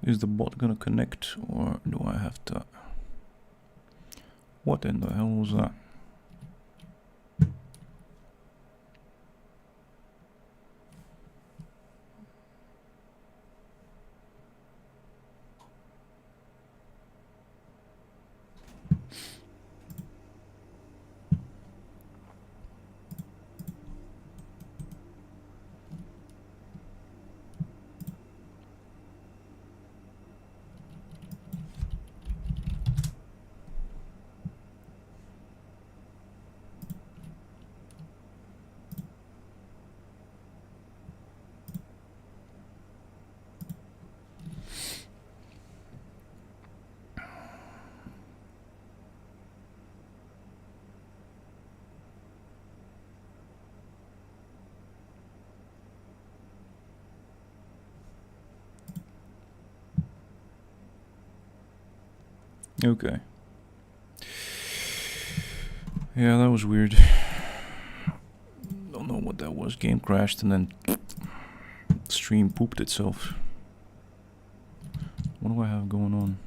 Is the bot gonna connect, or do I have to... What in the hell was that? Okay. Yeah, that was weird. Don't know what that was. Game crashed and then stream pooped itself. What do I have going on?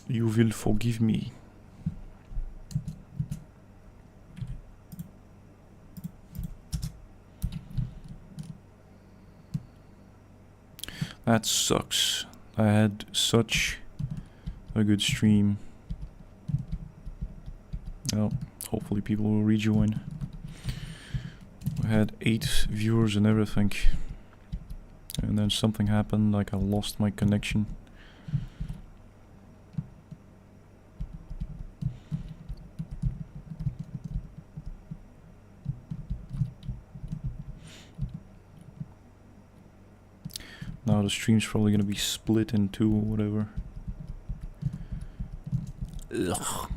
You will forgive me. That sucks. I had such a good stream. Well, hopefully people will rejoin. I had 8 viewers and everything. And then something happened, like I lost my connection. Now the stream's probably gonna be split in 2 or whatever. Ugh.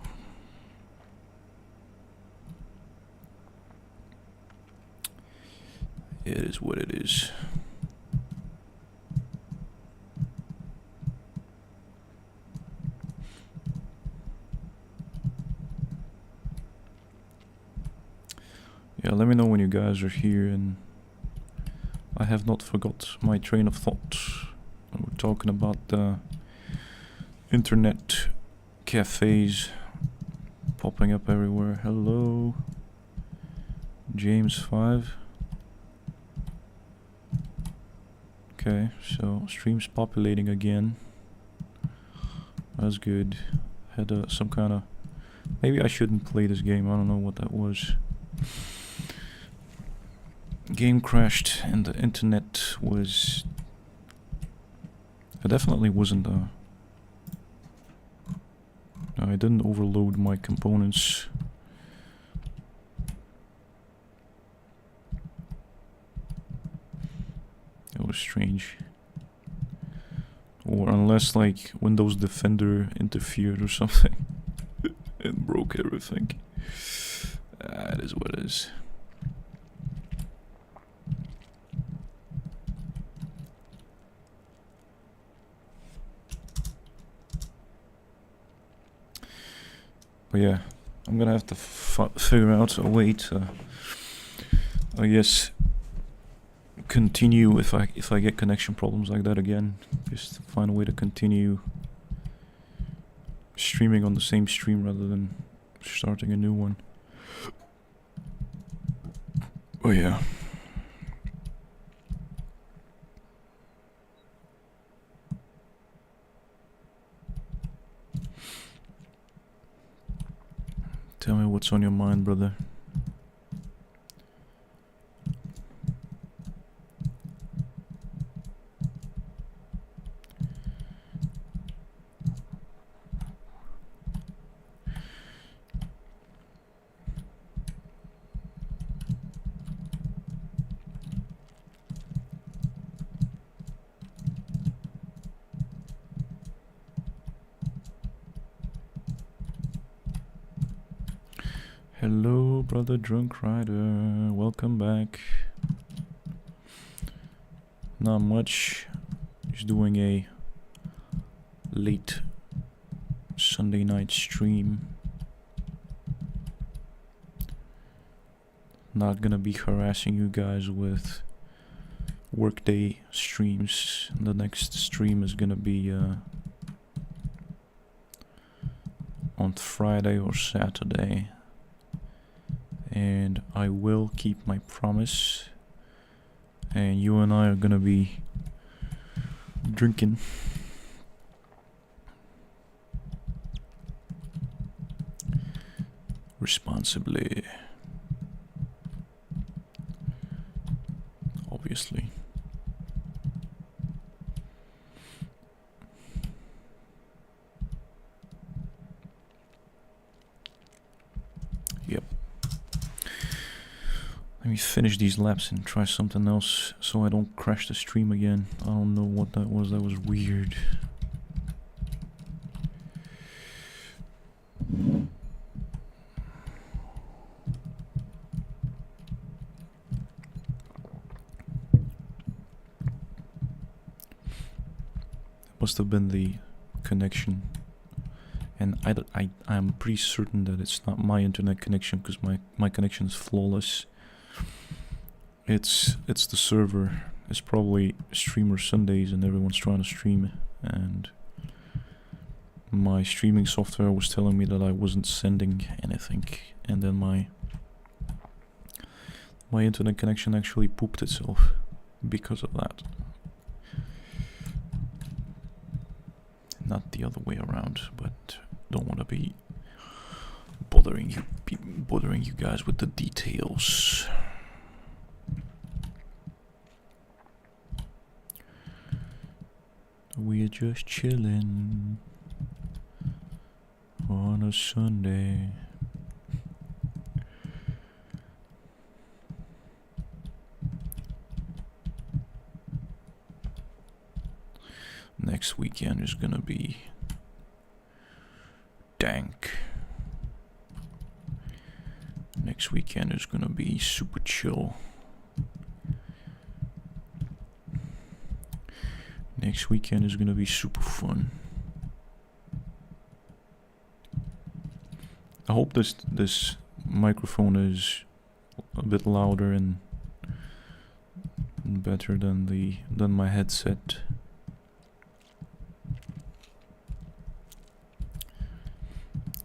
It is what it is. Yeah, let me know when you guys are here, and I have not forgot my train of thought. We're talking about internet cafes popping up everywhere. Hello, James 5. Okay, so stream's populating again. That's good. Had some kind of... Maybe I shouldn't play this game. I don't know what that was. Game crashed and the internet was... It definitely wasn't I didn't overload my components. It was strange. Or unless like Windows Defender interfered or something and broke everything. It is what it is. But yeah, I'm gonna have to figure out a way to, I guess, continue if I get connection problems like that again. Just find a way to continue streaming on the same stream rather than starting a new one. Oh yeah. Tell me what's on your mind, brother. Hello, brother Drunk Rider. Welcome back. Not much. Just doing a late Sunday night stream. Not gonna be harassing you guys with workday streams. The next stream is gonna be on Friday or Saturday, and I will keep my promise, and you and I are gonna be drinking responsibly, obviously. Yep. Let me finish these laps and try something else so I don't crash the stream again. I don't know what that was weird. Must have been the connection, and I'm pretty certain that it's not my internet connection, because my connection is flawless. It's the server. It's probably Streamer Sundays and everyone's trying to stream, and my streaming software was telling me that I wasn't sending anything, and then my internet connection actually pooped itself because of that. Not the other way around, but don't want to be bothering you guys with the details. We're just chilling on a Sunday. Next weekend is gonna be dank. Next weekend is gonna be super chill. Next weekend is gonna be super fun. I hope this microphone is a bit louder and better than my headset.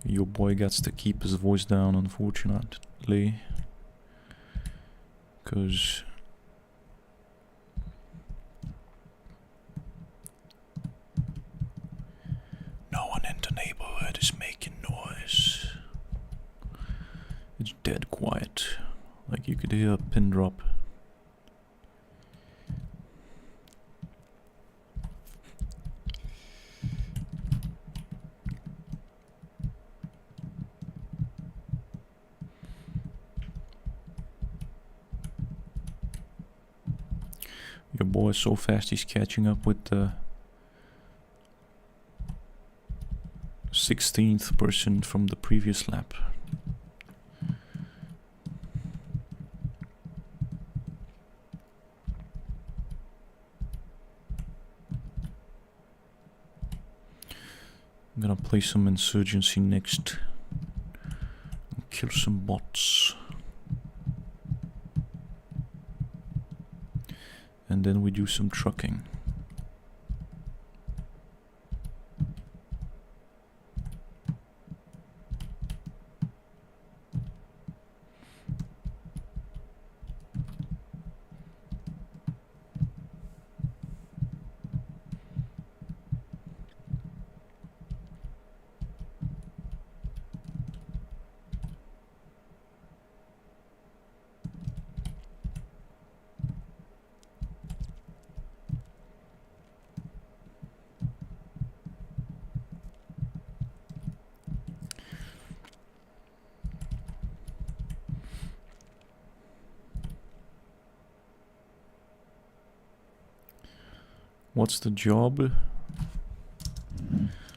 Your boy gets to keep his voice down, unfortunately, because no one in the neighborhood is making noise. It's dead quiet, like you could hear a pin drop. Your boy is so fast he's catching up with the 16th person from the previous lap. I'm gonna play some Insurgency next and kill some bots. And then we do some trucking. What's the job?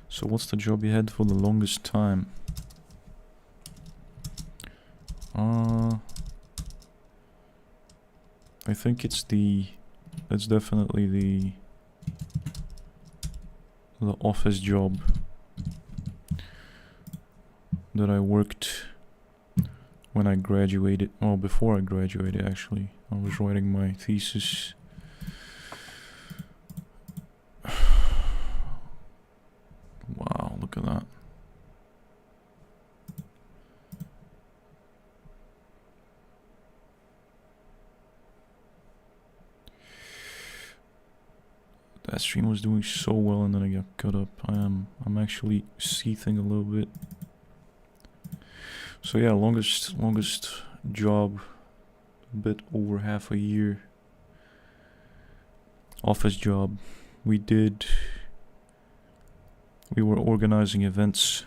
So what's the job you had for the longest time? I think it's definitely the the office job that I worked when I graduated. Well, before I graduated, actually. I was writing my thesis. Wow, look at that. That stream was doing so well, and then I got cut up. I'm actually seething a little bit. So yeah, longest job, a bit over half a year. Office job. We were organizing events.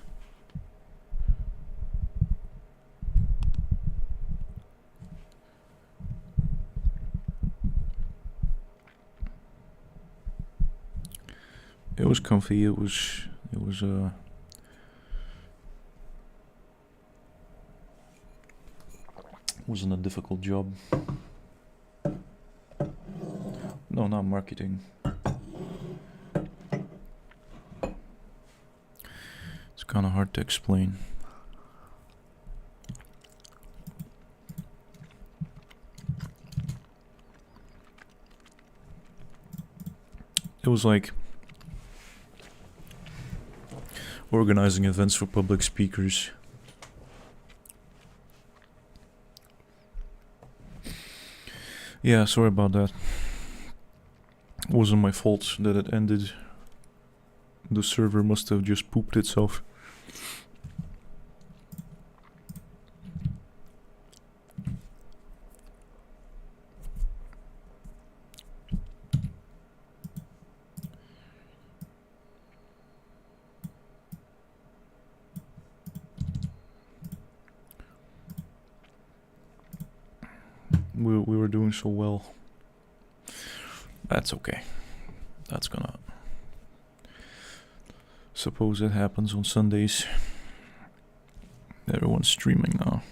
It was comfy. It wasn't a difficult job. No, not marketing. It's kind of hard to explain. It was like organizing events for public speakers. Yeah, sorry about that. It wasn't my fault that it ended. The server must have just pooped itself. We were doing so well. That's okay. That's gonna... Suppose it happens on Sundays. Everyone's streaming now.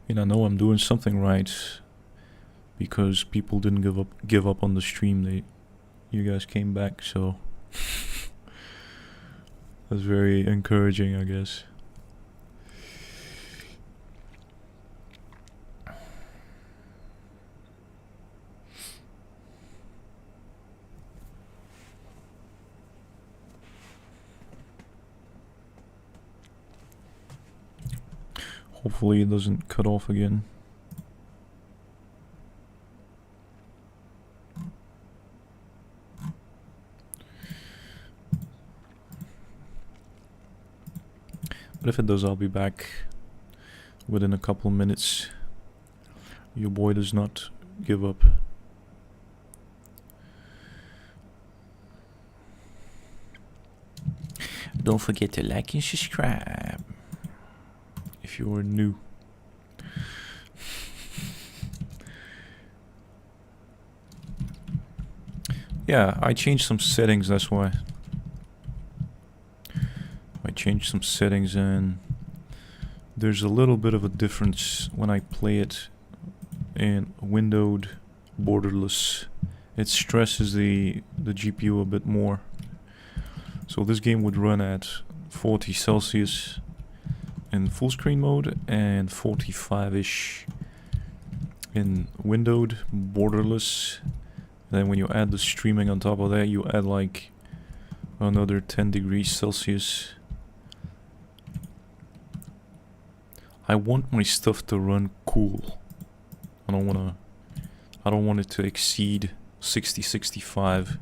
And I know I'm doing something right because people didn't give up on the stream. You guys came back, so that's very encouraging, I guess. Hopefully it doesn't cut off again. But if it does, I'll be back within a couple of minutes. Your boy does not give up. Don't forget to like and subscribe if you are new. Yeah, I changed some settings, that's why. I changed some settings and there's a little bit of a difference when I play it in windowed borderless. It stresses the GPU a bit more. So this game would run at 40 Celsius in full screen mode and 45-ish in windowed borderless. Then when you add the streaming on top of that, you add like another 10 degrees Celsius. I want my stuff to run cool. I don't want it to exceed 60-65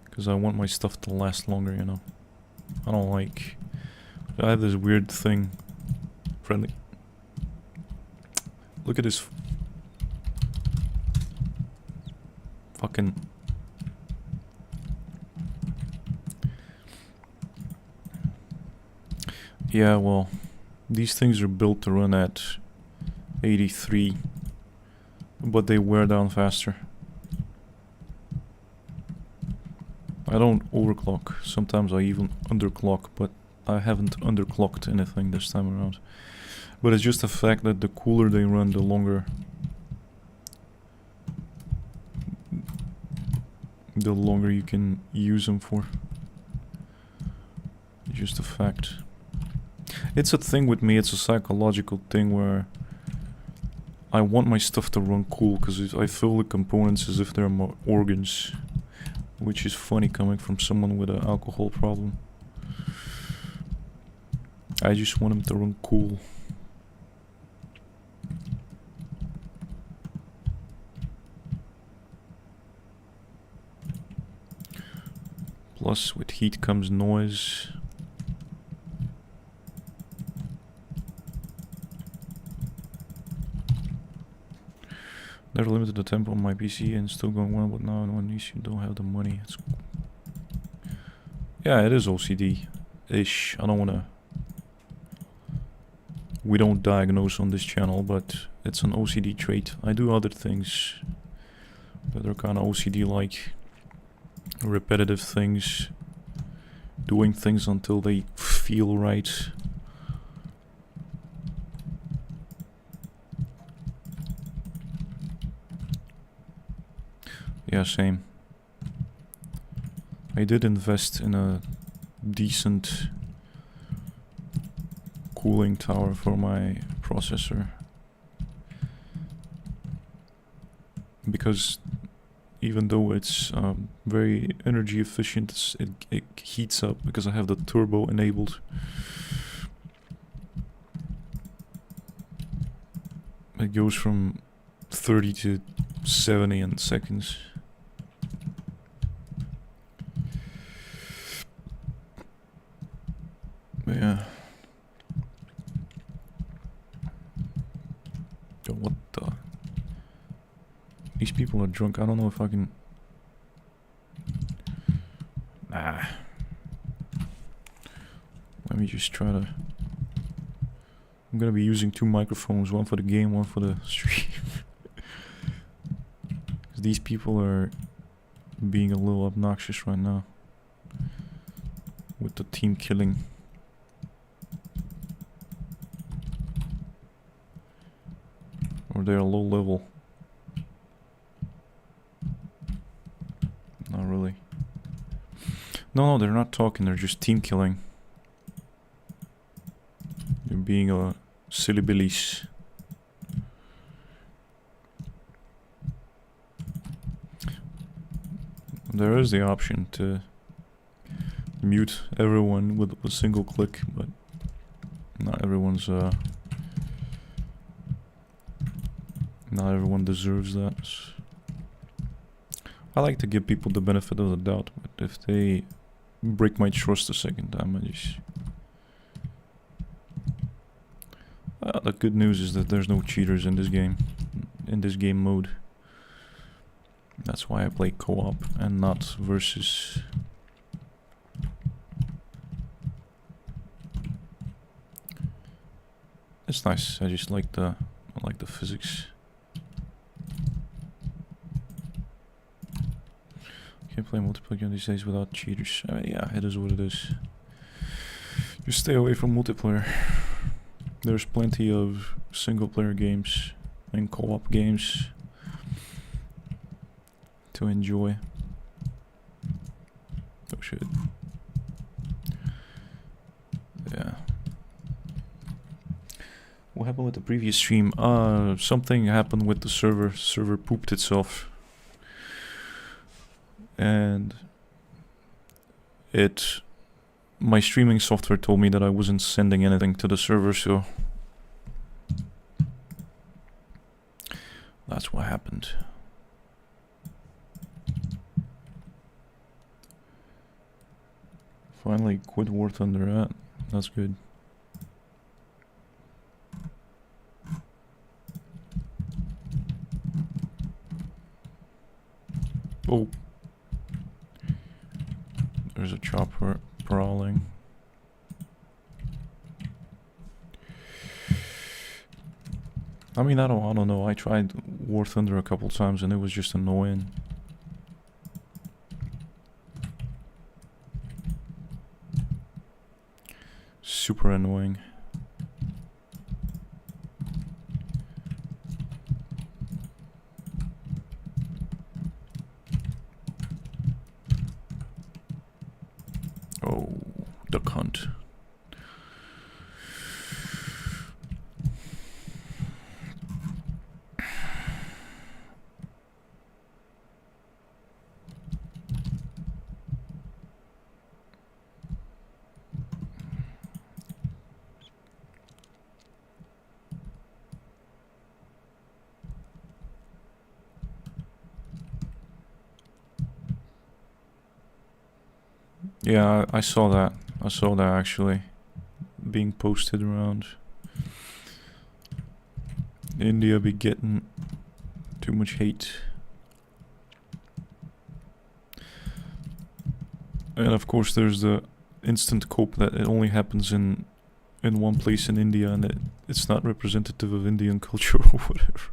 because I want my stuff to last longer, you know. I have this weird thing. Friendly. Look at this. Fucking. Yeah, well, These things are built to run at 83, but they wear down faster. I don't overclock. Sometimes I even underclock, but I haven't underclocked anything this time around. But it's just the fact that the cooler they run, the longer you can use them for. It's just a fact. It's a thing with me, it's a psychological thing where I want my stuff to run cool, because I feel the components as if they're my organs. Which is funny coming from someone with an alcohol problem. I just want them to run cool. Plus, with heat comes noise. Never limited the tempo on my PC and still going well, but now when you don't have the money, it's... Yeah, it is OCD-ish. I don't wanna... We don't diagnose on this channel, but it's an OCD trait. I do other things that are kinda OCD-like. Repetitive things. Doing things until they feel right. Yeah, same. I did invest in a decent cooling tower for my processor. Because even though it's very energy efficient, it heats up because I have the turbo enabled. It goes from 30 to 70 in seconds. Yeah. Yo, what the? These people are drunk. I don't know if I can... Nah. Let me just try to... I'm gonna be using 2 microphones, one for the game, one for the stream. These people are being a little obnoxious right now. With the team killing. Or they're low level. Not really. No, they're not talking, they're just team killing. They're being a silly billies. There is the option to mute everyone with a single click, but not everyone's not everyone deserves that. I like to give people the benefit of the doubt, but if they break my trust a second time, I just... the good news is that there's no cheaters in this game mode. That's why I play co-op and not versus. It's nice. I just like the physics. Can't play multiplayer these days without cheaters. Yeah, it is what it is. Just stay away from multiplayer. There's plenty of single player games and co-op games to enjoy. Oh shit. Yeah. What happened with the previous stream? Something happened with the server. Server pooped itself. And my streaming software told me that I wasn't sending anything to the server, so that's what happened. Finally quit War Thunder at. That's good. Oh. There's a chopper prowling. I mean, I don't know. I tried War Thunder a couple times and it was just annoying. Super annoying. Oh, duck hunt. Yeah, I saw that. I saw that actually being posted around. India be getting too much hate. And of course there's the instant cope that it only happens in one place in India and it's not representative of Indian culture or whatever.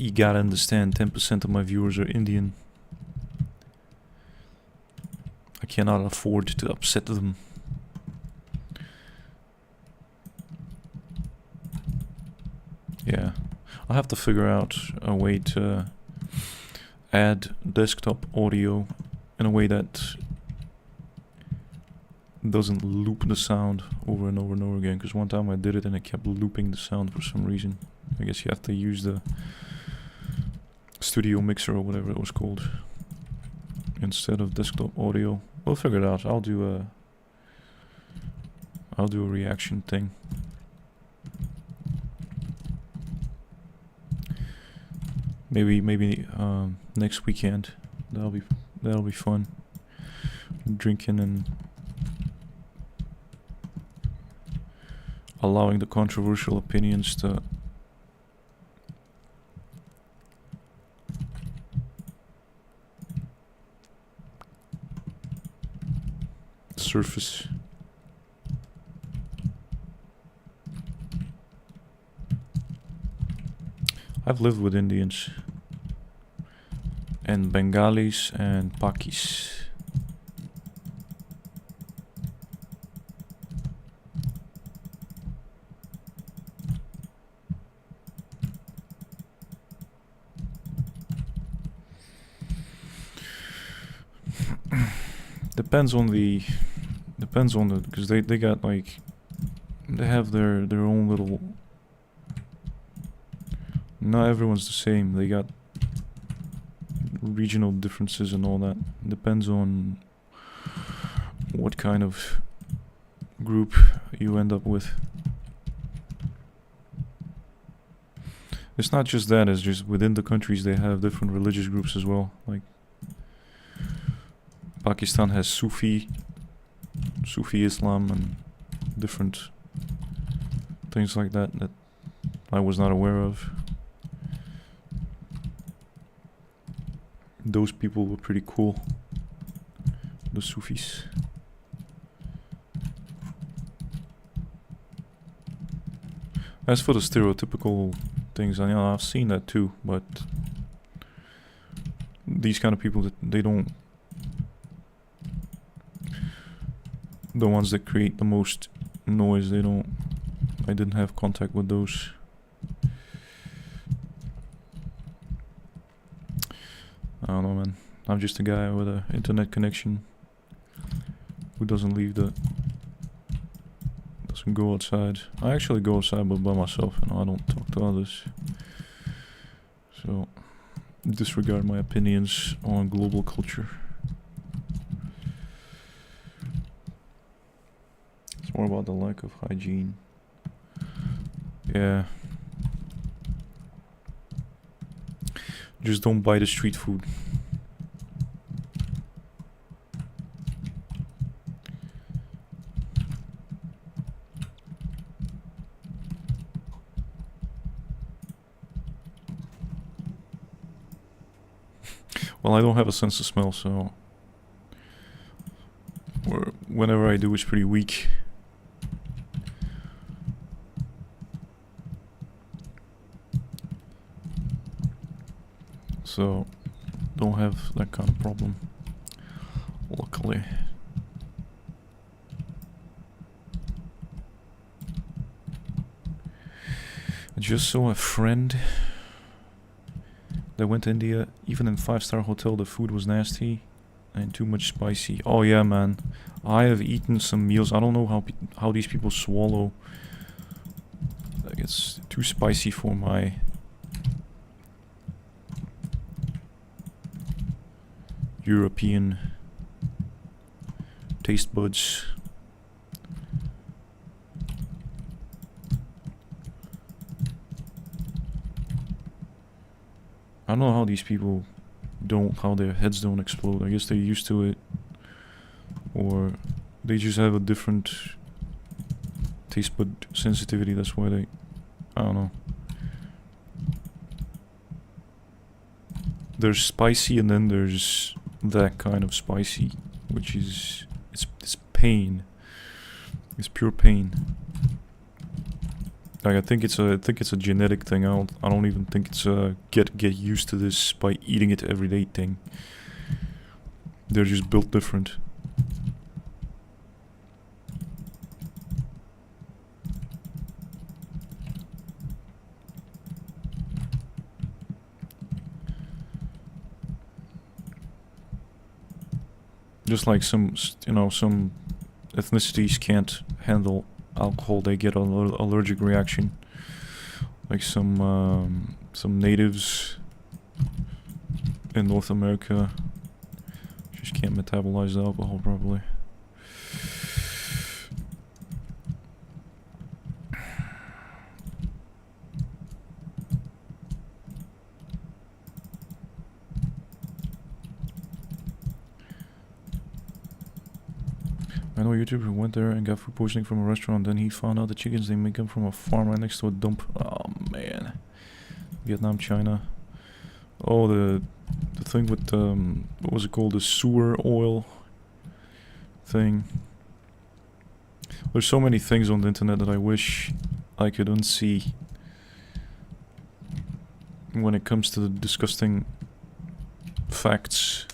You gotta understand, 10% of my viewers are Indian. I cannot afford to upset them. Yeah, I'll have to figure out a way to add desktop audio in a way that doesn't loop the sound over and over and over again, because one time I did it and it kept looping the sound for some reason. I guess you have to use the studio mixer or whatever it was called instead of desktop audio. We'll figure it out. I'll do a reaction thing. Maybe next weekend. That'll be fun. Drinking and allowing the controversial opinions to surface. I've lived with Indians and Bengalis and Pakis. Depends on the because they got like they have their own little. Not everyone's the same. They got regional differences and all that. Depends on what kind of group you end up with. It's not just that, it's just within the countries they have different religious groups as well. Like Pakistan has Sufi Islam and different things like that that I was not aware of. Those people were pretty cool, the Sufis. As for the stereotypical things, I know I've seen that too, but these kind of people, that they don't, the ones that create the most noise, I didn't have contact with those. I don't know, man. I'm just a guy with an internet connection who doesn't go outside. I actually go outside, but by myself, I don't talk to others. So, disregard my opinions on global culture. It's more about the lack of hygiene. Yeah. Just don't buy the street food. Well, I don't have a sense of smell, so whenever I do, it's pretty weak. so don't have that kind of problem, luckily. I just saw a friend that went to India. Even in 5-star hotel, the food was nasty and too much spicy. Oh yeah, man. I have eaten some meals. I don't know how these people swallow. Like, it's too spicy for my European taste buds. I don't know how these people how their heads don't explode. I guess they're used to it, or they just have a different taste bud sensitivity. That's why they, I don't know. There's spicy, and then there's that kind of spicy, which is it's pain. It's pure pain. Like, I think it's a genetic thing. I don't even think it's a get used to this by eating it everyday thing. They're just built different. Just like some ethnicities can't handle alcohol, they get an allergic reaction. Like some natives in North America just can't metabolize the alcohol properly. I know a YouTuber who went there and got food poisoning from a restaurant, then he found out the chickens they make them from a farm right next to a dump. Oh man. Vietnam, China. Oh, the thing with what was it called? The sewer oil thing. There's so many things on the internet that I wish I could unsee when it comes to the disgusting facts.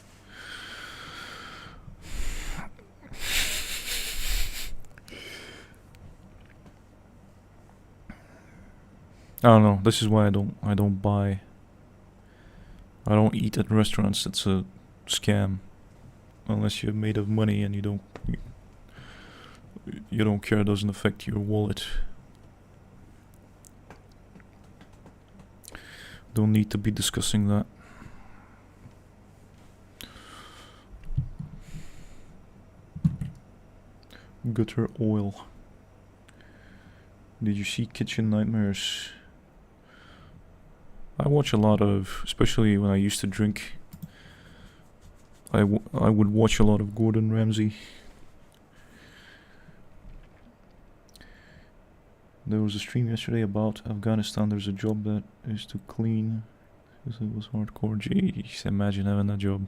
I don't know. This is why I don't buy. I don't eat at restaurants. It's a scam, unless you're made of money and you don't care. It doesn't affect your wallet. Don't need to be discussing that. Gutter oil. Did you see Kitchen Nightmares? I watch a lot of, especially when I used to drink, I would watch a lot of Gordon Ramsay. There was a stream yesterday about Afghanistan. There's a job that is to clean. Because it was hardcore. Jeez, imagine having that job.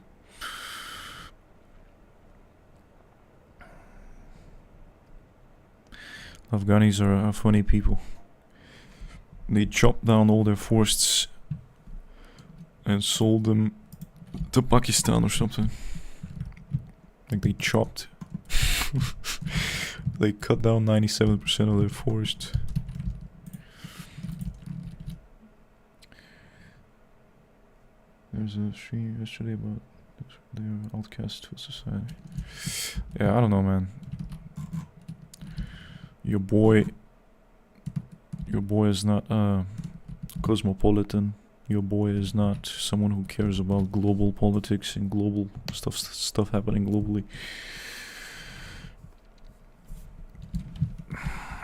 Afghanis are funny people. They chopped down all their forests and sold them to Pakistan or something. Like they chopped. They cut down 97% of their forest. There's a stream yesterday about their outcast to society. Yeah, I don't know, man. Your boy is not cosmopolitan. Your boy is not someone who cares about global politics and global stuff happening globally.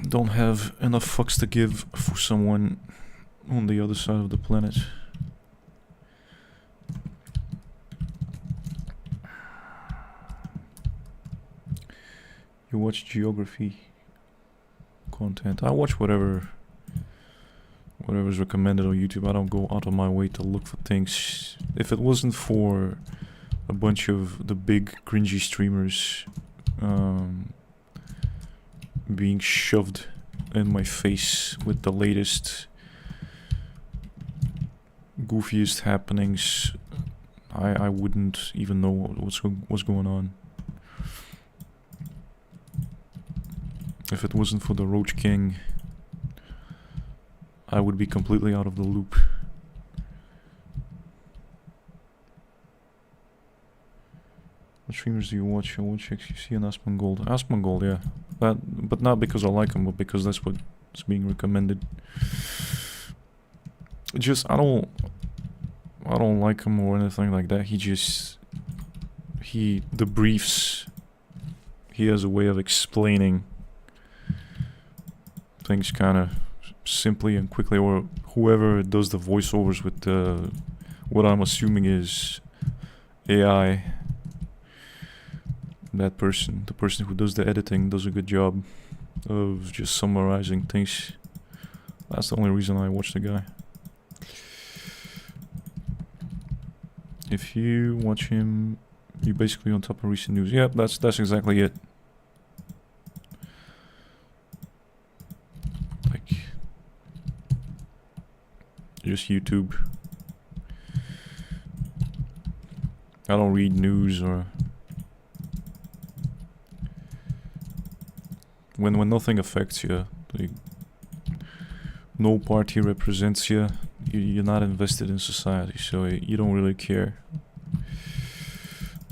Don't have enough fucks to give for someone on the other side of the planet. You watch geography content. I watch whatever's recommended on YouTube. I don't go out of my way to look for things. If it wasn't for a bunch of the big cringy streamers being shoved in my face with the latest goofiest happenings I wouldn't even know what's going on. If it wasn't for the Roach King, I would be completely out of the loop. What streamers do you watch? I watch XQC and Asmongold. Asmongold, yeah. But not because I like him, but because that's what's being recommended. Just I don't like him or anything like that. The briefs. He has a way of explaining things kind of simply and quickly, or whoever does the voiceovers with what I'm assuming is AI. That person, the person who does the editing, does a good job of just summarizing things. That's the only reason I watch the guy. If you watch him, you're basically on top of recent news. Yep, that's exactly it. Like, just YouTube. I don't read news or when nothing affects you, like no party represents you, you're not invested in society, so you don't really care.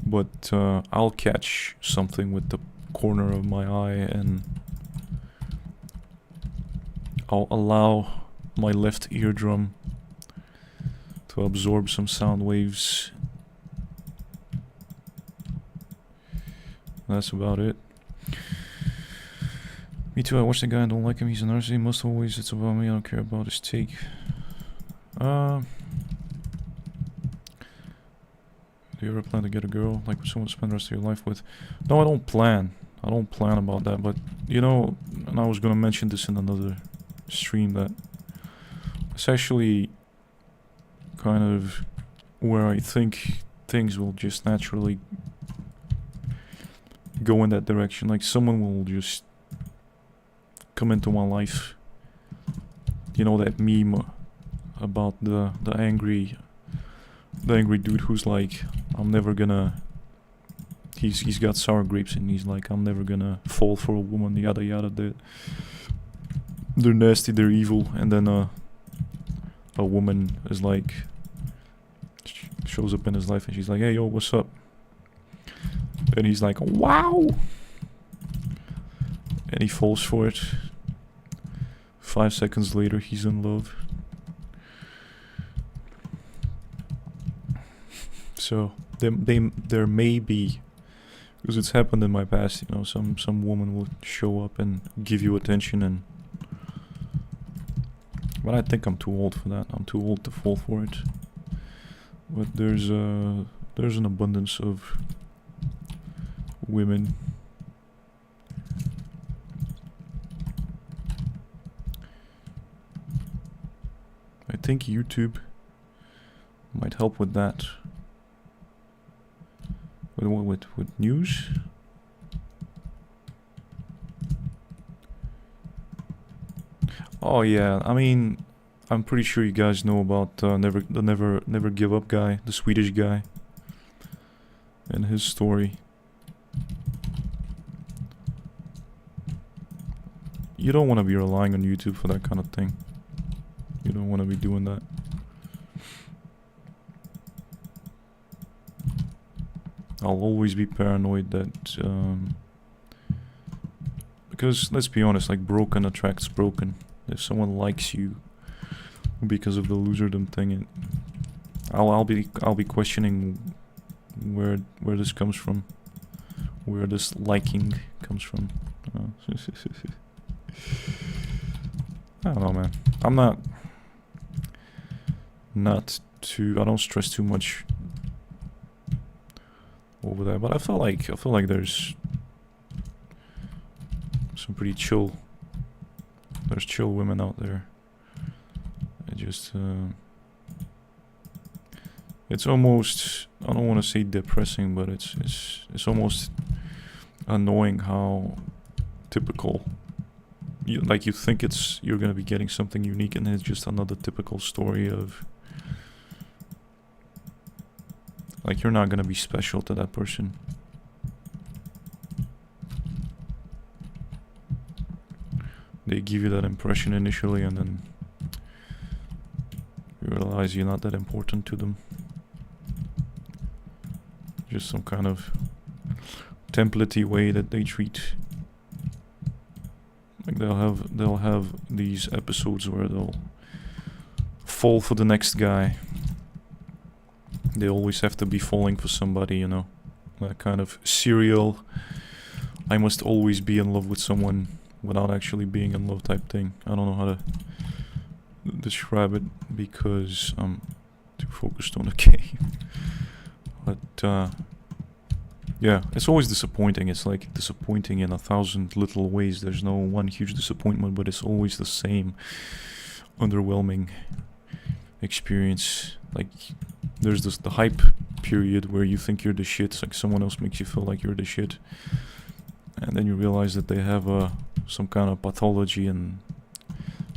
But I'll catch something with the corner of my eye and I'll allow my left eardrum to absorb some sound waves. That's about it. Me too, I watch the guy and don't like him. He's a narcissist. Most always it's about me. I don't care about his take. Do you ever plan to get a girl? Like someone to spend the rest of your life with? No, I don't plan. I don't plan about that. But, you know, and I was going to mention this in another stream, that it's actually kind of where I think things will just naturally go in that direction. Like someone will just come into my life. You know that meme about the angry dude who's like, I'm never gonna, he's got sour grapes and he's like, I'm never gonna fall for a woman, yada yada. They're nasty, they're evil. And then a woman is like, shows up in his life and she's like, hey yo, what's up? And he's like, wow, and he falls for it. 5 seconds later, he's in love. So there may be, because it's happened in my past, you know, some woman will show up and give you attention, and but I think I'm too old for that. I'm too old to fall for it. But there's an abundance of women. I think YouTube might help with that. With news? Oh yeah, I mean, I'm pretty sure you guys know about the never give up guy, the Swedish guy, and his story. You don't want to be relying on YouTube for that kind of thing. You don't want to be doing that. I'll always be paranoid that, because let's be honest, like broken attracts broken. If someone likes you because of the loserdom thing, I'll be questioning where this comes from, where this liking comes from. I don't know, man. I'm not too. I don't stress too much over that, but I feel like there's some pretty chill. There's chill women out there. I just it's almost, I don't want to say depressing, but it's almost annoying how typical. You think you're gonna be getting something unique, and then it's just another typical story of Like, you're not gonna be special to that person. They give you that impression initially, and then you realize you're not that important to them. Just some kind of template-y way that they treat. Like, they'll have these episodes where they'll fall for the next guy. They always have to be falling for somebody, you know. That kind of serial, I must always be in love with someone without actually being in love type thing. I don't know how to describe it because I'm too focused on the game. But yeah, it's always disappointing. It's like disappointing in 1,000 little ways. There's no one huge disappointment, but it's always the same underwhelming experience. Like, there's the hype period where you think you're the shit. It's like someone else makes you feel like you're the shit, and then you realize that they have some kind of pathology, and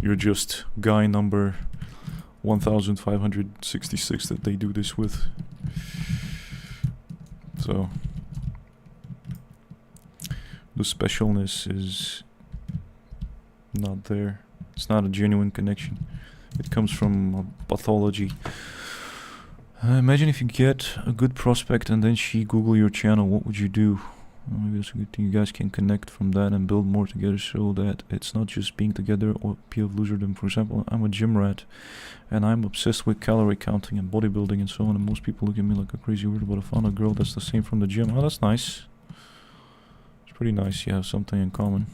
you're just guy number 1566 that they do this with. So the specialness is not there. It's not a genuine connection. It comes from pathology. Imagine if you get a good prospect and then she Google your channel, what would you do? Well, maybe that's a good thing. You guys can connect from that and build more together so that it's not just being together or PO of loserdom. For example, I'm a gym rat and I'm obsessed with calorie counting and bodybuilding and so on, and most people look at me like a crazy weirdo, but I found a girl that's the same from the gym. Oh, that's nice. It's pretty nice you have something in common.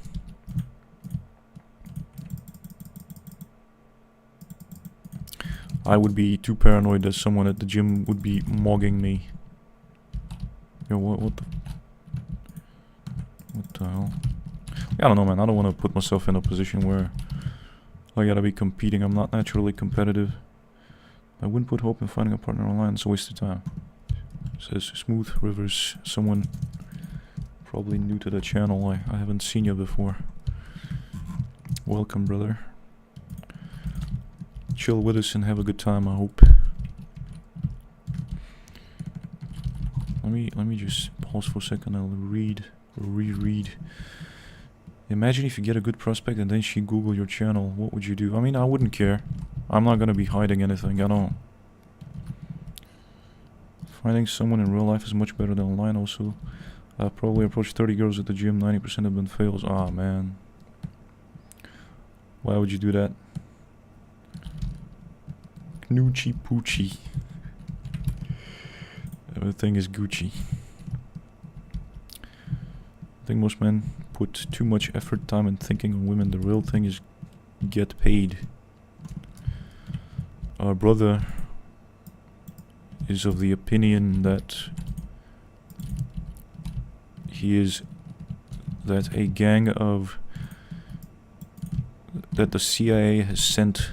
I would be too paranoid that someone at the gym would be mogging me. Yo, what the hell? I don't know, man. I don't want to put myself in a position where I gotta be competing. I'm not naturally competitive. I wouldn't put hope in finding a partner online. It's a waste of time. Says Smooth Rivers. Someone probably new to the channel. I haven't seen you before. Welcome, brother. Chill with us and have a good time, I hope. Let me just pause for a second. I'll reread. Imagine if you get a good prospect and then she Google your channel, what would you do? I mean, I wouldn't care. I'm not gonna be hiding anything. I don't. Finding someone in real life is much better than online. Also, I've probably approached 30 girls at the gym. 90% have been fails. Ah, man. Why would you do that? Noochie poochie. Everything is Gucci. I think most men put too much effort, time, and thinking on women. The real thing is get paid. Our brother is of the opinion that a gang of that the CIA has sent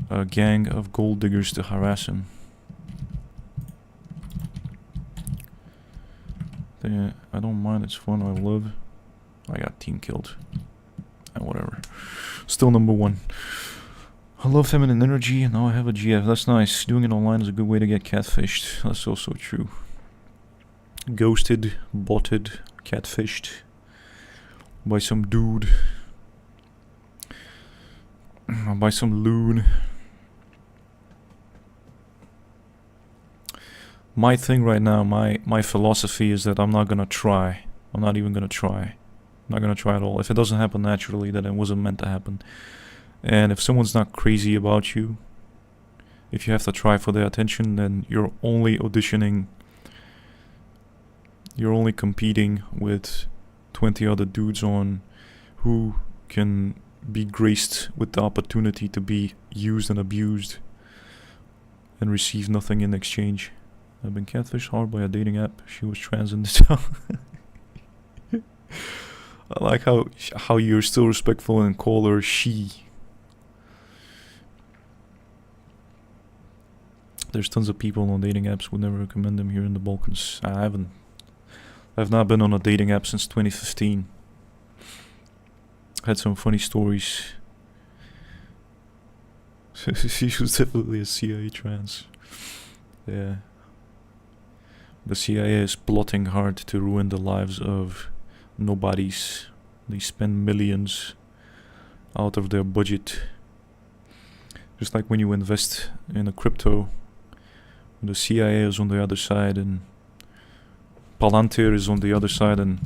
a gang of gold diggers to harass him. I don't mind, it's fun, I love. I got team killed. And whatever. Still number one. I love feminine energy, and now I have a GF. That's nice. Doing it online is a good way to get catfished. That's also true. Ghosted, botted, catfished by some dude. By some loon. My thing right now, my philosophy is that I'm not gonna try. I'm not even gonna try. I'm not gonna try at all. If it doesn't happen naturally, then it wasn't meant to happen. And if someone's not crazy about you, if you have to try for their attention, then you're only auditioning. You're only competing with 20 other dudes on who can be graced with the opportunity to be used and abused and receive nothing in exchange. I've been catfished hard by a dating app. She was trans in the town. I like how you're still respectful and call her she. There's tons of people on dating apps. Would never recommend them here in the Balkans. I've not been on a dating app since 2015. Had some funny stories. She was definitely a CIA trans. Yeah. The CIA is plotting hard to ruin the lives of nobodies. They spend millions out of their budget. Just like when you invest in a crypto, the CIA is on the other side and Palantir is on the other side, and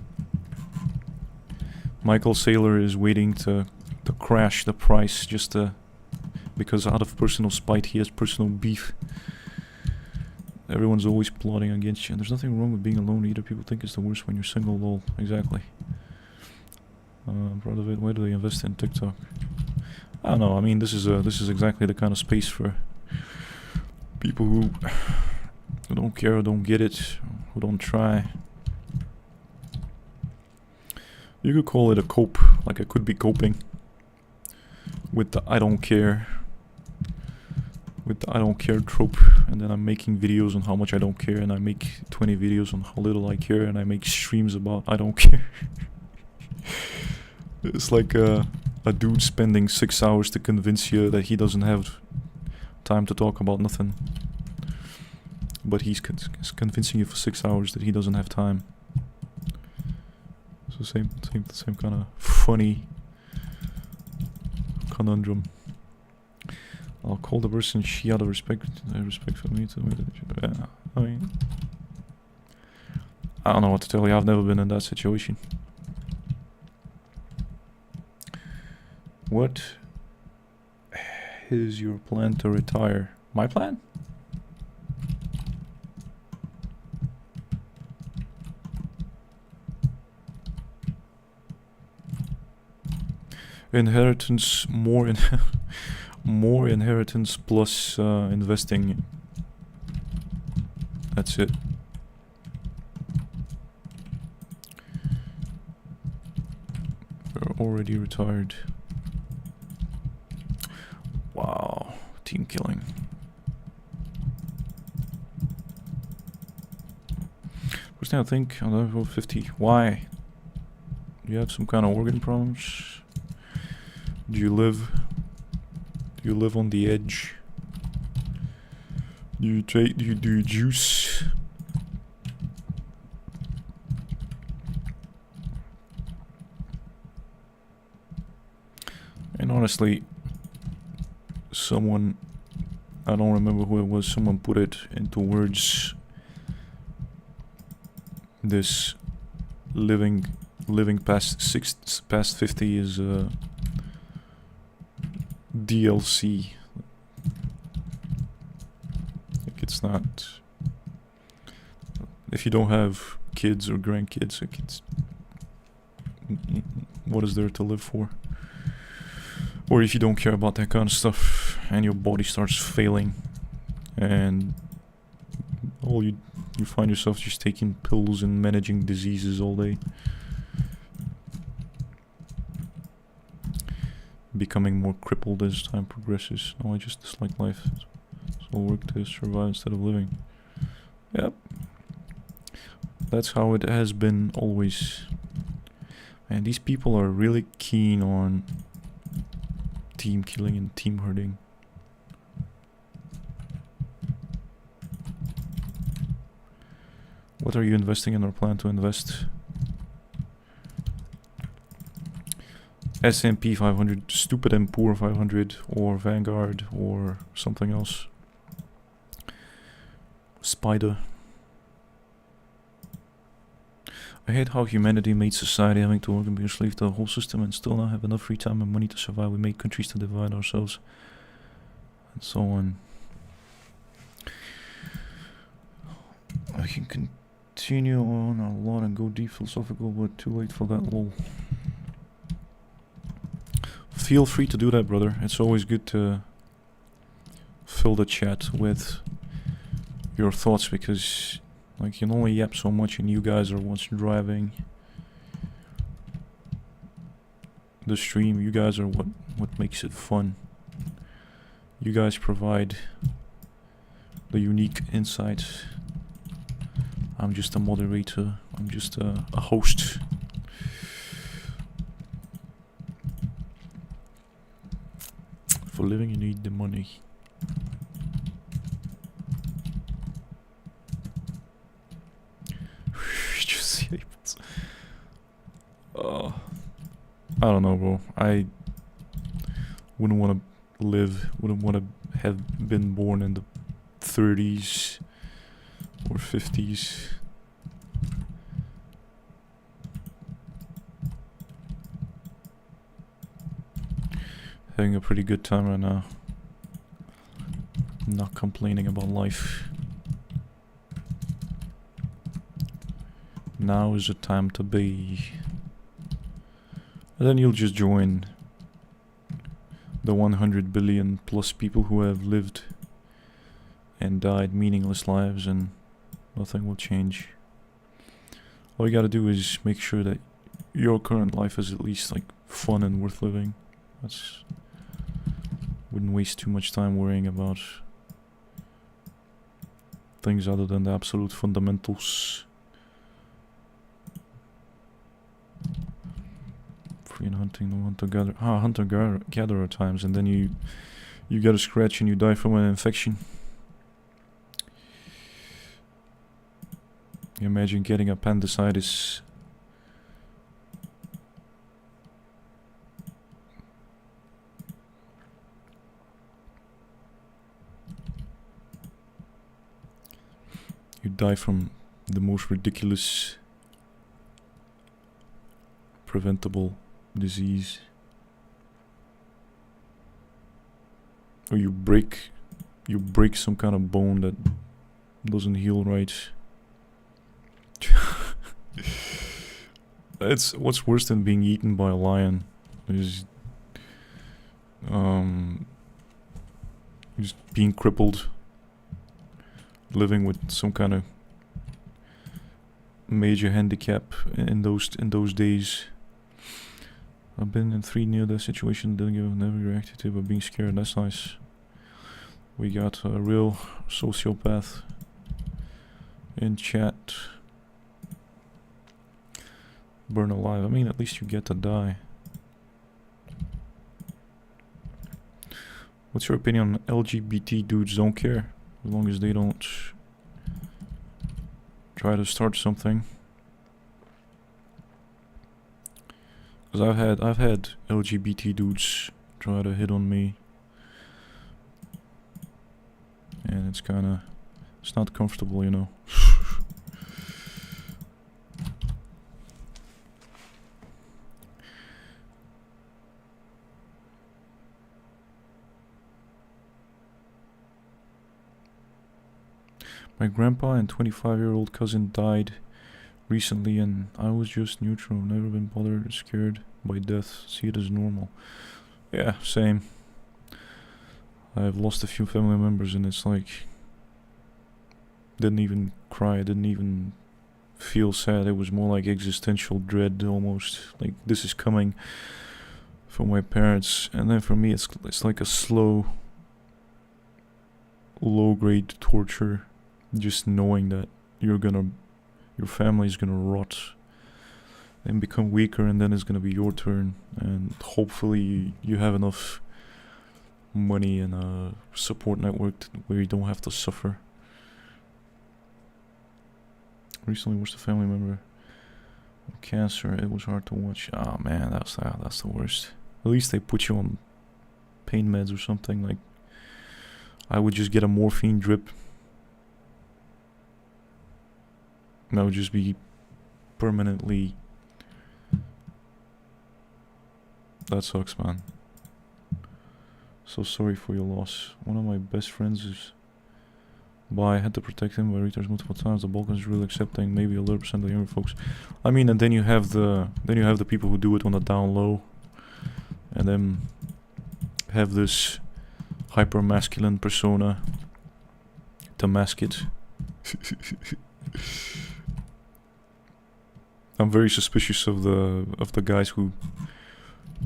Michael Saylor is waiting to crash the price just because out of personal spite he has personal beef. Everyone's always plotting against you, and there's nothing wrong with being alone either. People think it's the worst when you're single, lol. Exactly. I'm proud of it. Why do they invest in TikTok? I don't know. I mean, this is exactly the kind of space for people who don't care or don't get it, who don't try. You could call it a cope, like I could be coping with the I don't care, trope, and then I'm making videos on how much I don't care, and I make 20 videos on how little I care, and I make streams about I don't care. It's like a dude spending 6 hours to convince you that he doesn't have time to talk about nothing, but he's convincing you for 6 hours that he doesn't have time. So same kind of funny conundrum. I'll call the person she out of respect for me. Yeah, I mean, I don't know what to tell you. I've never been in that situation. What is your plan to retire? My plan? Inheritance, more inheritance plus investing. That's it. We're already retired. Wow, team killing. First thing I think, on level 50. Why? Do you have some kind of organ problems? Do you live on the edge? Do you do juice? And honestly, someone, I don't remember who it was, someone put it into words. This living past 50 is DLC. Like, it's not, if you don't have kids or grandkids, like, it's, what is there to live for? Or if you don't care about that kind of stuff and your body starts failing and all you find yourself just taking pills and managing diseases all day, becoming more crippled as time progresses. No, I just dislike life, so I'll work to survive instead of living. Yep, that's how it has been always. And these people are really keen on team killing and team hurting. What are you investing in or plan to invest? S&P 500, Stupid and Poor 500, or Vanguard, or something else. Spider. I hate how humanity made society having to work and be a slave to the whole system and still not have enough free time and money to survive. We make countries to divide ourselves, and so on. I can continue on a lot and go deep philosophical, but too late for that, lol. Feel free to do that, brother. It's always good to fill the chat with your thoughts, because like, you can only yap so much, and you guys are what's driving the stream. You guys are what makes it fun. You guys provide the unique insights. I'm just a moderator. I'm just a host. For living, you need the money. don't know, bro. I wouldn't want to wouldn't want to have been born in the 30s or 50s. Having a pretty good time right now. Not complaining about life. Now is the time to be. And then you'll just join the 100 billion plus people who have lived and died meaningless lives, and nothing will change. All you gotta do is make sure that your current life is at least like fun and worth living. That's wouldn't waste too much time worrying about things other than the absolute fundamentals. Free and hunting, no hunter-gatherer. Hunter-gatherer times, and then you get a scratch and you die from an infection. Imagine getting appendicitis. You die from the most ridiculous preventable disease. Or you break some kind of bone that doesn't heal right. It's what's worse than being eaten by a lion is just being crippled, living with some kind of major handicap in those days. I've been in 3 near-death situations, never reacted to, but being scared, that's nice. We got a real sociopath in chat. Burn alive. I mean, at least you get to die. What's your opinion on LGBT dudes? Don't care as long as they don't try to start something. Because I've had LGBT dudes try to hit on me, and it's not comfortable, you know. My grandpa and 25-year-old cousin died recently, and I was just neutral. Never been bothered or scared by death. See it as normal. Yeah, same. I've lost a few family members, and it's like, didn't even cry, didn't even feel sad. It was more like existential dread almost. Like, this is coming from my parents. And then for me, it's like a slow, low-grade torture. Just knowing that your family's gonna rot and become weaker, and then it's gonna be your turn, and hopefully you have enough money and a support network where you don't have to suffer. Recently lost a family member with cancer. It was hard to watch. Oh man, that's the worst. At least they put you on pain meds or something. Like, I would just get a morphine drip. And I would just be permanently... That sucks, man. So sorry for your loss. One of my best friends is... I had to protect him by retards multiple times. The Balkans is really accepting, maybe 11% of the younger folks. I mean, and then you have the people who do it on the down low, and then have this hyper masculine persona to mask it. I'm very suspicious of the guys who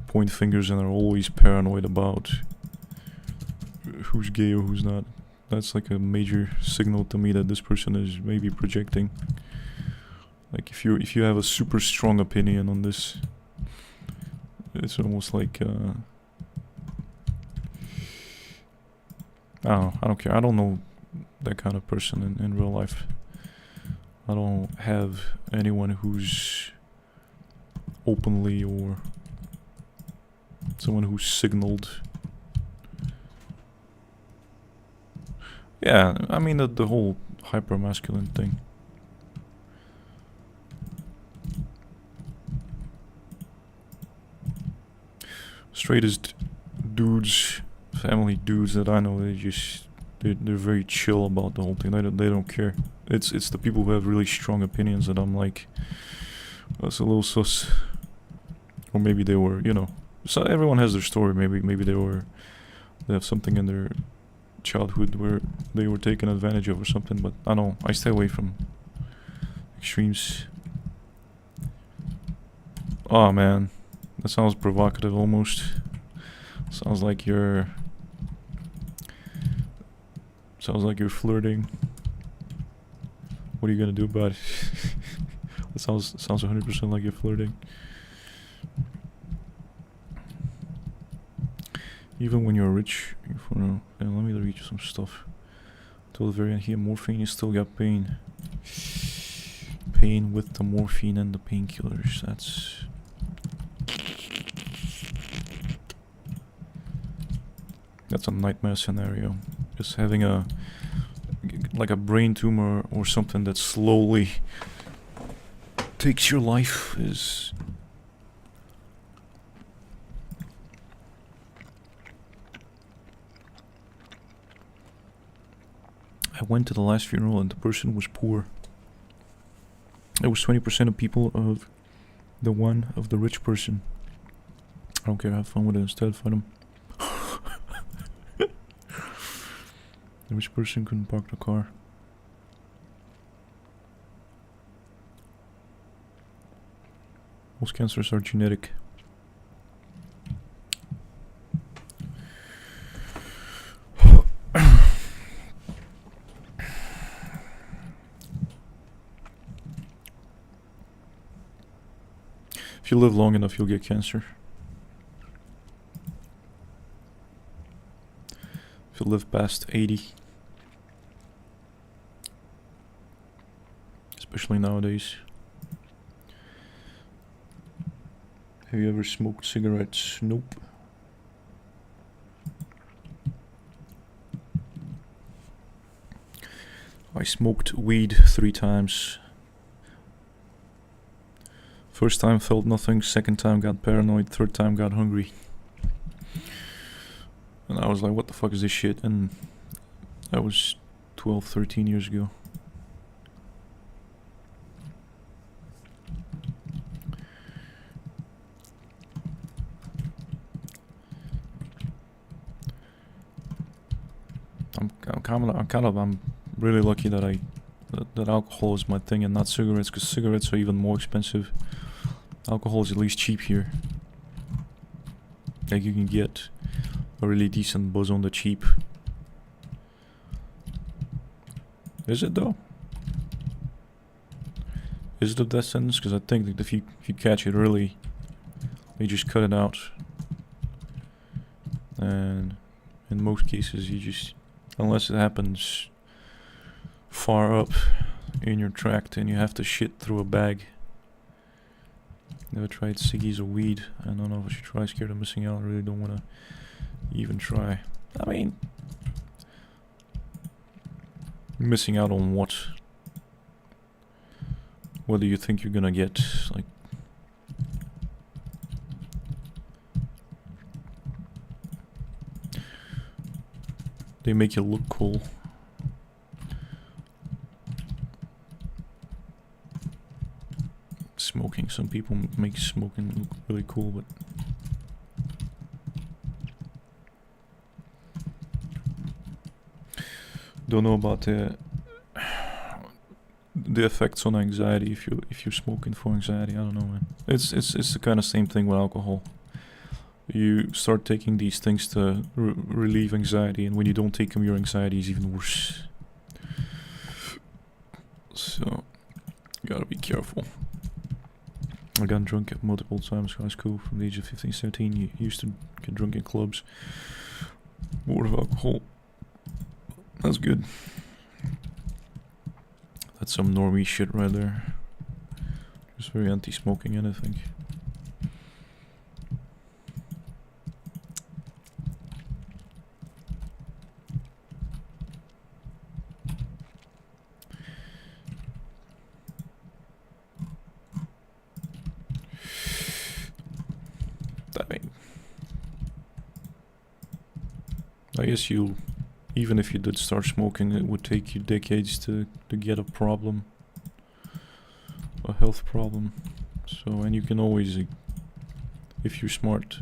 point fingers and are always paranoid about who's gay or who's not. That's like a major signal to me that this person is maybe projecting. Like, if you have a super strong opinion on this, it's almost like I don't care. I don't know that kind of person in real life. I don't have anyone who's openly or Someone who signaled. Yeah, I mean the whole hyper-masculine thing. Straightest dudes, family dudes that I know, they're very chill about the whole thing. They don't care. It's the people who have really strong opinions that I'm like, that's a little sus. Or maybe they were, you know, so everyone has their story. Maybe they have something in their childhood where they were taken advantage of or something. But I know I stay away from extremes. Oh man, that sounds provocative almost. Sounds like you're flirting. What are you gonna do about it? That sounds 100% like you're flirting. Even when you're rich, let me read you some stuff. Till the very end here, morphine, you still got pain. Pain with the morphine and the painkillers. That's a nightmare scenario. Just having like a brain tumor or something that slowly takes your life is... I went to the last funeral and the person was poor. It was 20% of people of the one of the rich person. I don't care, have fun with it instead, fight them. The rich person couldn't park the car. Most cancers are genetic. If you live long enough, you'll get cancer. If you live past 80. Especially nowadays. Have you ever smoked cigarettes? Nope. I smoked weed 3 times. First time felt nothing, second time got paranoid, third time got hungry. And I was like, what the fuck is this shit? And that was 12, 13 years ago. I'm really lucky that that alcohol is my thing and not cigarettes, because cigarettes are even more expensive. Alcohol is at least cheap here. Like you can get a really decent buzz on the cheap. Is it though? Is it a death sentence? Because I think that if you catch it early, you just cut it out. And in most cases you just, unless it happens far up in your tract and you have to shit through a bag. Never tried Ciggies or weed. I don't know if I should try. Scared of missing out. I really don't want to even try. I mean, missing out on what? Whether you think you're gonna get, like, they make you look cool. Smoking, some people make smoking look really cool, but don't know about the effects on anxiety if you're smoking for anxiety. I don't know, man. It's the kind of same thing with alcohol. You start taking these things to relieve anxiety, and when you don't take them, your anxiety is even worse. So you gotta be careful. I got drunk multiple times in high school from the age of 15, 17. You used to get drunk in clubs. More of alcohol. That's good. That's some normie shit right there. Just very anti-smoking, and I think. I guess you, even if you did start smoking, it would take you decades to get a problem, a health problem. So, and you can always, if you're smart,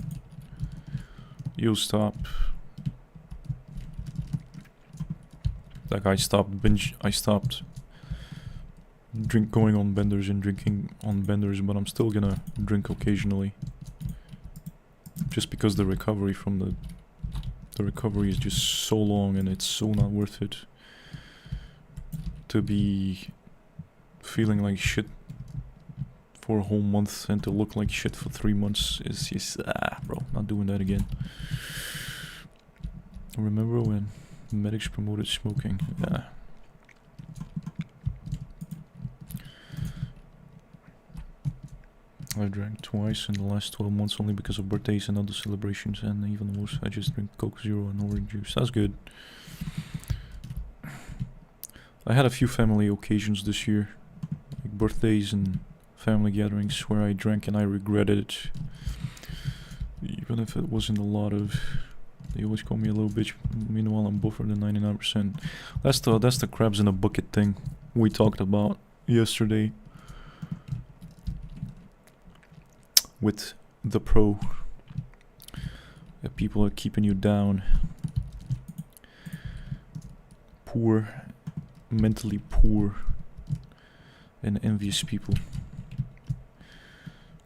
you'll stop. Like I stopped going on benders and drinking on benders, but I'm still gonna drink occasionally. Just because the recovery from the recovery is just so long, and it's so not worth it to be feeling like shit for a whole month and to look like shit for 3 months. Is just, bro, not doing that again. Remember when medics promoted smoking? Yeah. I drank twice in the last 12 months only because of birthdays and other celebrations, and even worse, I just drink Coke Zero and orange juice. That's good. I had a few family occasions this year, like birthdays and family gatherings, where I drank and I regretted it. Even if it wasn't a lot of... They always call me a little bitch, meanwhile I'm buffered than 99%. That's the crabs in a bucket thing we talked about yesterday with the pro. That people are keeping you down. Poor, mentally poor and envious people.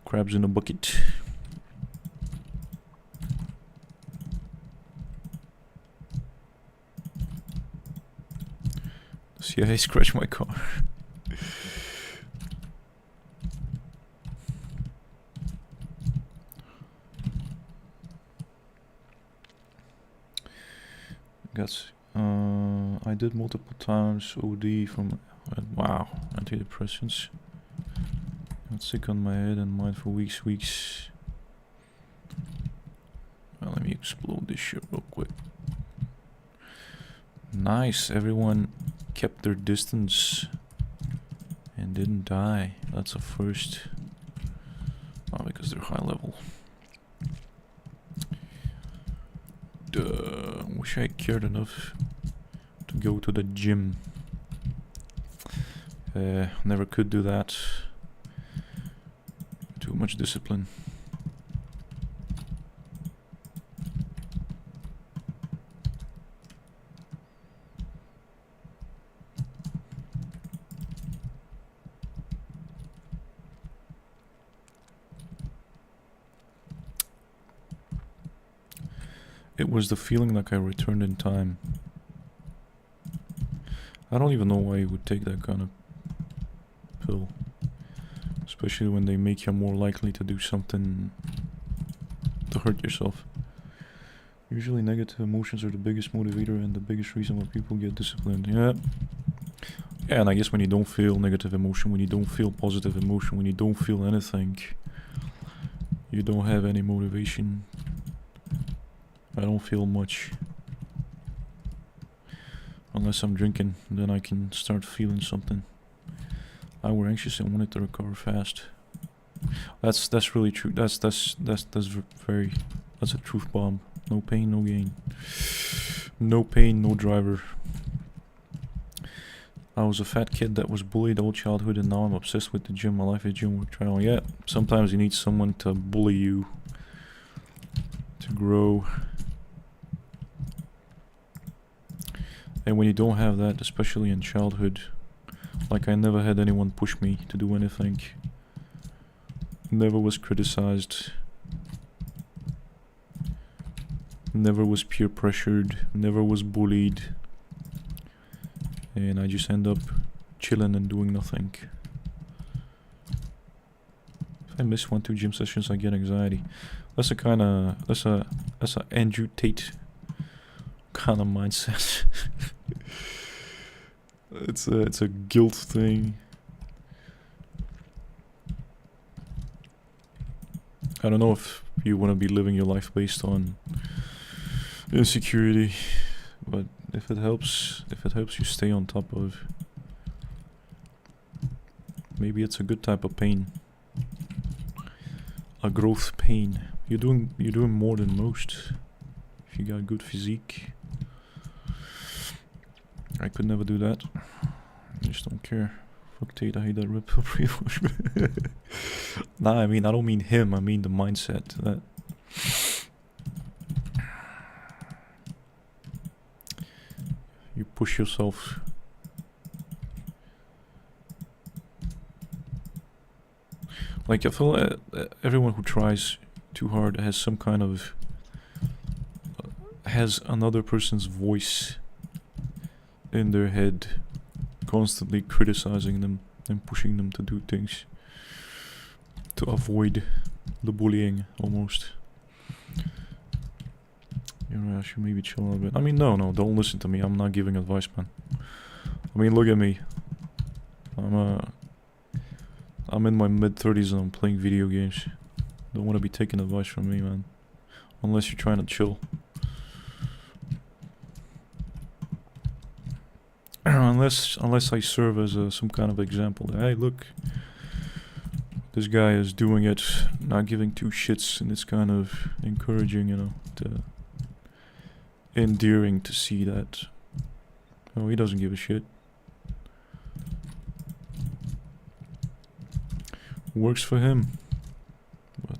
Crabs in a bucket. See, I scratched my car. I did multiple times OD from wow, antidepressants. Got sick on my head and mind for weeks. Well, let me explode this shit real quick. Nice, everyone kept their distance and didn't die. That's a first. Oh, because they're high level. Wish I cared enough to go to the gym. Never could do that. Too much discipline. It was the feeling like I returned in time. I don't even know why you would take that kind of pill. Especially when they make you more likely to do something to hurt yourself. Usually negative emotions are the biggest motivator and the biggest reason why people get disciplined. Yeah. Yeah, and I guess when you don't feel negative emotion, when you don't feel positive emotion, when you don't feel anything, you don't have any motivation. I don't feel much. Unless I'm drinking, then I can start feeling something. I were anxious and wanted to recover fast. That's really true. That's a truth bomb. No pain, no gain. No pain, no driver. I was a fat kid that was bullied all childhood, and now I'm obsessed with the gym. My life is gym work trial. Yeah, sometimes you need someone to bully you to grow. And when you don't have that, especially in childhood, like I never had anyone push me to do anything. Never was criticized. Never was peer pressured. Never was bullied. And I just end up chilling and doing nothing. If I miss 1-2 gym sessions, I get anxiety. That's a Andrew Tate kind of mindset. It's a guilt thing. I don't know if you want to be living your life based on insecurity, but if it helps you stay on top of, maybe it's a good type of pain. A growth pain. You're doing more than most. If you got good physique, I could never do that. I just don't care. Fuck Tate, I hate that rip up reinforcement. Nah, I mean, I don't mean him, I mean the mindset. That you push yourself. Like, I feel everyone who tries too hard has some kind of... has another person's voice in their head, constantly criticizing them and pushing them to do things to avoid the bullying, almost. Yeah, I should maybe chill a little bit. I mean, no, don't listen to me. I'm not giving advice, man. I mean, look at me. I'm in my mid-30s and I'm playing video games. Don't want to be taking advice from me, man. Unless you're trying to chill. Unless I serve as some kind of example. Hey, look, this guy is doing it, not giving two shits, and it's kind of encouraging, you know, endearing to see that. Oh, he doesn't give a shit. Works for him. But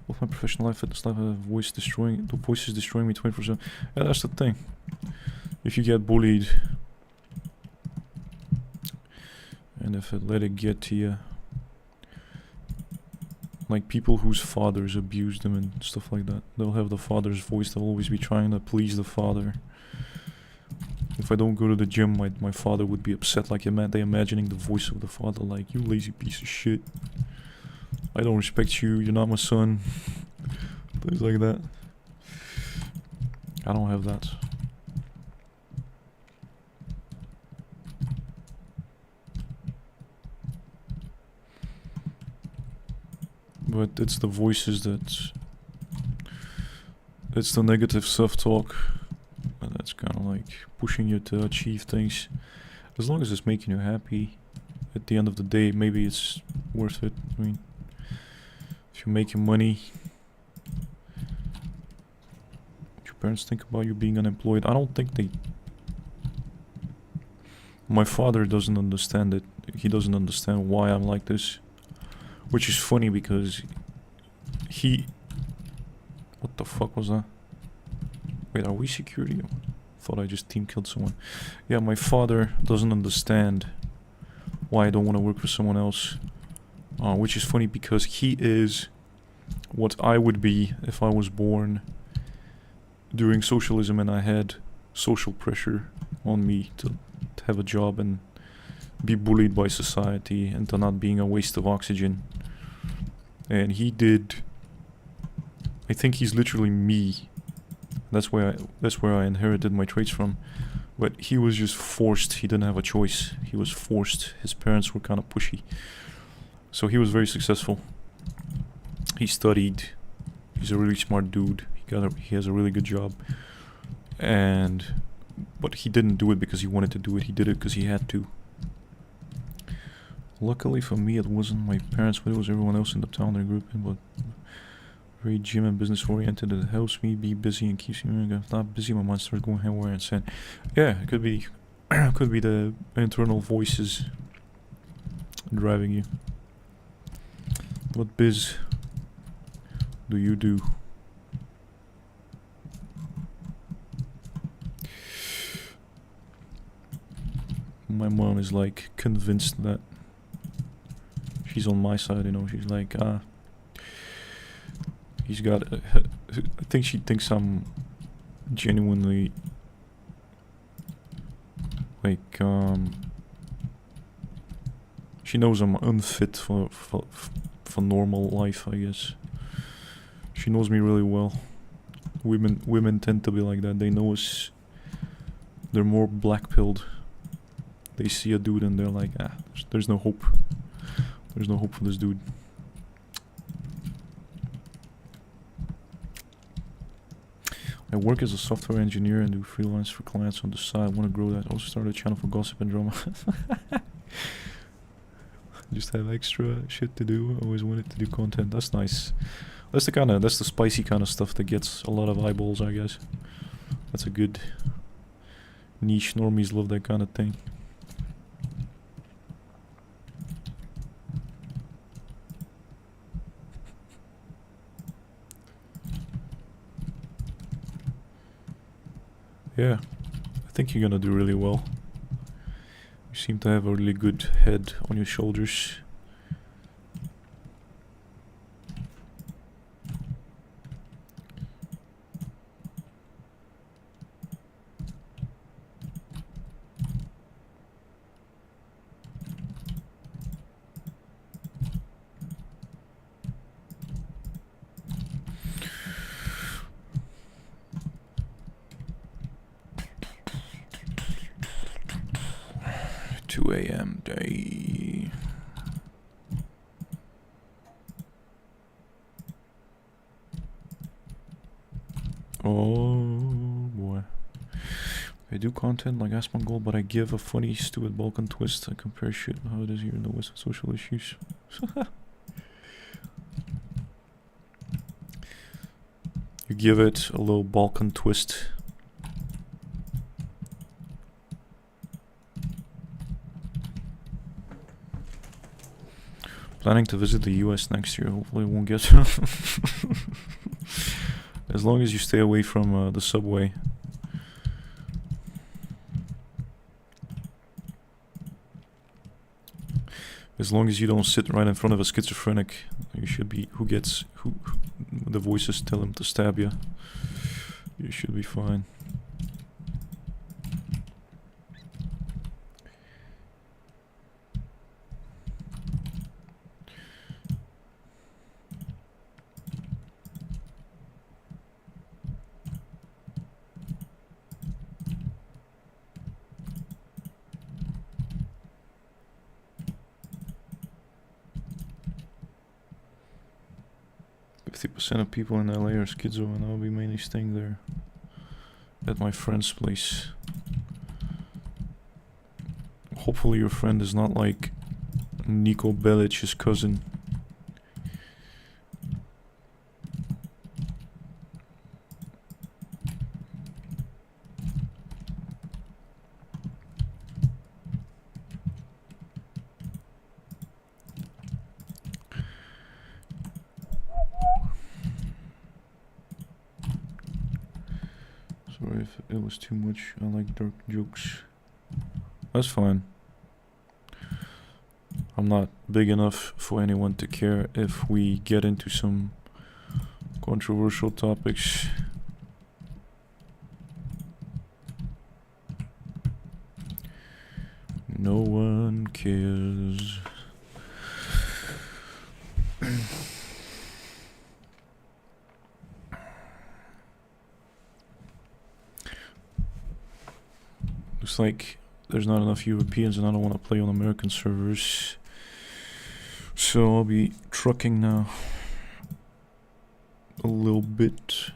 both my professional life, fitness life, the voice is destroying me 24/7. Yeah, that's the thing. If you get bullied, and if it let it get to you, like people whose fathers abused them and stuff like that, they'll have the father's voice. They'll always be trying to please the father. If I don't go to the gym, my father would be upset. Like, they're imagining the voice of the father, like, you lazy piece of shit, I don't respect you, you're not my son. Things like that. I don't have that. But it's the voices that... it's the negative self-talk. And that's kind of like pushing you to achieve things. As long as it's making you happy, at the end of the day, maybe it's worth it. I mean, if you're making money... your parents think about you being unemployed. I don't think they... My father doesn't understand it. He doesn't understand why I'm like this. Which is funny because he... What the fuck was that? Wait, are we security? Thought I just team killed someone. Yeah, my father doesn't understand why I don't want to work for someone else. Which is funny because he is what I would be if I was born during socialism and I had social pressure on me to have a job and be bullied by society and to not being a waste of oxygen. And he did... I think he's literally me. That's where I inherited my traits from. But he was just forced. He didn't have a choice. He was forced. His parents were kind of pushy. So he was very successful. He studied. He's a really smart dude. He has a really good job. But he didn't do it because he wanted to do it. He did it because he had to. Luckily for me, it wasn't my parents, but it was everyone else in the town they're grouping. But very gym and business oriented. It helps me be busy and keeps me. If not busy, my mind starts going haywire and saying, yeah, it could be, could be the internal voices driving you. What biz do you do? My mom is like convinced that she's on my side, you know. She's like, he's got I think she thinks I'm genuinely like she knows I'm unfit for normal life, I guess. She knows me really well. Women tend to be like that. They know us. They're more black-pilled. They see a dude and they're like, there's no hope. There's no hope for this dude. I work as a software engineer and do freelance for clients on the side. I want to grow that. Also started a channel for gossip and drama. Just have extra shit to do. Always wanted to do content. That's nice. That's the spicy kind of stuff that gets a lot of eyeballs, I guess. That's a good Niche normies love that kind of thing. Yeah, I think you're gonna do really well. You seem to have a really good head on your shoulders. AM day. Oh boy. I do content like Ask Mongol, but I give a funny, stupid Balkan twist. I compare shit with how it is here in the West with social issues. You give it a little Balkan twist. Planning to visit the US next year. Hopefully I won't get as long as you stay away from the subway. As long as you don't sit right in front of a schizophrenic, you should be. Who the voices tell him to stab you. You should be fine. 50% of people in LA are schizo, and I'll be mainly staying there at my friend's place. Hopefully your friend is not like Niko Belic's cousin. Sorry if it was too much. I like dark jokes. That's fine. I'm not big enough for anyone to care if we get into some controversial topics. No one cares. Looks like there's not enough Europeans and I don't want to play on American servers. So I'll be trucking now. A little bit.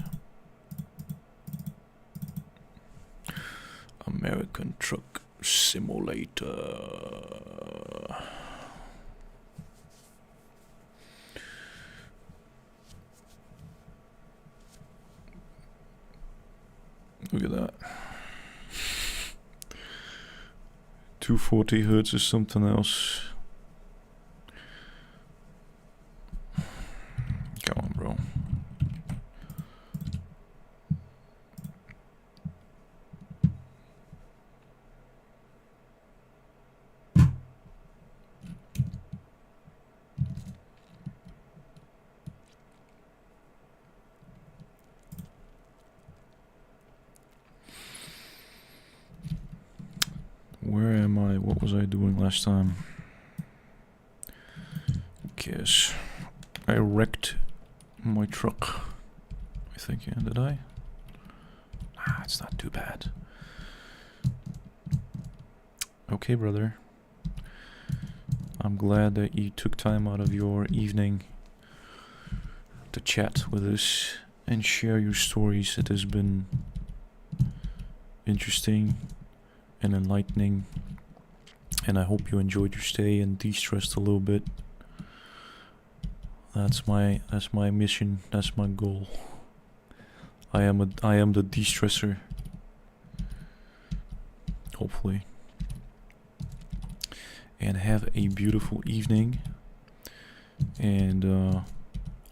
American Truck Simulator. Look at that. 240 hertz is something else. Come on, bro. Where am I? What was I doing last time? Guess I wrecked my truck. I think, yeah, did I? Ah, it's not too bad. Okay, brother. I'm glad that you took time out of your evening to chat with us and share your stories. It has been interesting and enlightening, and I hope you enjoyed your stay and de-stressed a little bit. That's my mission. That's my goal. I am the de-stressor. hopefully. And have a beautiful evening. And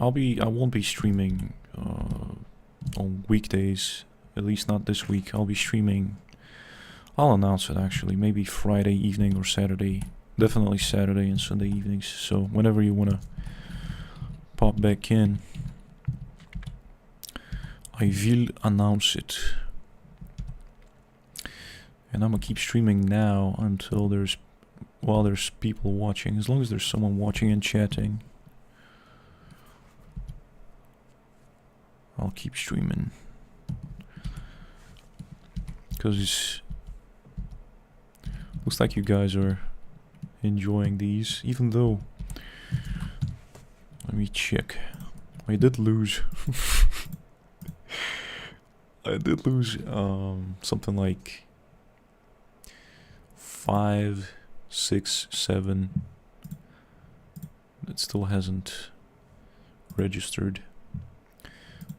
I won't be streaming on weekdays, at least not this week. I'll be streaming, I'll announce it actually, maybe Friday evening or Saturday. Definitely Saturday and Sunday evenings. So whenever you wanna pop back in, I will announce it. And I'm gonna keep streaming now until there's people watching. As long as there's someone watching and chatting, I'll keep streaming. Because looks like you guys are enjoying these, even though, let me check. I did lose something like 5, 6, 7. It still hasn't registered,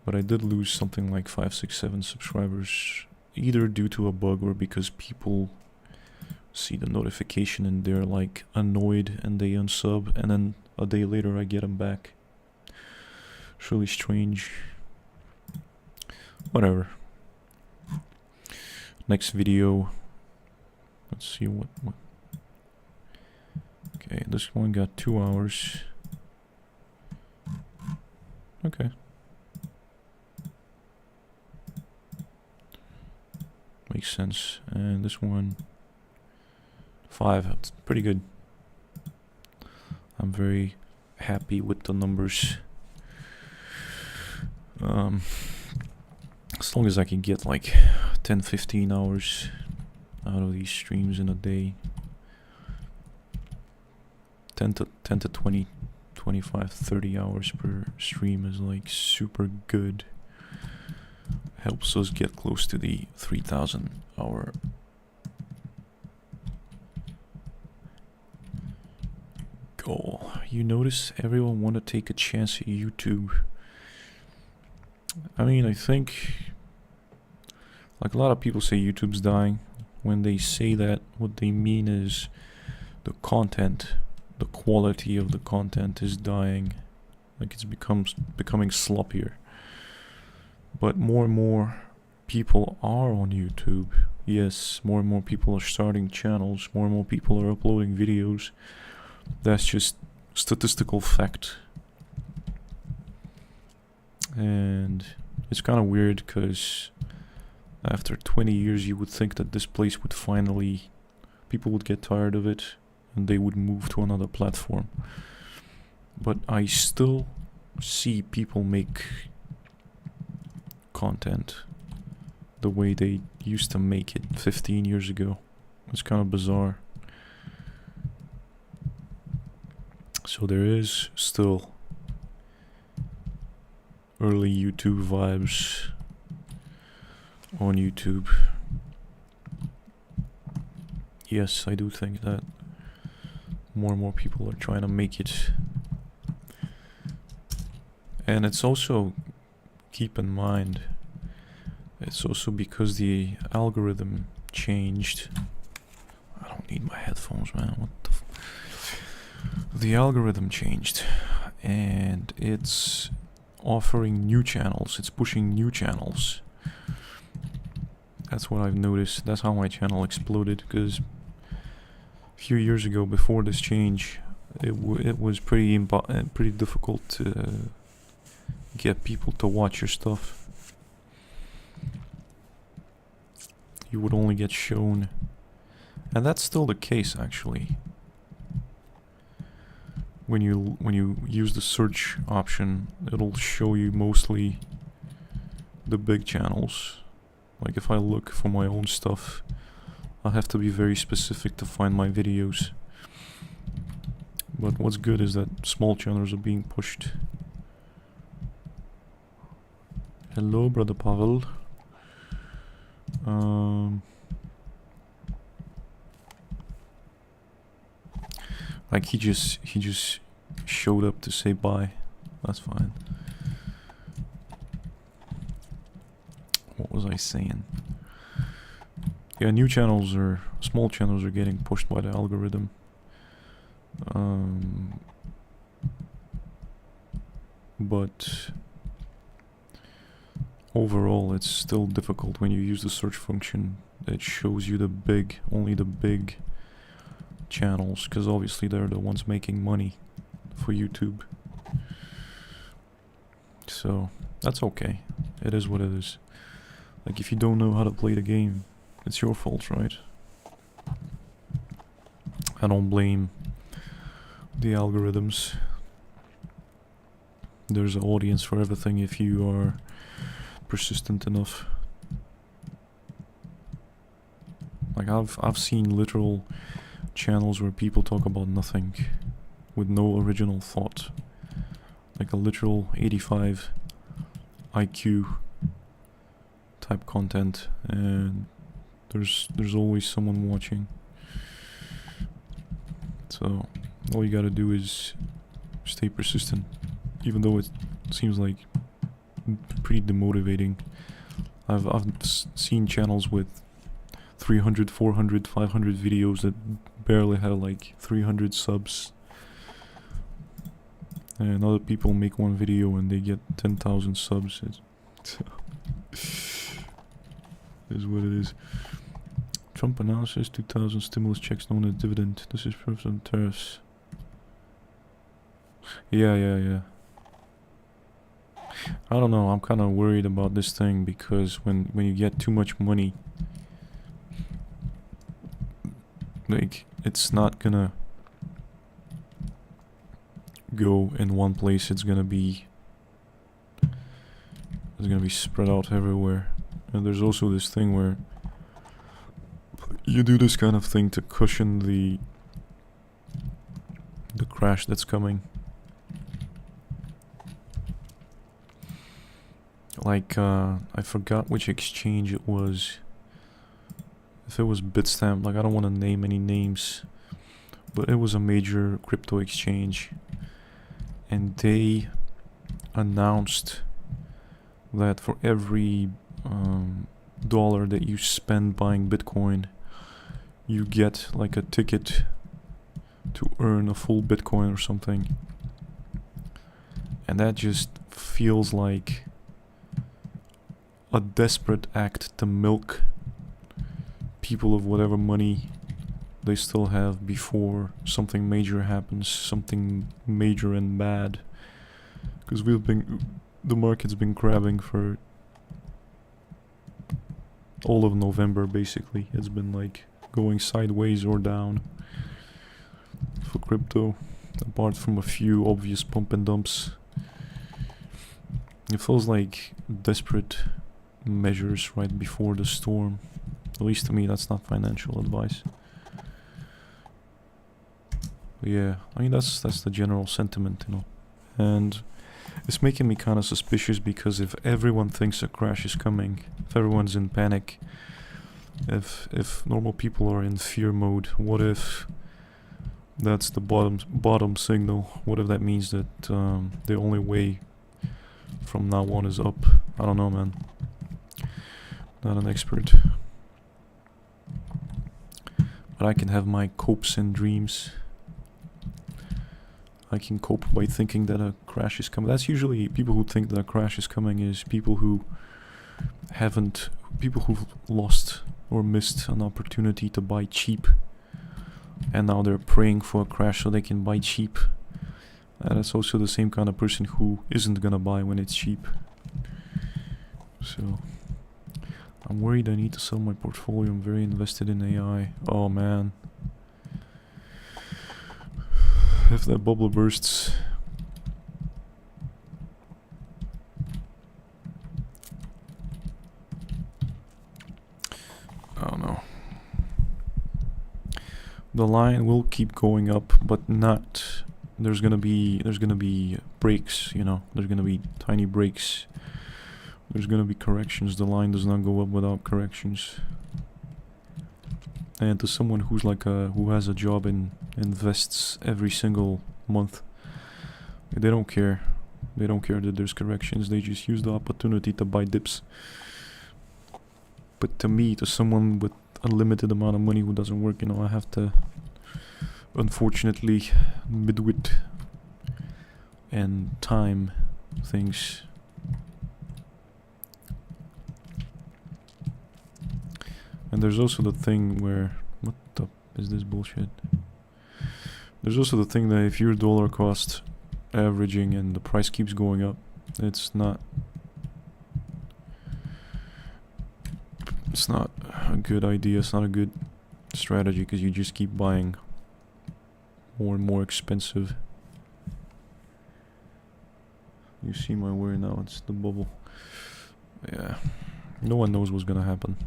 but I did lose something like 5, 6, 7 subscribers, either due to a bug or because people see the notification and they're like annoyed and they unsub, and then a day later I get them back. It's really strange. Whatever. Next video. Let's see what. Okay, this one got 2 hours. Okay. Makes sense. And this one, 5. That's pretty good. I'm very happy with the numbers. As long as I can get like 10-15 hours out of these streams in a day. 10 to 20, 25, 30 hours per stream is like super good. Helps us get close to the 3,000 hour goal. You notice everyone want to take a chance at YouTube. I mean, I think, like, a lot of people say YouTube's dying. When they say that, what they mean is the content, the quality of the content is dying. Like, it's becoming sloppier. But more and more people are on YouTube. Yes, more and more people are starting channels. More and more people are uploading videos. That's just statistical fact. And it's kind of weird because after 20 years you would think that this place would finally, people would get tired of it and they would move to another platform. But I still see people make content the way they used to make it 15 years ago. It's kind of bizarre. So there is still early YouTube vibes on YouTube. Yes, I do think that more and more people are trying to make it. And it's also, keep in mind, it's also because the algorithm changed. I don't need my headphones, man. What the the algorithm changed, and it's offering new channels. It's pushing new channels. That's what I've noticed. That's how my channel exploded, because a few years ago, before this change, it was pretty difficult to get people to watch your stuff. You would only get shown, and that's still the case actually. When you use the search option, it'll show you mostly the big channels. Like if I look for my own stuff, I have to be very specific to find my videos. But what's good is that small channels are being pushed. Hello, brother Pavel. Like he just showed up to say bye. That's fine. What was I saying? yeah, small channels are getting pushed by the algorithm. But overall, it's still difficult when you use the search function. It shows you only the big channels, because obviously they're the ones making money for YouTube. So that's okay. It is what it is. Like, if you don't know how to play the game, it's your fault, right? I don't blame the algorithms. There's an audience for everything if you are persistent enough. Like, I've seen literal channels where people talk about nothing with no original thought. Like a literal 85 IQ type content, and there's always someone watching. So all you gotta do is stay persistent, even though it seems like pretty demotivating. I've seen channels with 300, 400, 500 videos that barely have like 300 subs, and other people make one video and they get 10,000 subs. Is what it is. Trump announces 2,000 stimulus checks known as dividend. This is proof of tariffs. Yeah. I don't know, I'm kind of worried about this thing, because when you get too much money, like, it's not gonna go in one place. It's gonna be spread out everywhere. And there's also this thing where you do this kind of thing to cushion the crash that's coming. Like, I forgot which exchange it was. If it was Bitstamp, like, I don't want to name any names, but it was a major crypto exchange, and they announced that for every dollar that you spend buying Bitcoin, you get like a ticket to earn a full Bitcoin or something. And that just feels like a desperate act to milk people of whatever money they still have before something major happens, something major and bad. Because the market's been crabbing for all of November, basically. It's been like going sideways or down for crypto, apart from a few obvious pump and dumps. It feels like desperate measures right before the storm. At least to me, that's not financial advice. But yeah, I mean, that's the general sentiment, you know. And it's making me kind of suspicious, because if everyone thinks a crash is coming, if everyone's in panic, if normal people are in fear mode, what if that's the bottom signal? What if that means that the only way from now on is up? I don't know, man. Not an expert. But I can have my copes and dreams. I can cope by thinking that a crash is coming. That's usually people who think that a crash is coming is people who've lost or missed an opportunity to buy cheap, and now they're praying for a crash so they can buy cheap. And that's also the same kind of person who isn't gonna buy when it's cheap. So I'm worried I need to sell my portfolio. I'm very invested in AI. Oh man. If that bubble bursts, I don't know. The line will keep going up, but not. There's gonna be breaks, you know. There's gonna be tiny breaks. There's gonna be corrections. The line does not go up without corrections. And to someone who's like who has a job and invests every single month, they don't care. They don't care that there's corrections. They just use the opportunity to buy dips. But to me, to someone with unlimited amount of money doesn't work, you know. I have to, unfortunately, midwit and time things. And there's also the thing where, what the is this bullshit? There's also the thing that if your dollar cost averaging and the price keeps going up, it's not a good idea, it's not a good strategy, because you just keep buying more and more expensive. You see my wear now, it's the bubble. Yeah, no one knows what's gonna happen.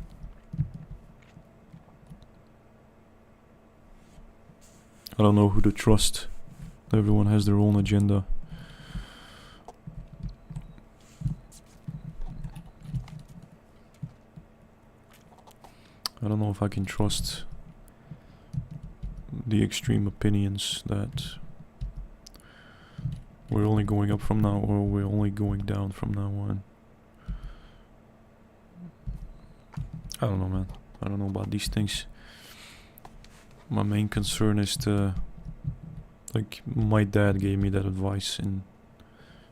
I don't know who to trust. Everyone has their own agenda. I don't know if I can trust the extreme opinions that we're only going up from now, or we're only going down from now on. I don't know, man. I don't know about these things. My main concern is to, like, my dad gave me that advice, and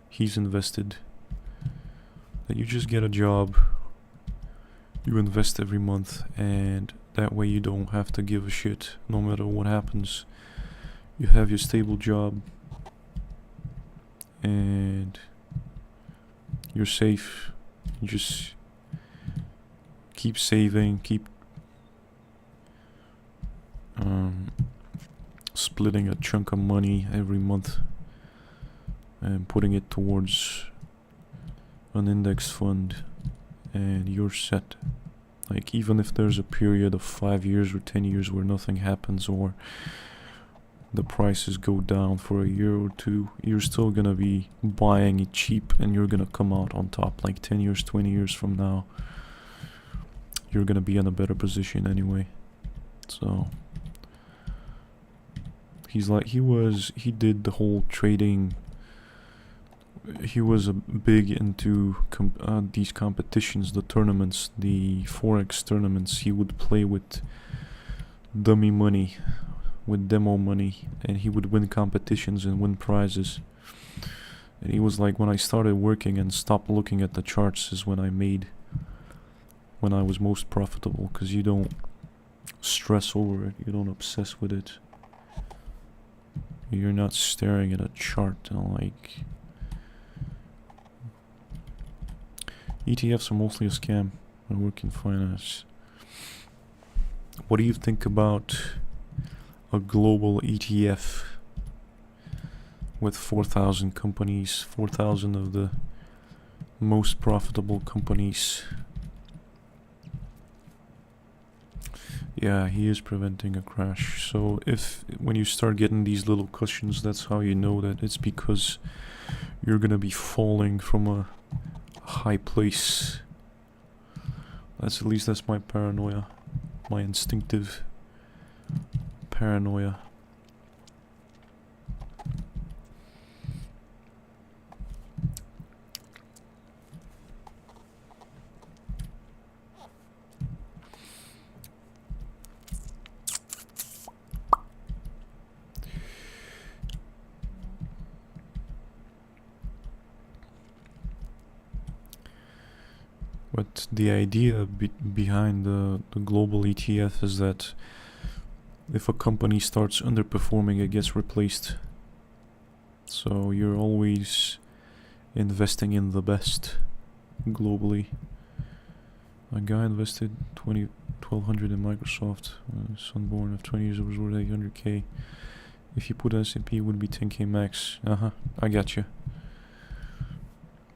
he's invested, that you just get a job, you invest every month, and that way you don't have to give a shit no matter what happens. You have your stable job and you're safe. You just keep saving, keep splitting a chunk of money every month and putting it towards an index fund, and you're set. Like, even if there's a period of 5 years or 10 years where nothing happens, or the prices go down for a year or two, you're still gonna be buying it cheap, and you're gonna come out on top. Like 10 years, 20 years from now, you're gonna be in a better position anyway. So he did the whole trading. He was big into these competitions, the tournaments, the forex tournaments. He would play with dummy money, with demo money, and he would win competitions and win prizes. And he was like, when I started working and stopped looking at the charts is when I was most profitable, because you don't stress over it, you don't obsess with it. You're not staring at a chart and like... ETFs are mostly a scam. I work in finance. What do you think about a global ETF with 4,000 companies, 4,000 of the most profitable companies? Yeah, he is preventing a crash. So when you start getting these little cushions, that's how you know that it's because you're gonna be falling from a high place. At least that's my paranoia, my instinctive paranoia. But the idea behind the global ETF is that if a company starts underperforming, it gets replaced. So you're always investing in the best globally. A guy invested $1,200 in Microsoft. Sunborn of 20 years was worth 800k. If you put S&P, it would be 10k max. I got you.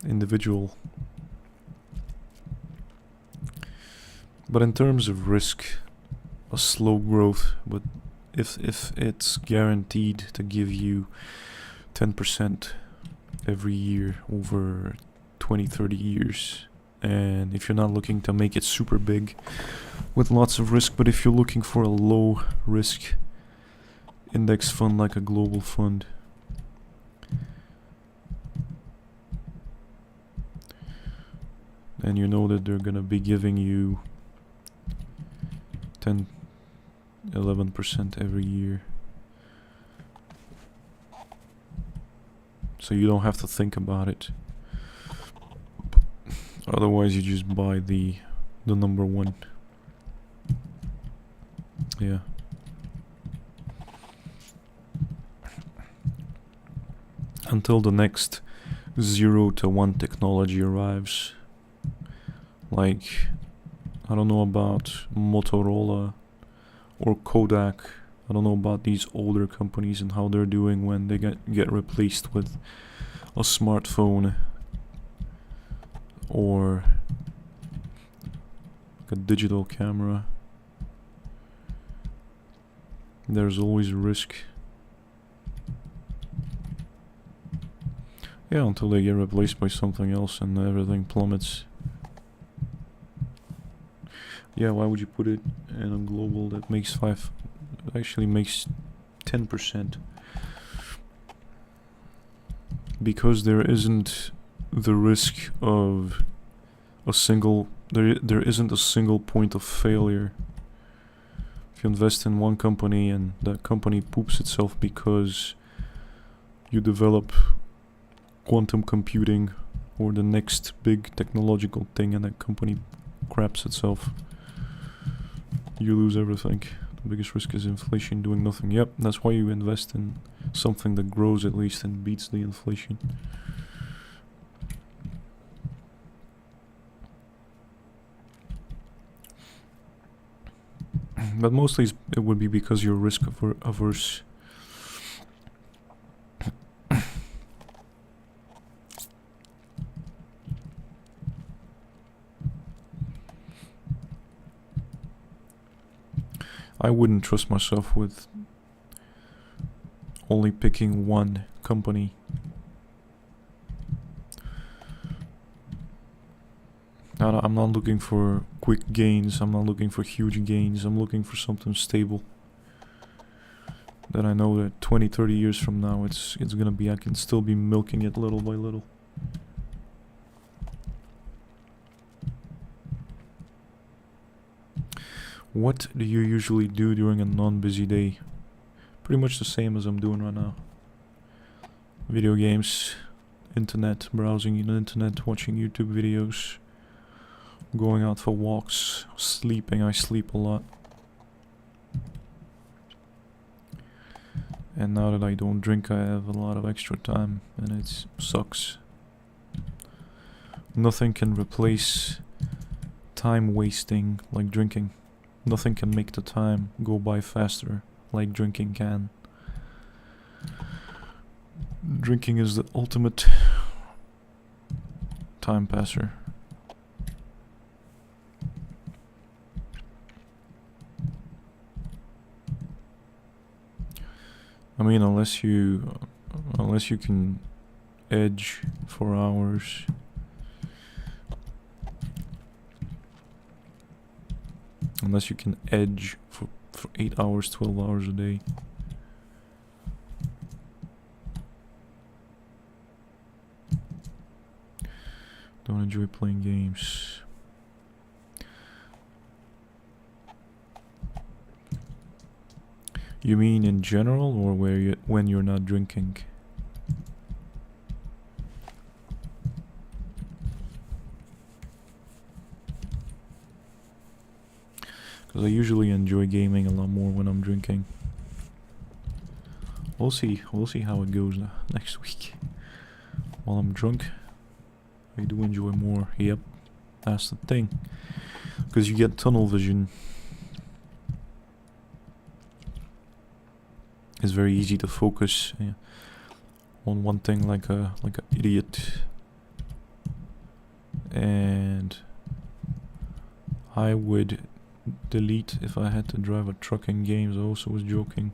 Individual. But in terms of risk, a slow growth, but if it's guaranteed to give you 10% every year over 20-30 years, and if you're not looking to make it super big with lots of risk, but if you're looking for a low risk index fund like a global fund, and you know that they're gonna be giving you 10, 11% every year. So you don't have to think about it. Otherwise you just buy the number one. Yeah. Until the next 0 to 1 technology arrives. Like, I don't know about Motorola or Kodak. I don't know about these older companies and how they're doing when they get replaced with a smartphone or a digital camera. There's always a risk. Yeah, until they get replaced by something else and everything plummets. Yeah, why would you put it in a global that makes actually makes 10%? Because there isn't the risk of a single, there isn't a single point of failure. If you invest in one company and that company poops itself because you develop quantum computing or the next big technological thing and that company craps itself, you lose everything. The biggest risk is inflation doing nothing. Yep, that's why you invest in something that grows at least and beats the inflation. But mostly it would be because you're risk averse. I wouldn't trust myself with only picking one company. I'm not looking for quick gains, I'm not looking for huge gains, I'm looking for something stable. That I know that 20, 30 years from now it's gonna be, I can still be milking it little by little. What do you usually do during a non-busy day? Pretty much the same as I'm doing right now. Video games, internet, browsing the internet, watching YouTube videos, going out for walks, sleeping. I sleep a lot. And now that I don't drink, I have a lot of extra time and it sucks. Nothing can replace time wasting like drinking. Nothing can make the time go by faster like drinking can. Drinking is the ultimate time passer. I mean, unless you can edge for hours. Unless you can edge for 8 hours, 12 hours a day. Don't enjoy playing games. You mean in general, or when you're not drinking? Because I usually enjoy gaming a lot more when I'm drinking. We'll see how it goes next week. While I'm drunk, I do enjoy more. Yep, that's the thing. Because you get tunnel vision. It's very easy to focus on one thing like an idiot. And I would delete if I had to drive a truck in games. I also was joking.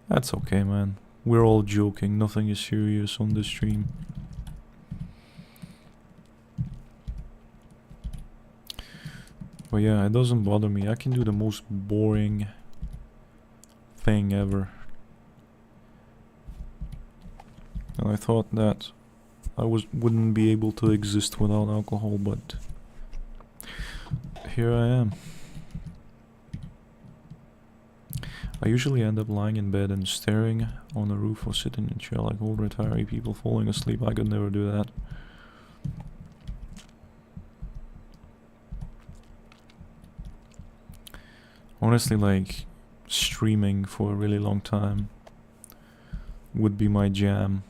That's okay, man. We're all joking. Nothing is serious on this stream. But yeah, it doesn't bother me. I can do the most boring thing ever. And I thought that I wouldn't be able to exist without alcohol, but here I am. I usually end up lying in bed and staring on the roof or sitting in a chair like old retiree people falling asleep. I could never do that. Honestly, like, streaming for a really long time would be my jam.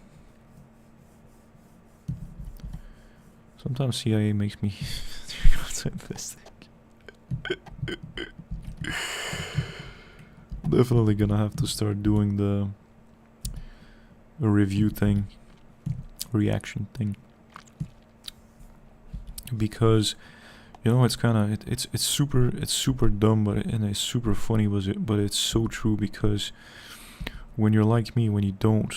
Sometimes CIA makes me to investing. Definitely gonna have to start doing the review thing, reaction thing, because you know it's kind of it's super dumb, and it's super funny, but it's so true, because when you're like me, when you don't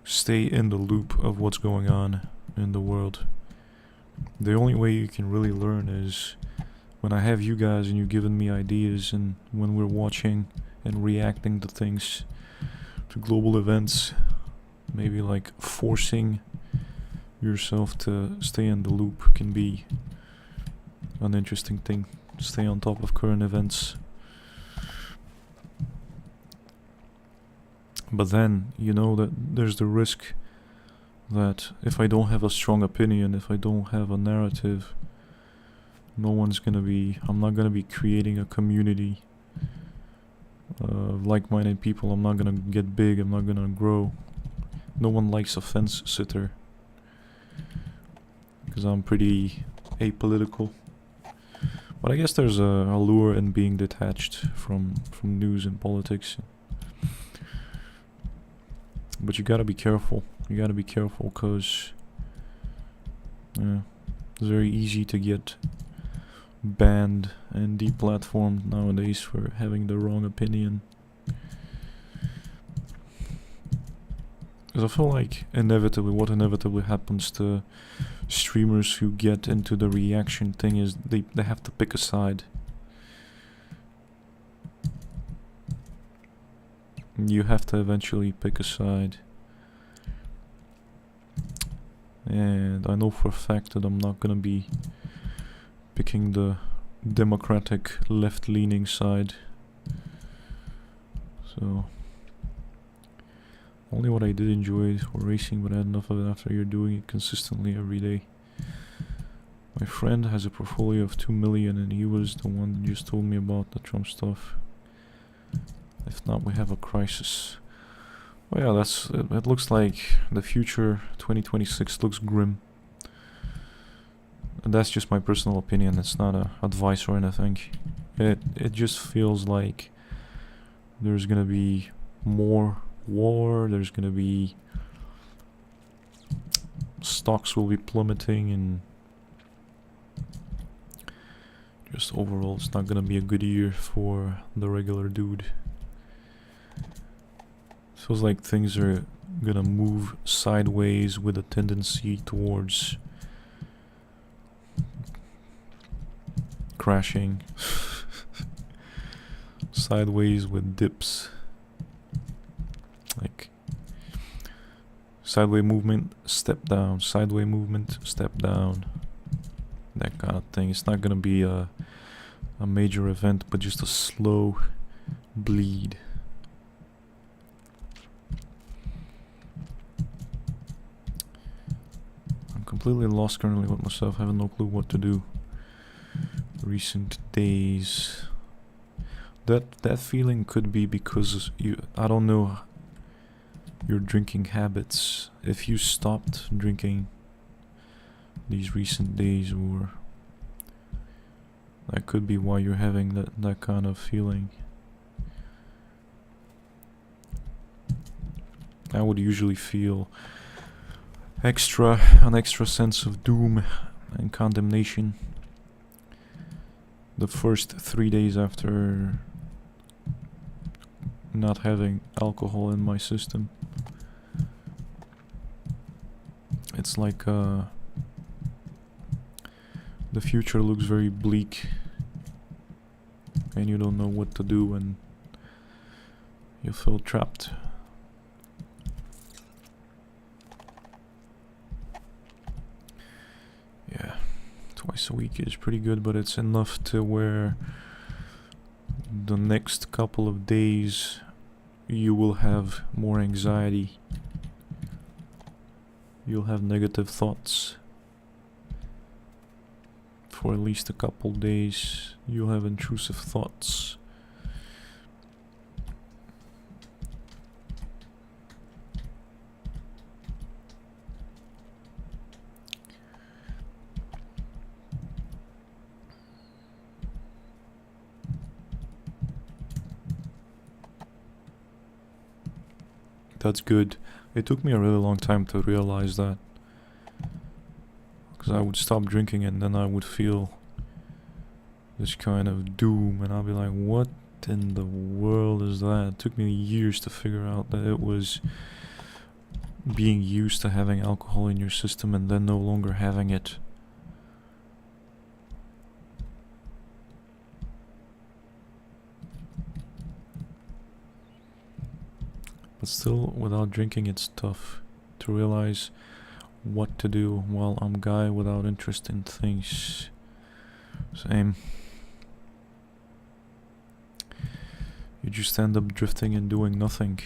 stay in the loop of what's going on in the world, the only way you can really learn is when I have you guys and you're giving me ideas, and when we're watching and reacting to things, to global events, maybe like forcing yourself to stay in the loop can be an interesting thing. Stay on top of current events. But then, you know that there's the risk that if I don't have a strong opinion, if I don't have a narrative, I'm not gonna be creating a community of like-minded people. I'm not gonna get big, I'm not gonna grow. No one likes a fence sitter, because I'm pretty apolitical. But I guess there's a allure in being detached from news and politics. But you gotta be careful. You gotta be careful, because it's very easy to get banned and deplatformed nowadays for having the wrong opinion. Because I feel like what inevitably happens to streamers who get into the reaction thing is they have to pick a side. You have to eventually pick a side. And I know for a fact that I'm not gonna be picking the democratic left-leaning side. So only what I did enjoy for racing, but I had enough of it after you're doing it consistently every day. My friend has a portfolio of 2 million, and he was the one that just told me about the Trump stuff. If not, we have a crisis. Well, yeah, it looks like the future 2026 looks grim. And that's just my personal opinion. It's not advice or anything. It just feels like there's gonna be more war. There's gonna be stocks will be plummeting, and just overall, it's not gonna be a good year for the regular dude. Feels like things are gonna move sideways with a tendency towards crashing. Sideways with dips. Like sideway movement, step down, sideway movement, step down. That kind of thing. It's not gonna be a major event, but just a slow bleed. I'm completely lost currently with myself, having no clue what to do. Recent days. That feeling could be because I don't know your drinking habits. If you stopped drinking these recent days, or that could be why you're having that kind of feeling. I would usually feel an extra sense of doom and condemnation the first 3 days after not having alcohol in my system. It's like the future looks very bleak, and you don't know what to do, and you feel trapped. Yeah, twice a week is pretty good, but it's enough to where the next couple of days you will have more anxiety. You'll have negative thoughts. For at least a couple days, you'll have intrusive thoughts. That's good. It took me a really long time to realize that. Because I would stop drinking and then I would feel this kind of doom and I'll be like, what in the world is that? It took me years to figure out that it was being used to having alcohol in your system and then no longer having it. But still, without drinking, it's tough to realize what to do while I'm a guy without interest in things. Same. You just end up drifting and doing nothing.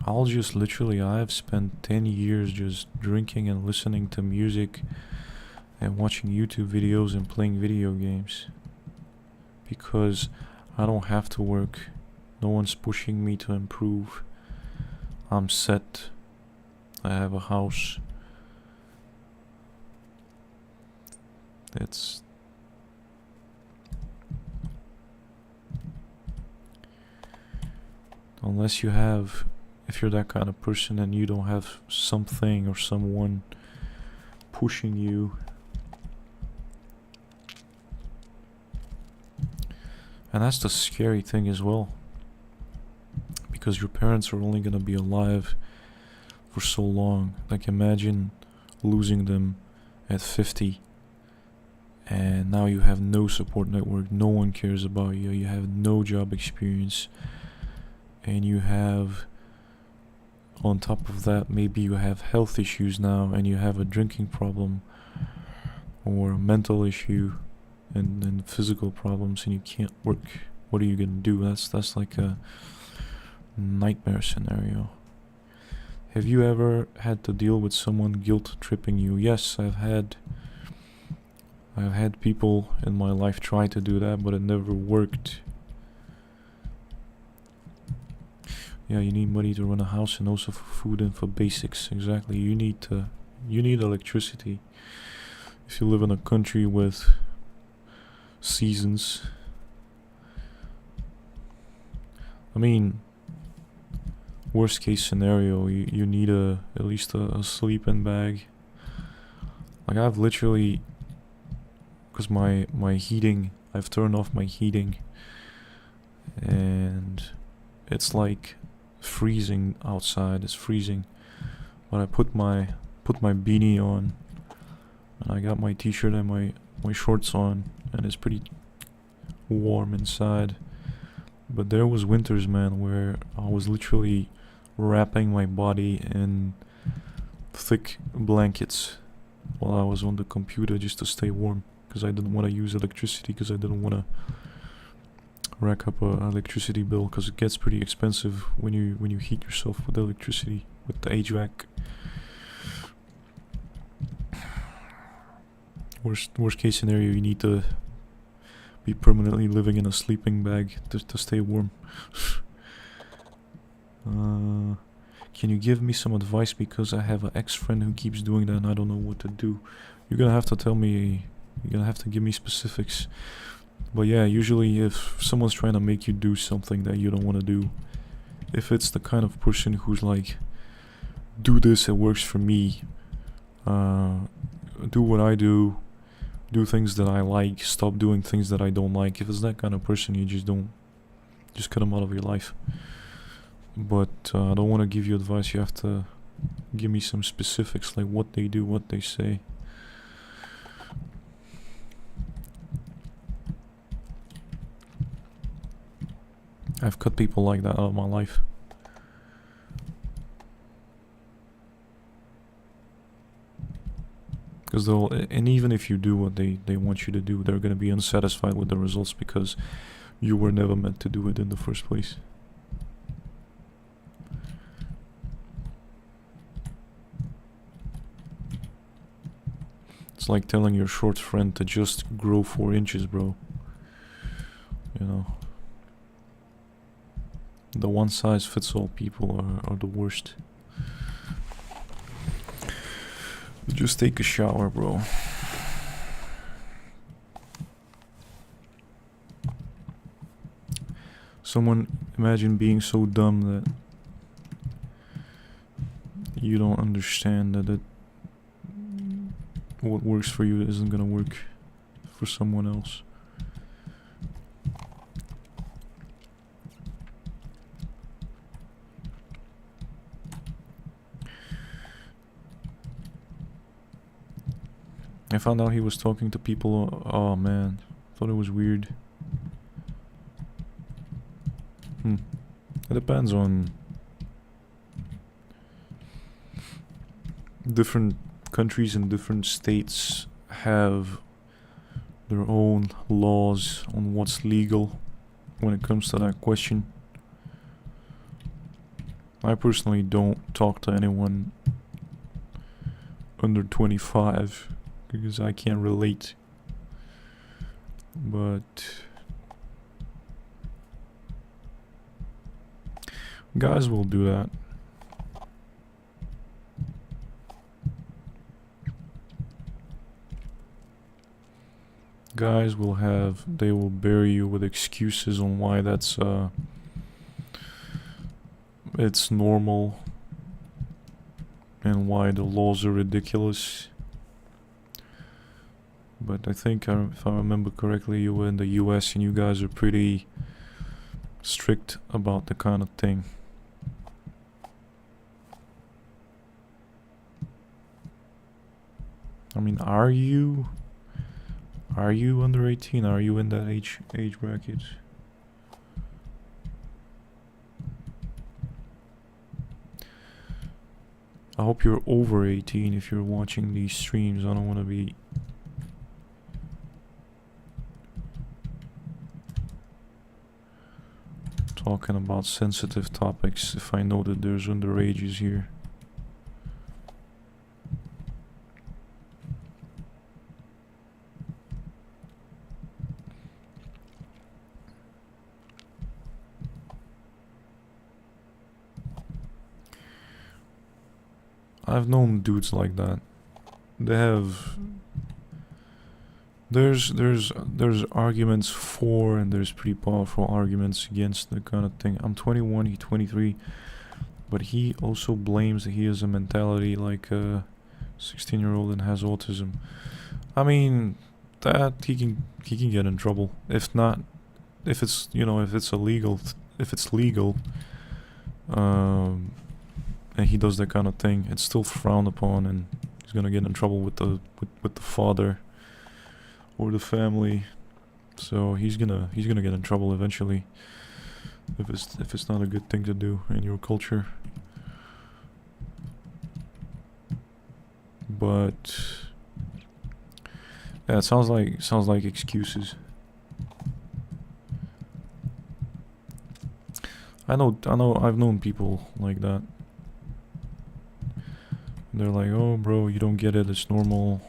I've spent 10 years just drinking and listening to music and watching YouTube videos and playing video games. Because I don't have to work. No one's pushing me to improve. I'm set. I have a house. It's unless if you're that kind of person and you don't have something or someone pushing you. And that's the scary thing as well. Because your parents are only gonna be alive for so long. Like imagine losing them at 50 and now you have no support network, no one cares about you, you have no job experience, and you have, on top of that, maybe you have health issues now and you have a drinking problem or a mental issue and physical problems and you can't work. What are you gonna do? That's like a nightmare scenario. Have you ever had to deal with someone guilt tripping you? Yes, I've had people in my life try to do that, but it never worked. Yeah, you need money to run a house and also for food and for basics. Exactly. You need electricity. If you live in a country with seasons, I mean, worst case scenario, you need at least a sleeping bag. Like I've literally, because my heating, I've turned off my heating and it's like freezing outside. It's freezing, but I put my beanie on and I got my t-shirt and my shorts on and it's pretty warm inside. But there was winters, man, where I was literally wrapping my body in thick blankets while I was on the computer just to stay warm, because I didn't want to use electricity, because I didn't want to rack up a electricity bill, because it gets pretty expensive when you heat yourself with electricity, with the HVAC. Worst case scenario, you need to be permanently living in a sleeping bag to stay warm. Can you give me some advice, because I have an ex-friend who keeps doing that and I don't know what to do? You're gonna have to tell me, you're gonna have to give me specifics. But yeah, usually if someone's trying to make you do something that you don't want to do, if it's the kind of person who's like, do this, it works for me, do what I do things that I like, stop doing things that I don't like. If it's that kind of person, you just cut them out of your life. But I don't want to give you advice. You have to give me some specifics, like what they do, what they say. I've cut people like that out of my life. Because and even if you do what they want you to do, they're gonna be unsatisfied with the results because you were never meant to do it in the first place. It's like telling your short friend to just grow 4 inches, bro. You know. The one-size-fits-all people are the worst. Just take a shower, bro. Someone, imagine being so dumb that you don't understand that what works for you isn't gonna work for someone else. I found out he was talking to people. Oh man, thought it was weird. It depends on different countries and different states have their own laws on what's legal when it comes to that question. I personally don't talk to anyone under 25 because I can't relate, but guys will do that. Guys will they will bury you with excuses on why that's it's normal and why the laws are ridiculous. But I think if I remember correctly, you were in the US and you guys are pretty strict about the kind of thing. I mean, are you under 18? Are you in that age bracket? I hope you're over 18 if you're watching these streams. I don't want to be talking about sensitive topics if I know that there's underages here. I've known dudes like that. They have there's arguments for and there's pretty powerful arguments against the kind of thing. I'm 21, he's 23, but he also blames that he has a mentality like a 16-year-old and has autism. I mean, that he can get in trouble. If not, if it's illegal, and he does that kind of thing, it's still frowned upon, and he's gonna get in trouble with the father or the family. So he's gonna get in trouble eventually if it's not a good thing to do in your culture. But yeah, it sounds like excuses. I know I've known people like that. They're like, oh bro, you don't get it, it's normal.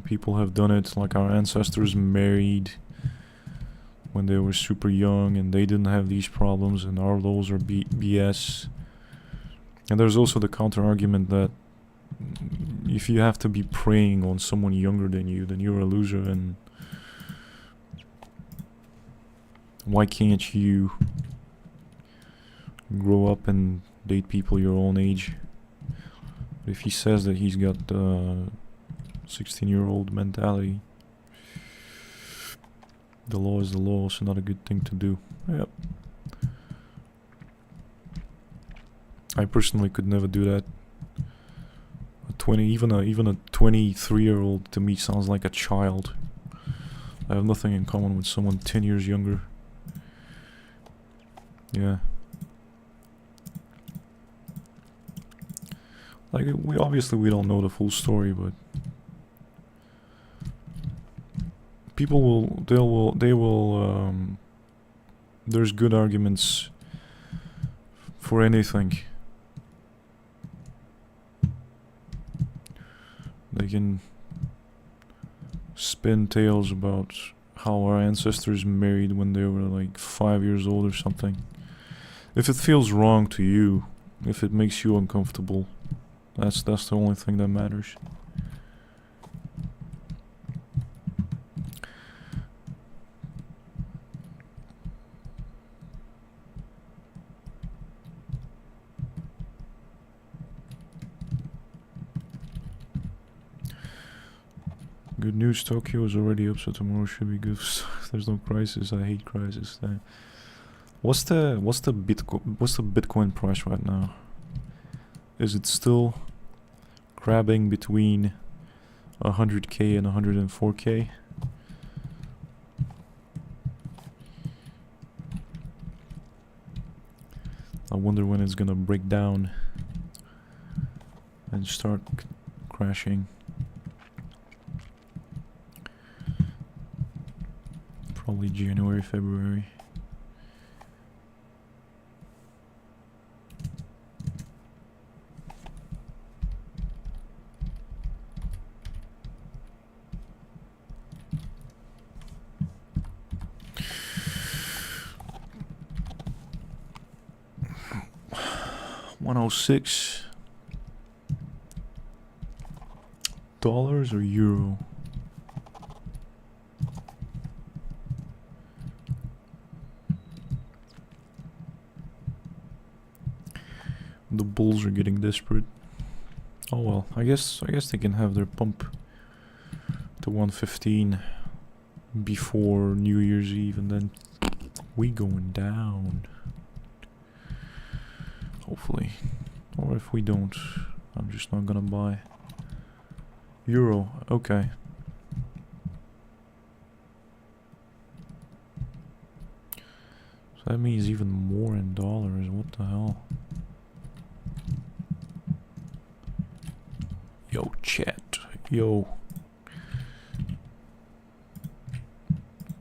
People have done it, like our ancestors married when they were super young and they didn't have these problems, and our laws are BS. And there's also the counter argument that if you have to be preying on someone younger than you, then you're a loser, and why can't you grow up and date people your own age? If he says that he's got 16-year-old mentality, the law is the law, so not a good thing to do. Yep. I personally could never do that. Even a 23-year-old to me sounds like a child. I have nothing in common with someone 10 years younger. Yeah. Like, we obviously we don't know the full story, but people will there's good arguments for anything. They can spin tales about how our ancestors married when they were like 5 years old or something. If it feels wrong to you, if it makes you uncomfortable, that's the only thing that matters. Good news, Tokyo is already up, so tomorrow should be good. There's no crisis. I hate crisis. What's the Bitcoin price right now? Is it still grabbing between 100k and 104k? I wonder when it's gonna break down and start crashing. Probably January, February. $106 or euro? The bulls are getting desperate. Oh well, I guess they can have their pump to 115 before New Year's Eve, and then we going down. Hopefully. Or if we don't, I'm just not gonna buy. Euro, okay. So that means even more in dollars, what the hell? Yo, chat. Yo.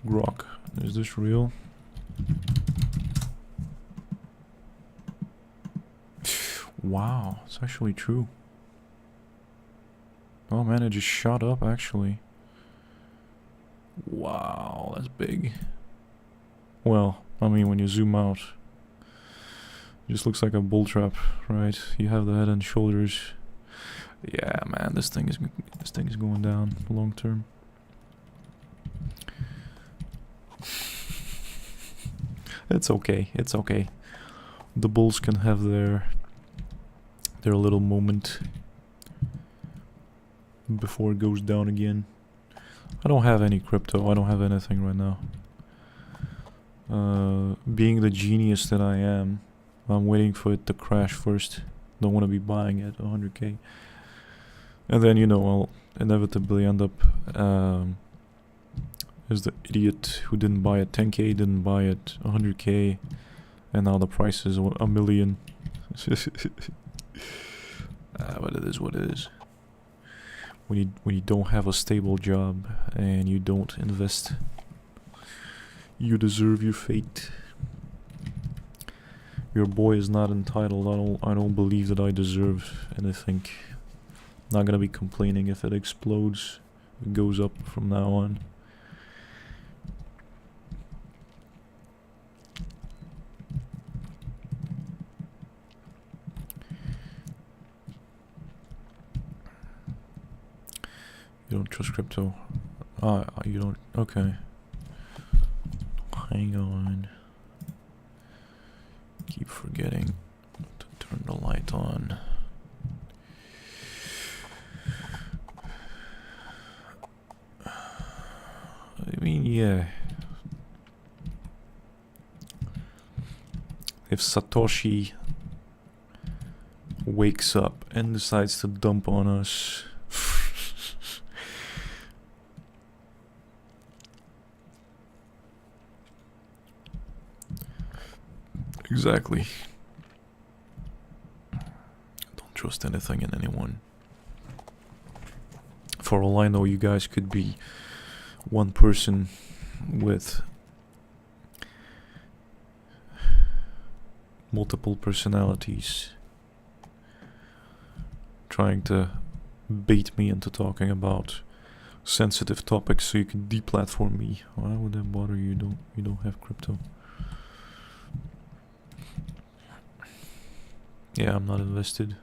Grok, is this real? Wow, it's actually true. Oh man, it just shot up actually. Wow, that's big. Well, I mean, when you zoom out, it just looks like a bull trap, right? You have the head and shoulders. Yeah, man, this thing is going down long term. It's okay. It's okay. The bulls can have their little moment before it goes down again. I don't have any crypto. I don't have anything right now. Being the genius that I am, I'm waiting for it to crash first. Don't want to be buying at 100k. And then, you know, I'll inevitably end up as the idiot who didn't buy at 10k, didn't buy at 100k, and now the price is a million. But it is what it is. When you don't have a stable job and you don't invest, you deserve your fate. Your boy is not entitled. I don't believe that I deserve anything. Not gonna be complaining if it explodes. It goes up from now on. You don't trust crypto? You don't? Okay. Hang on. Keep forgetting to turn the light on. I mean, yeah. If Satoshi wakes up and decides to dump on us, exactly. Don't trust anything and anyone. For all I know, you guys could be one person with multiple personalities trying to bait me into talking about sensitive topics so you can deplatform me. Why would that bother you? You don't have crypto. Yeah, I'm not invested.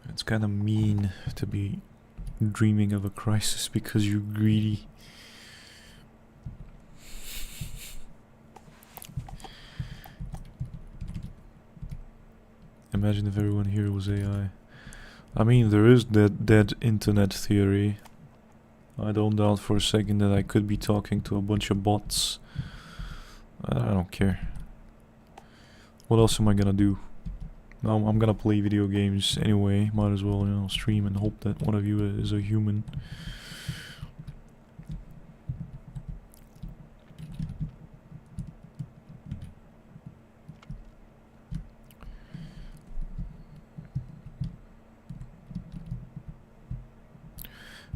It's kind of mean to be dreaming of a crisis because you're greedy. Imagine if everyone here was AI. I mean, there is that dead internet theory. I don't doubt for a second that I could be talking to a bunch of bots. I don't care. What else am I gonna do? I'm gonna play video games anyway. Might as well, stream and hope that one of you is a human.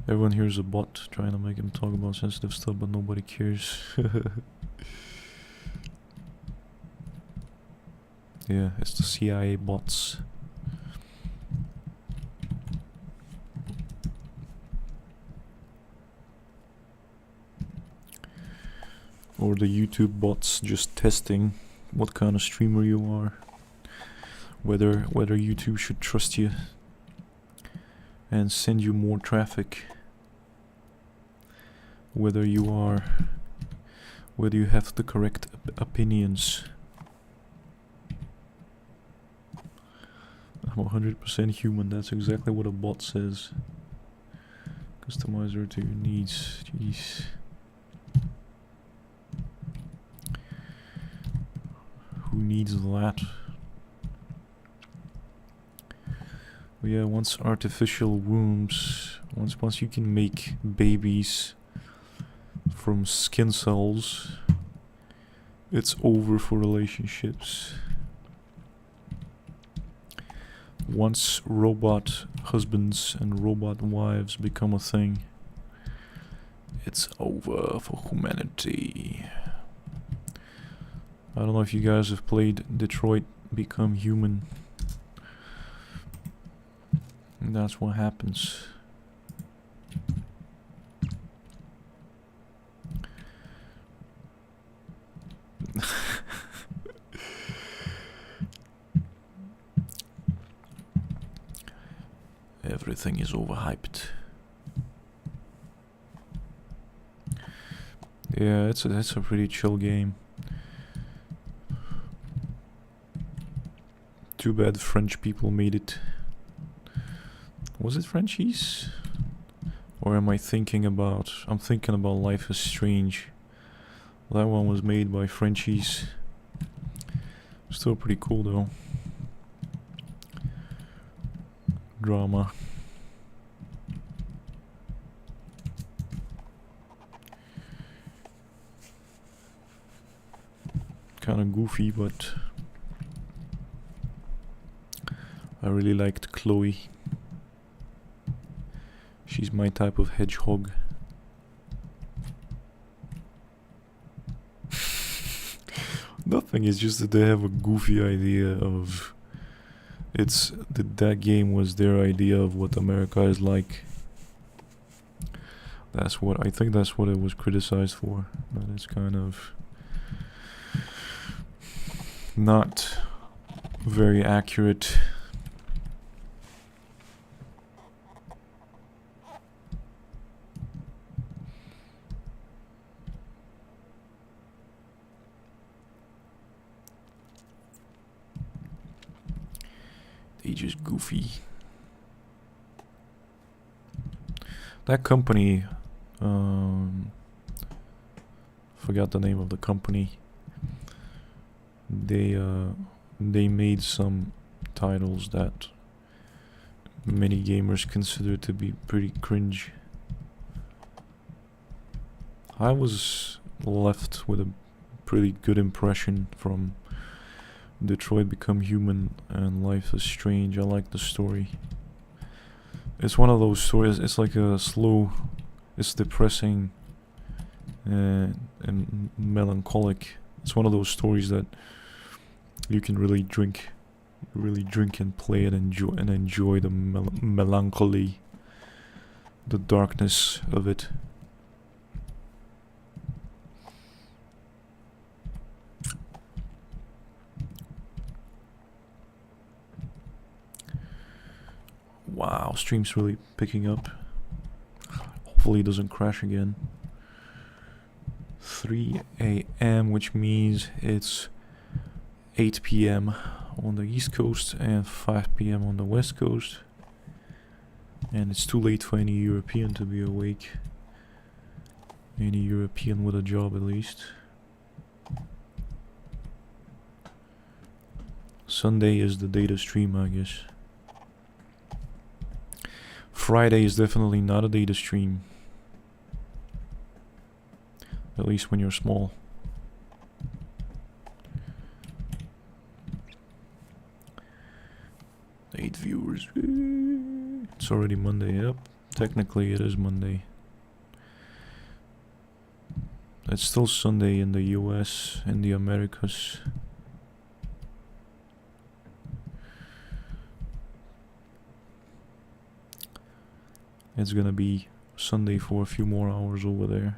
Everyone here is a bot trying to make him talk about sensitive stuff, but nobody cares. Yeah, it's the CIA bots. Or the YouTube bots just testing what kind of streamer you are. Whether YouTube should trust you and send you more traffic. Whether you have the correct opinions. I'm 100% human, that's exactly what a bot says. Customizer to your needs, jeez. Who needs that? But yeah, once artificial wombs, once you can make babies from skin cells, it's over for relationships. Once robot husbands and robot wives become a thing, it's over for humanity. I don't know if you guys have played Detroit Become Human. And that's what happens. Everything is overhyped. Yeah, it's a pretty chill game. Too bad French people made it. Was it Frenchies? Or am I thinking about... I'm thinking about Life is Strange. That one was made by Frenchies. Still pretty cool though. Drama. Kinda goofy, but I really liked Chloe. She's my type of hedgehog. Nothing, it's just that they have a goofy idea of... that game was their idea of what America is like. That's what... I think that's what it was criticized for. But it's kind of... not very accurate. They just goofy. That company, forgot the name of the company. They made some titles that many gamers consider to be pretty cringe. I was left with a pretty good impression from Detroit Become Human and Life is Strange. I like the story. It's one of those stories, it's like a slow, it's depressing and melancholic. It's one of those stories that you can really drink and play it and enjoy the melancholy, the darkness of it. Wow, stream's really picking up. Hopefully it doesn't crash again. 3 a.m. which means it's 8 p.m. on the East Coast and 5 p.m. on the West Coast. And it's too late for any European to be awake. Any European with a job at least. Sunday is the day to stream, I guess. Friday is definitely not a day to stream. At least when you're small. 8 viewers. It's already Monday. Yep. Technically it is Monday. It's still Sunday in the US, in the Americas. It's gonna be Sunday for a few more hours over there.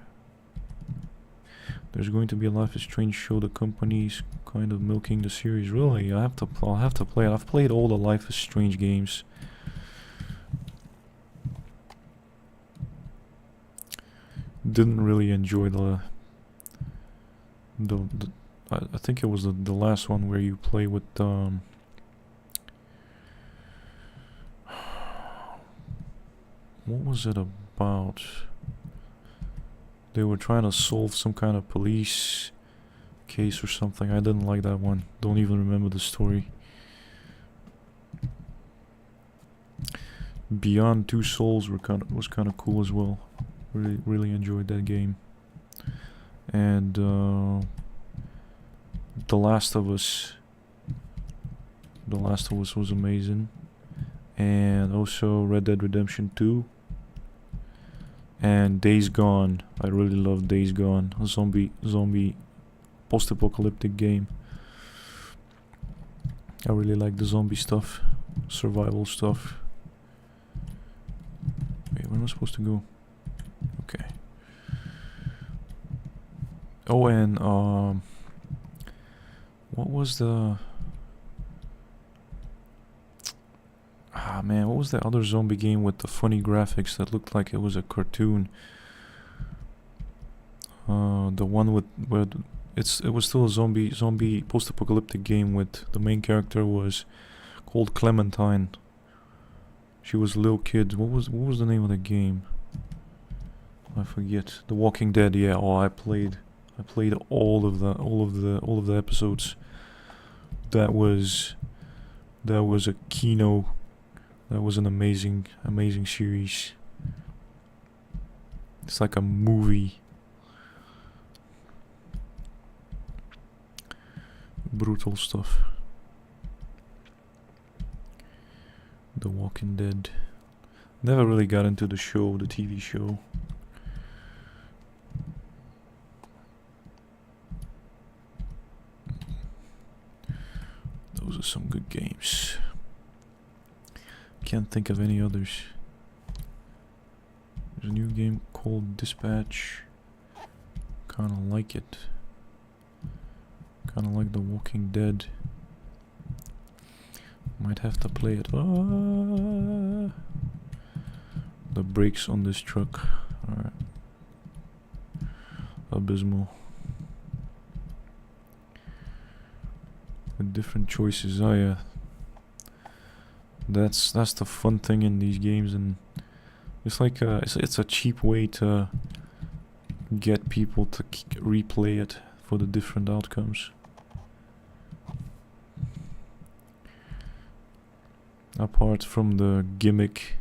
There's going to be a Life is Strange show. The company's kind of milking the series. Really, I'll have to play it. I've played all the Life is Strange games. Didn't really enjoy I think it was the last one where you play with what was it about? They were trying to solve some kind of police case or something. I didn't like that one. Don't even remember the story. Beyond Two Souls was kind of cool as well. Really enjoyed that game. And The Last of Us was amazing. And also Red Dead Redemption 2. And Days Gone. I really love Days Gone. A zombie post-apocalyptic game. I really like the zombie stuff. Survival stuff. Wait, where am I supposed to go? Okay. Oh, and what was the... Ah man, what was the other zombie game with the funny graphics that looked like it was a cartoon? The one with where it was still a zombie post-apocalyptic game with the main character was called Clementine. She was a little kid. What was the name of the game? I forget. The Walking Dead. Yeah. Oh, I played all of the episodes. That was a keynote. That was an amazing series. It's like a movie. Brutal stuff. The Walking Dead. Never really got into the show, the TV show. Those are some good games. Can't think of any others. There's a new game called Dispatch. Kinda like it. Kinda like The Walking Dead. Might have to play it. Ah! The brakes on this truck are abysmal. With different choices. Oh yeah. That's the fun thing in these games, and it's like it's a cheap way to get people to replay it for the different outcomes. Apart from the gimmick,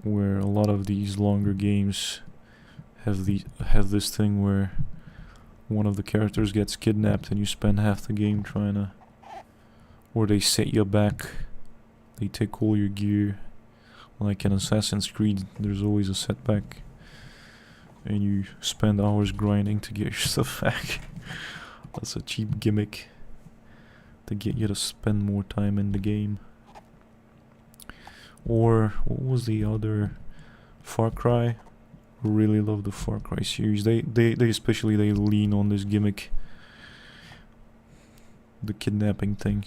where a lot of these longer games have this thing where one of the characters gets kidnapped and you spend half the game trying to, or they set you back, they take all your gear. Like in Assassin's Creed, there's always a setback, and you spend hours grinding to get your stuff back. That's a cheap gimmick to get you to spend more time in the game. Or what was the other? Far Cry. Really love the Far Cry series. They especially they lean on this gimmick, the kidnapping thing.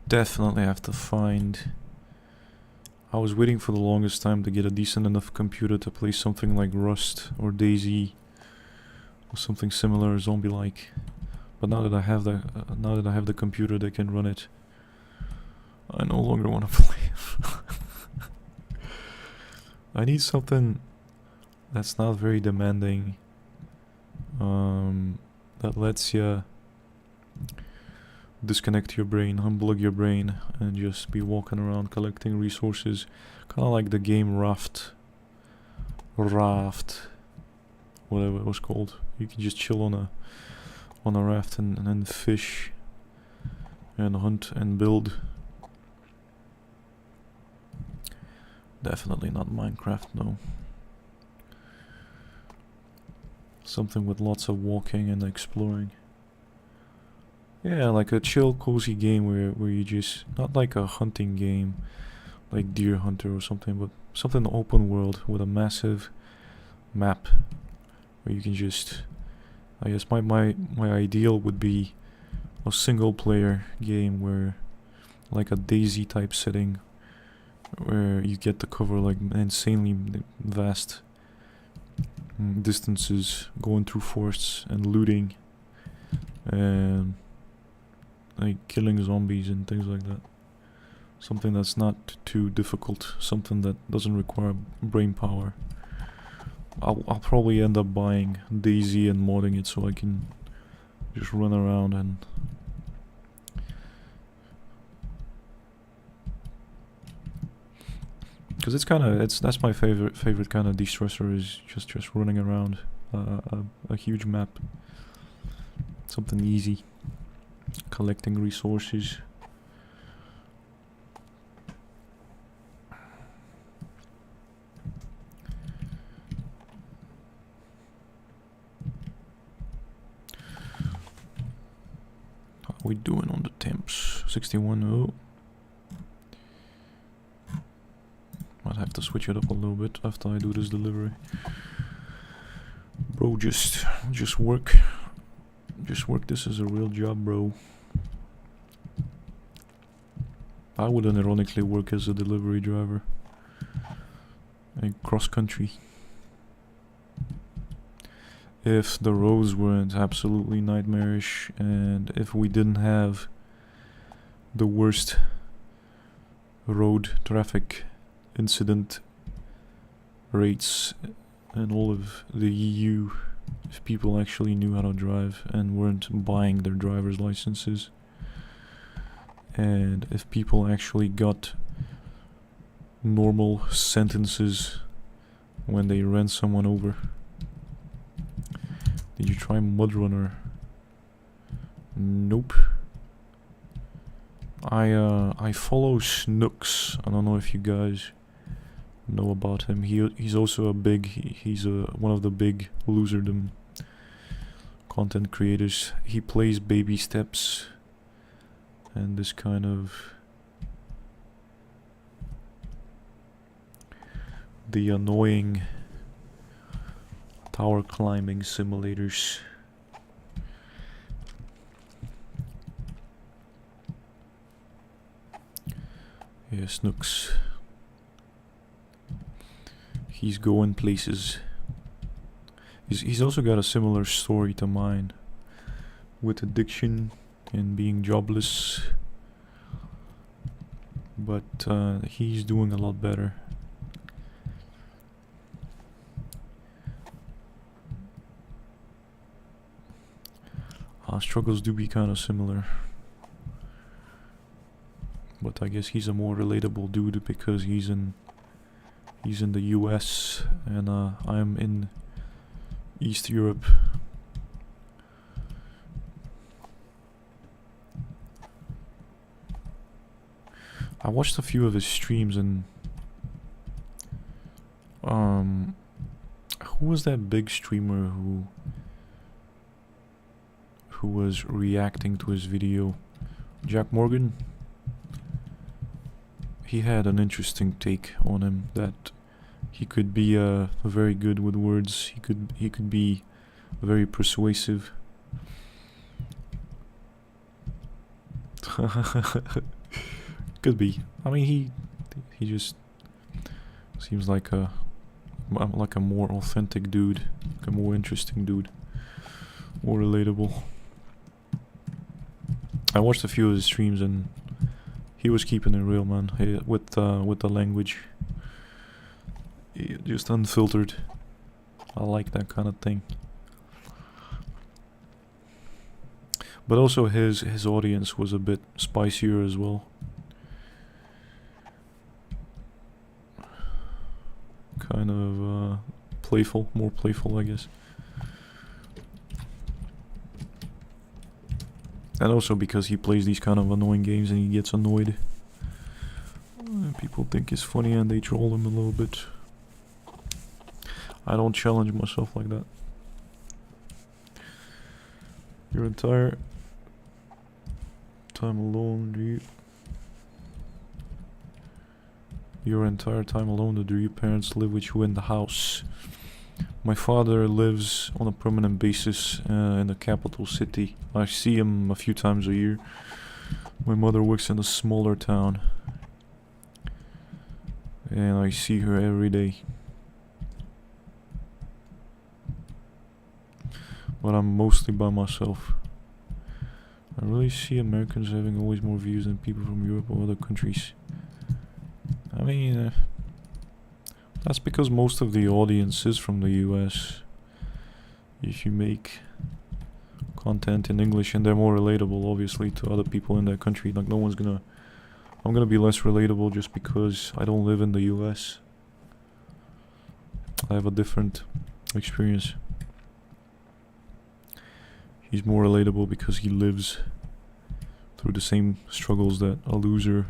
Definitely have to find. I was waiting for the longest time to get a decent enough computer to play something like Rust or DayZ or something similar, zombie-like. But now that I have the computer that can run it, I no longer want to play it. I need something that's not very demanding, that lets you disconnect your brain, unplug your brain, and just be walking around collecting resources. Kind of like the game Raft, whatever it was called. You can just chill on a raft and then fish and hunt and build. Definitely not Minecraft, no. Something with lots of walking and exploring. Yeah, like a chill, cozy game where you just, not like a hunting game, like Deer Hunter or something, but something open world with a massive map where you can just, I guess my ideal would be a single player game where, like a DayZ type setting, where you get to cover like insanely vast distances, going through forests and looting and like killing zombies and things like that. Something that's not too difficult, something that doesn't require brain power. I'll probably end up buying DayZ and modding it so I can just run around and because that's my favorite kind of de-stressor, is just running around a huge map. Something easy. Collecting resources. How are we doing on the temps? 61. Oh. Might have to switch it up a little bit after I do this delivery. Bro, just work. Just work this as a real job, bro. I would unironically work as a delivery driver. Like cross country. If the roads weren't absolutely nightmarish and if we didn't have the worst road traffic incident rates in all of the EU, if people actually knew how to drive and weren't buying their driver's licenses, and if people actually got normal sentences when they ran someone over. Did you try Mudrunner? Nope. I follow Snooks. I don't know if you guys know about him. He's also he's one of the big loserdom content creators. He plays baby steps and this kind of the annoying tower climbing simulators. Yeah, Snooks. He's going places. He's also got a similar story to mine, with addiction and being jobless, but he's doing a lot better. Our struggles do be kind of similar, but I guess he's a more relatable dude because he's in the US and I'm in East Europe. I watched a few of his streams and who was that big streamer who was reacting to his video? Jack Morgan? He had an interesting take on him, that he could be very good with words. He could be very persuasive. Could be. I mean, he just seems like a more authentic dude, like a more interesting dude, more relatable. I watched a few of his streams and he was keeping it real, man. With the language, just unfiltered. I like that kind of thing. But also his audience was a bit spicier as well. Kind of playful, more playful, I guess. And also because he plays these kind of annoying games and he gets annoyed. People think it's funny and they troll him a little bit. I don't challenge myself like that. Your entire time alone, do you? Your entire time alone, do your parents live with you in the house? My father lives on a permanent basis in the capital city. I see him a few times a year. My mother works in a smaller town, and I see her every day. But I'm mostly by myself. I really see Americans having always more views than people from Europe or other countries. I mean, that's because most of the audience is from the US. If you make content in English and they're more relatable, obviously, to other people in that country, like I'm gonna be less relatable just because I don't live in the US. I have a different experience. He's more relatable because he lives through the same struggles that a loser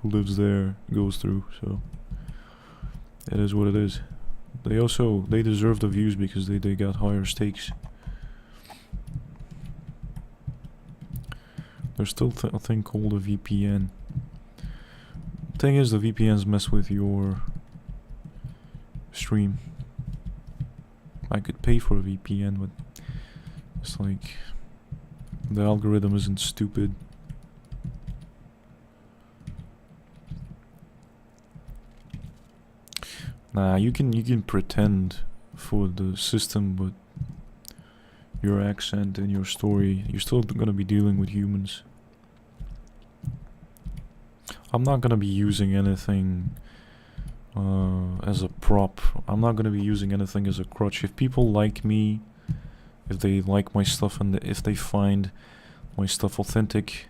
who lives there goes through, so it is what it is. They deserve the views because they got higher stakes. There's still a thing called a VPN. Thing is, the VPNs mess with your stream. I could pay for a VPN, but it's like the algorithm isn't stupid. Nah, you can pretend for the system, but your accent and your story, you're still gonna be dealing with humans. I'm not gonna be using anything as a prop. I'm not gonna be using anything as a crutch. If people like me, if they like my stuff, and if they find my stuff authentic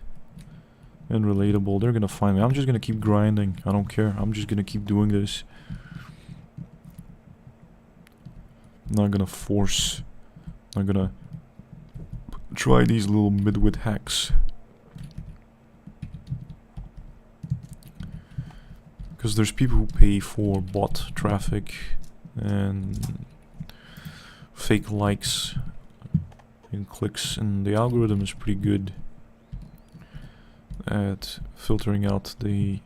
and relatable, they're gonna find me. I'm just gonna keep grinding. I don't care. I'm just gonna keep doing this. I'm not gonna force. I'm gonna try these little midwit hacks. Because there's people who pay for bot traffic and fake likes and clicks, and the algorithm is pretty good at filtering out the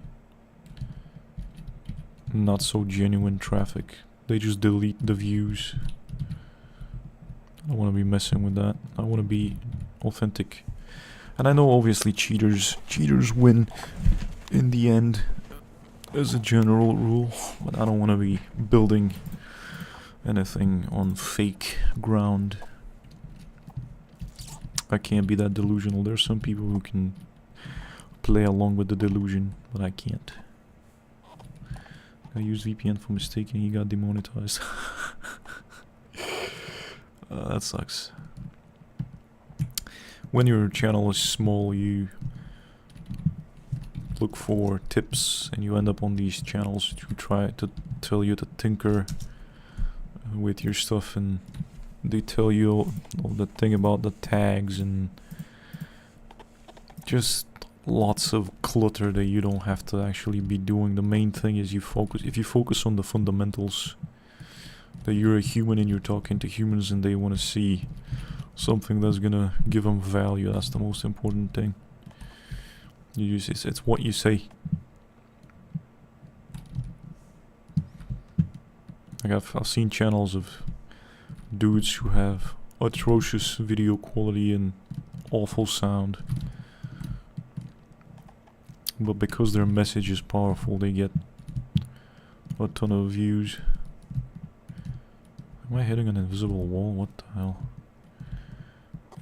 not so genuine traffic. They just delete the views. I don't want to be messing with that. I want to be authentic. And I know obviously cheaters win in the end as a general rule, but I don't want to be building anything on fake ground. I can't be that delusional. There's some people who can play along with the delusion, but I can't. I used VPN for mistake and he got demonetized. That sucks. When your channel is small, you look for tips and you end up on these channels to try to tell you to tinker with your stuff, and they tell you all the thing about the tags and just lots of clutter that you don't have to actually be doing. The main thing is if you focus on the fundamentals, that you're a human and you're talking to humans and they want to see something that's gonna give them value. That's the most important thing. You just, it's what you say. Like I've seen channels of dudes who have atrocious video quality and awful sound, but because their message is powerful, they get a ton of views. Am I hitting an invisible wall? What the hell?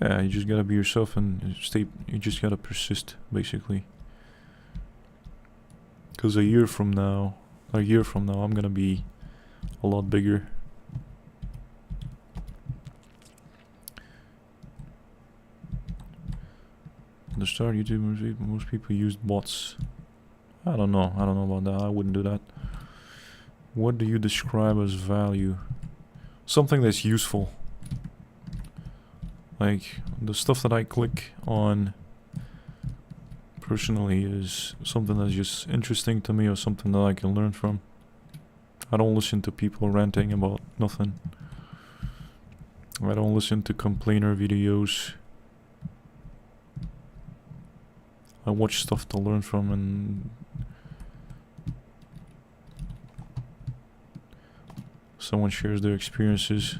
Yeah, you just gotta be yourself and stay. You just gotta persist, basically. Because a year from now, I'm gonna be a lot bigger. At the start, YouTube, most people used bots. I don't know about that. I wouldn't do that. What do you describe as value? Something that's useful. Like, the stuff that I click on personally is something that's just interesting to me or something that I can learn from. I don't listen to people ranting about nothing. I don't listen to complainer videos. I watch stuff to learn from, and someone shares their experiences.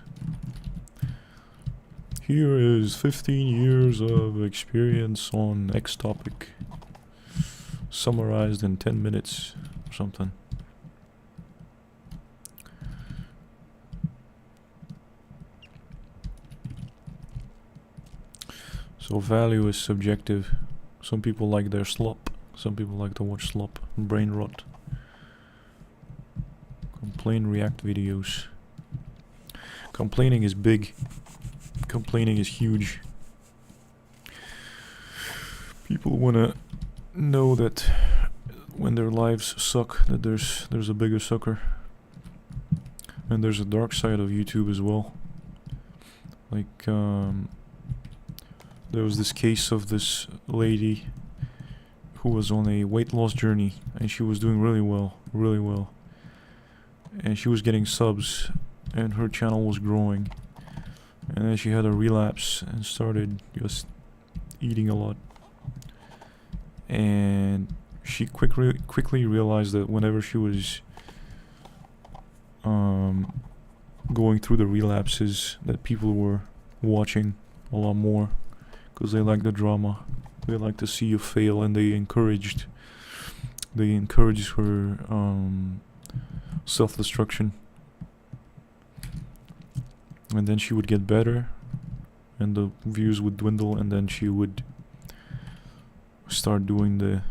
Here is 15 years of experience on X topic, summarized in 10 minutes or something. So value is subjective. Some people like their slop, some people like to watch slop, brain rot. Complain, react videos. Complaining is big. Complaining is huge. People wanna know that when their lives suck, that there's a bigger sucker. And there's a dark side of YouTube as well. Like, there was this case of this lady who was on a weight loss journey, and she was doing really well. And she was getting subs, and her channel was growing. And then she had a relapse and started just eating a lot. And she quickly realized that whenever she was going through the relapses, that people were watching a lot more because they like the drama. They like to see you fail, and they encouraged her self-destruction. And then she would get better, and the views would dwindle, and then she would start doing the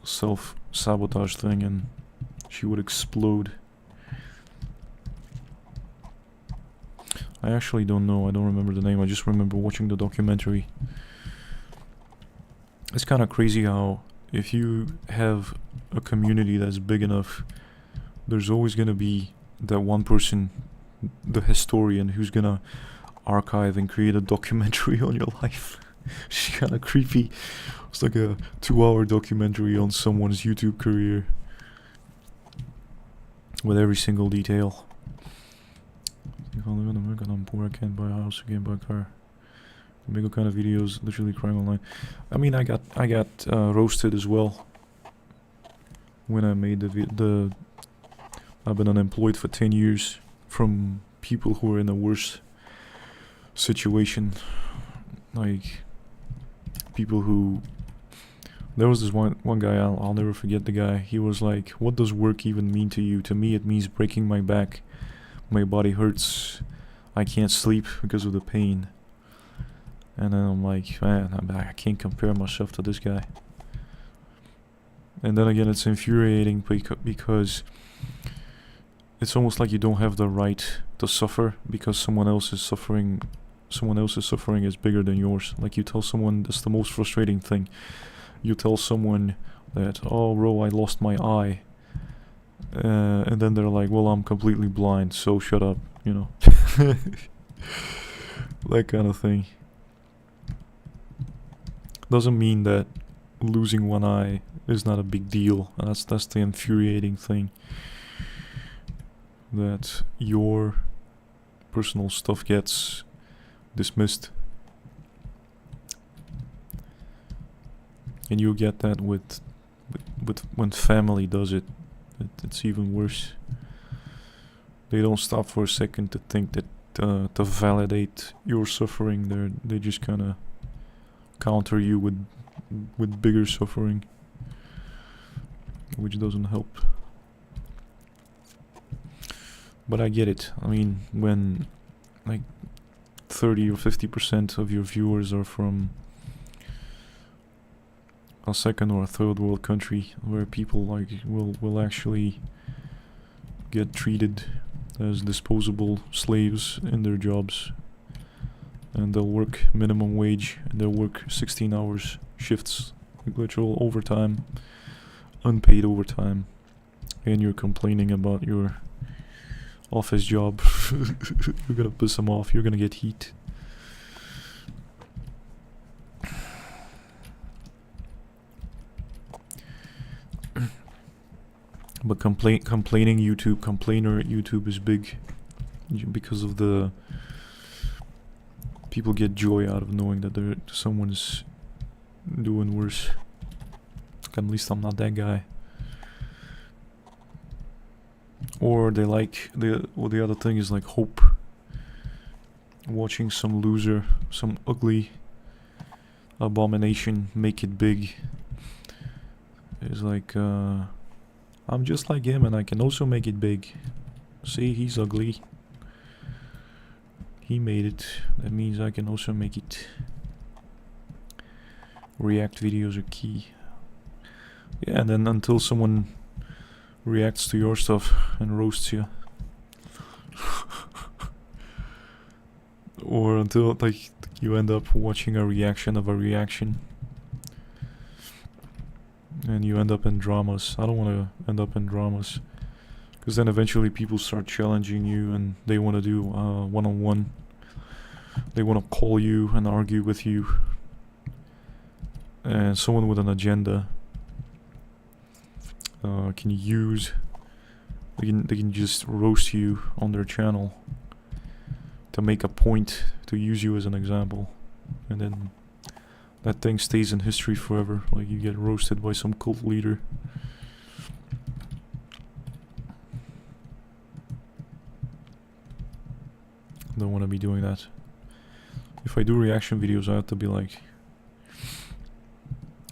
self-sabotage thing, and she would explode. I actually don't know, I don't remember the name, I just remember watching the documentary. It's kind of crazy how if you have a community that's big enough, there's always going to be that one person, the historian, who's gonna archive and create a documentary on your life. It's kind of creepy. It's like a 2-hour documentary on someone's YouTube career with every single detail. If I live in America and I'm poor, I can't buy a house, I can't buy a car. I make all kind of videos, literally crying online. I mean, I got roasted as well when I made I've been unemployed for 10 years from people who are in a worse situation. Like, people who... There was this one guy, I'll never forget the guy. He was like, what does work even mean to you? To me, it means breaking my back. My body hurts. I can't sleep because of the pain. And then I'm like, man, I can't compare myself to this guy. And then again, it's infuriating because it's almost like you don't have the right to suffer because someone else's suffering is bigger than yours. Like, you tell someone, that's the most frustrating thing. You tell someone that, oh bro, I lost my eye. And then they're like, well, I'm completely blind, so shut up, you know. That kind of thing. Doesn't mean that losing one eye is not a big deal. And that's the infuriating thing. That your personal stuff gets dismissed. And you get that with when family does it. It's even worse. They don't stop for a second to think that to validate your suffering. They just kind of counter you with bigger suffering, which doesn't help. But I get it. I mean, when like 30 or 50% of your viewers are from a second or a third world country where people like will actually get treated as disposable slaves in their jobs, and they'll work minimum wage, and they'll work 16 hours shifts, like literal overtime, unpaid overtime, and you're complaining about your office job. You're gonna piss them off. You're gonna get heat. But complaining YouTube, complainer at YouTube is big because of the people get joy out of knowing that someone's doing worse. At least I'm not that guy. Or they like the other thing is like hope. Watching some loser, some ugly abomination make it big. It's like I'm just like him and I can also make it big. See, he's ugly. He made it. That means I can also make it. React videos are key. Yeah, and then until someone reacts to your stuff and roasts you. Or until like you end up watching a reaction of a reaction. And you end up in dramas. I don't want to end up in dramas. Because then eventually people start challenging you and they want to do one-on-one. They want to call you and argue with you. And someone with an agenda can use... They can just roast you on their channel to make a point, to use you as an example. And then that thing stays in history forever. Like, you get roasted by some cult leader. Don't want to be doing that. If I do reaction videos, I have to be like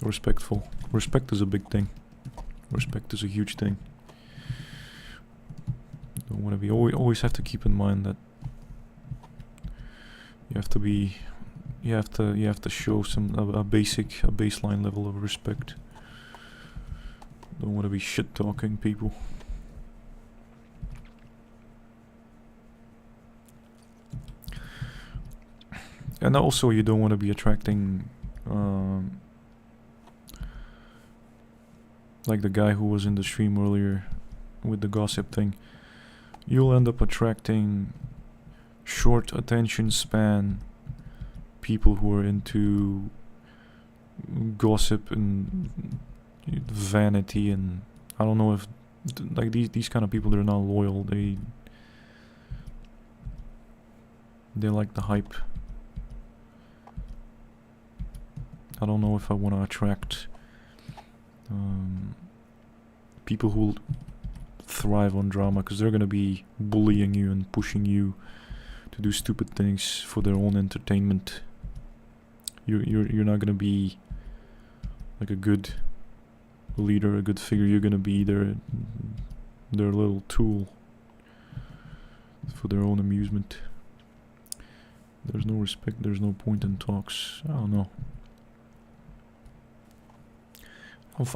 respectful. Respect is a big thing. Respect is a huge thing. Don't want to be always have to keep in mind that you have to be you have to show a baseline level of respect. Don't want to be shit talking people. And also you don't want to be attracting like the guy who was in the stream earlier with the gossip thing. You'll end up attracting short attention span people who are into gossip and vanity, and I don't know if like these kind of people, they're not loyal. They like the hype. I don't know if I want to attract people who thrive on drama, because they're gonna be bullying you and pushing you to do stupid things for their own entertainment. You're not gonna be like a good leader, a good figure. You're gonna be their little tool for their own amusement. there's no respect, there's no point in talks. I don't know.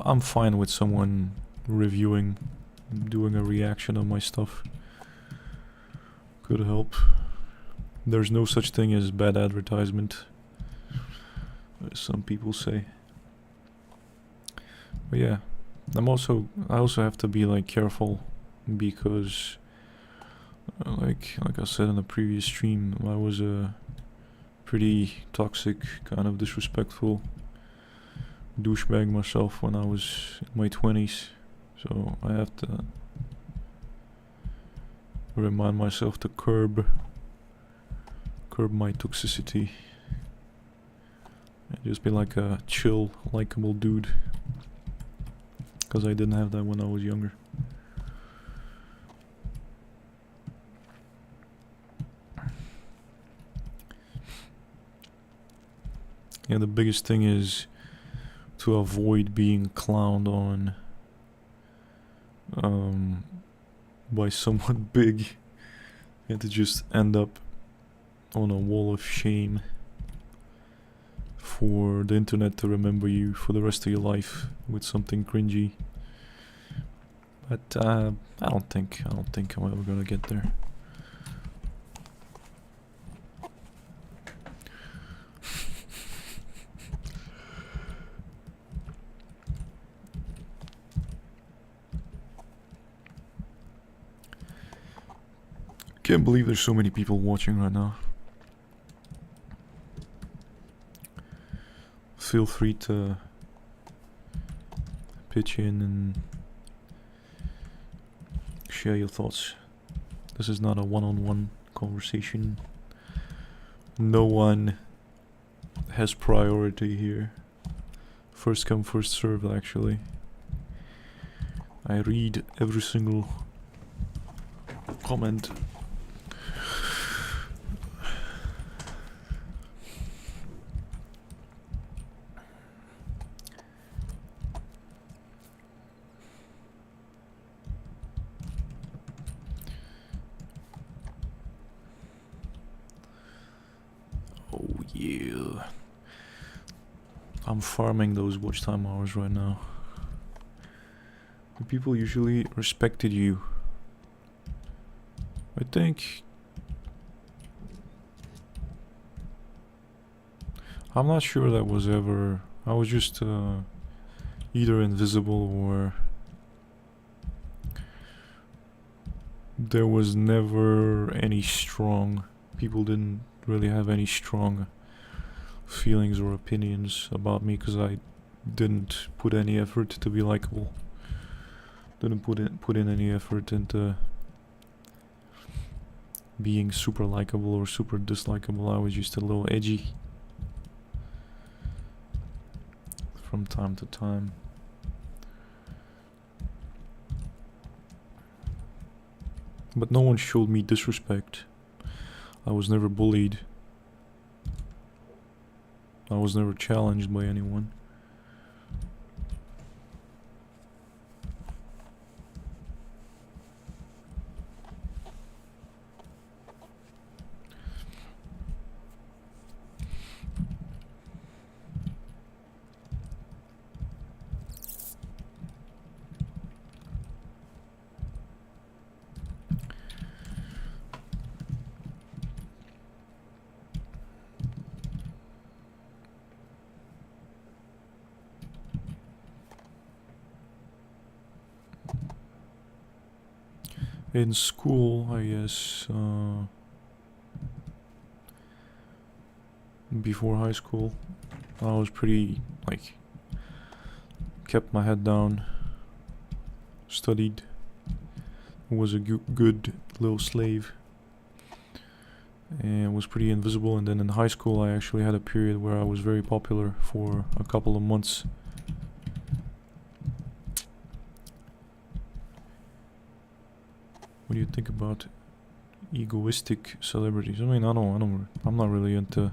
I'm fine with someone reviewing, doing a reaction on my stuff. Could help. There's no such thing as bad advertisement, as some people say. But yeah, I also have to be like careful, because like I said in the previous stream, I was a pretty toxic, kind of disrespectful douchebag myself when I was in my 20s, so I have to remind myself to curb my toxicity and just be like a chill, likable dude, because I didn't have that when I was younger. Yeah, the biggest thing is to avoid being clowned on by someone big, and to just end up on a wall of shame for the internet to remember you for the rest of your life with something cringy. But I don't think I'm ever gonna get there. Can't believe there's so many people watching right now. Feel free to pitch in and share your thoughts. This is not a one-on-one conversation. No one has priority here. First come, first served, actually. I read every single comment. Yeah, I'm farming those watch time hours right now. The people usually respected you. I think I'm not sure that was ever. I was just either invisible or there was never any strong. People didn't really have any strong feelings or opinions about me because I didn't put any effort to be likable. Didn't put in any effort into being super likable or super dislikable. I was just a little edgy from time to time. But no one showed me disrespect. I was never bullied. I was never challenged by anyone. In school, I guess, before high school, I was pretty, like, kept my head down, studied, was a good little slave, and was pretty invisible. And then in high school, I actually had a period where I was very popular for a couple of months. What do you think about egoistic celebrities? I mean, I'm not really into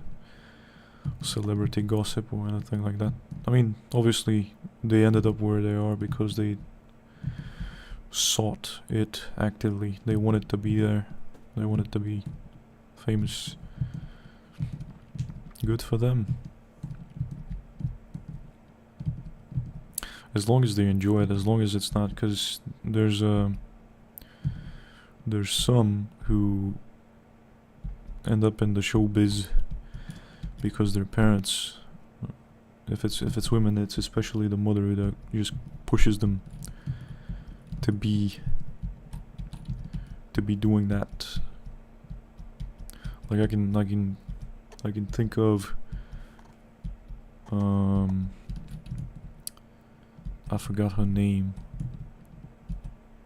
celebrity gossip or anything like that. I mean, obviously, they ended up where they are because they sought it actively. They wanted to be there. They wanted to be famous. Good for them. As long as they enjoy it, as long as it's not, because there's some who end up in the showbiz because their parents, if it's women, it's especially the mother that just pushes them to be doing that. Like I can think of I forgot her name.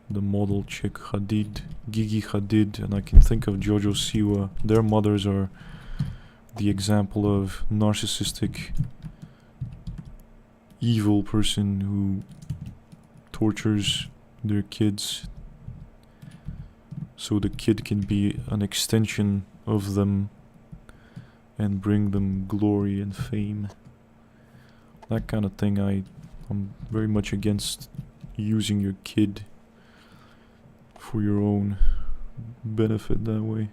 The model chick, Gigi Hadid, and I can think of Jojo Siwa. Their mothers are the example of narcissistic, evil person who tortures their kids so the kid can be an extension of them and bring them glory and fame. That kind of thing, I'm very much against using your kid for your own benefit that way.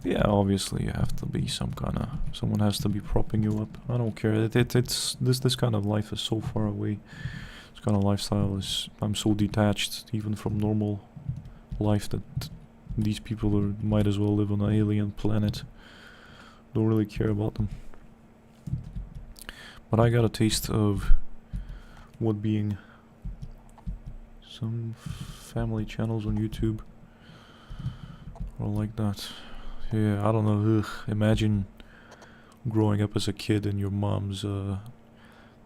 Yeah, obviously you have to be someone has to be propping you up. I don't care. It's this kind of life is so far away. This kind of lifestyle I'm so detached even from normal life that these people might as well live on an alien planet. Don't really care about them. But I got a taste of what being some family channels on YouTube are like that. Yeah, I don't know. Ugh. Imagine growing up as a kid and your mom's one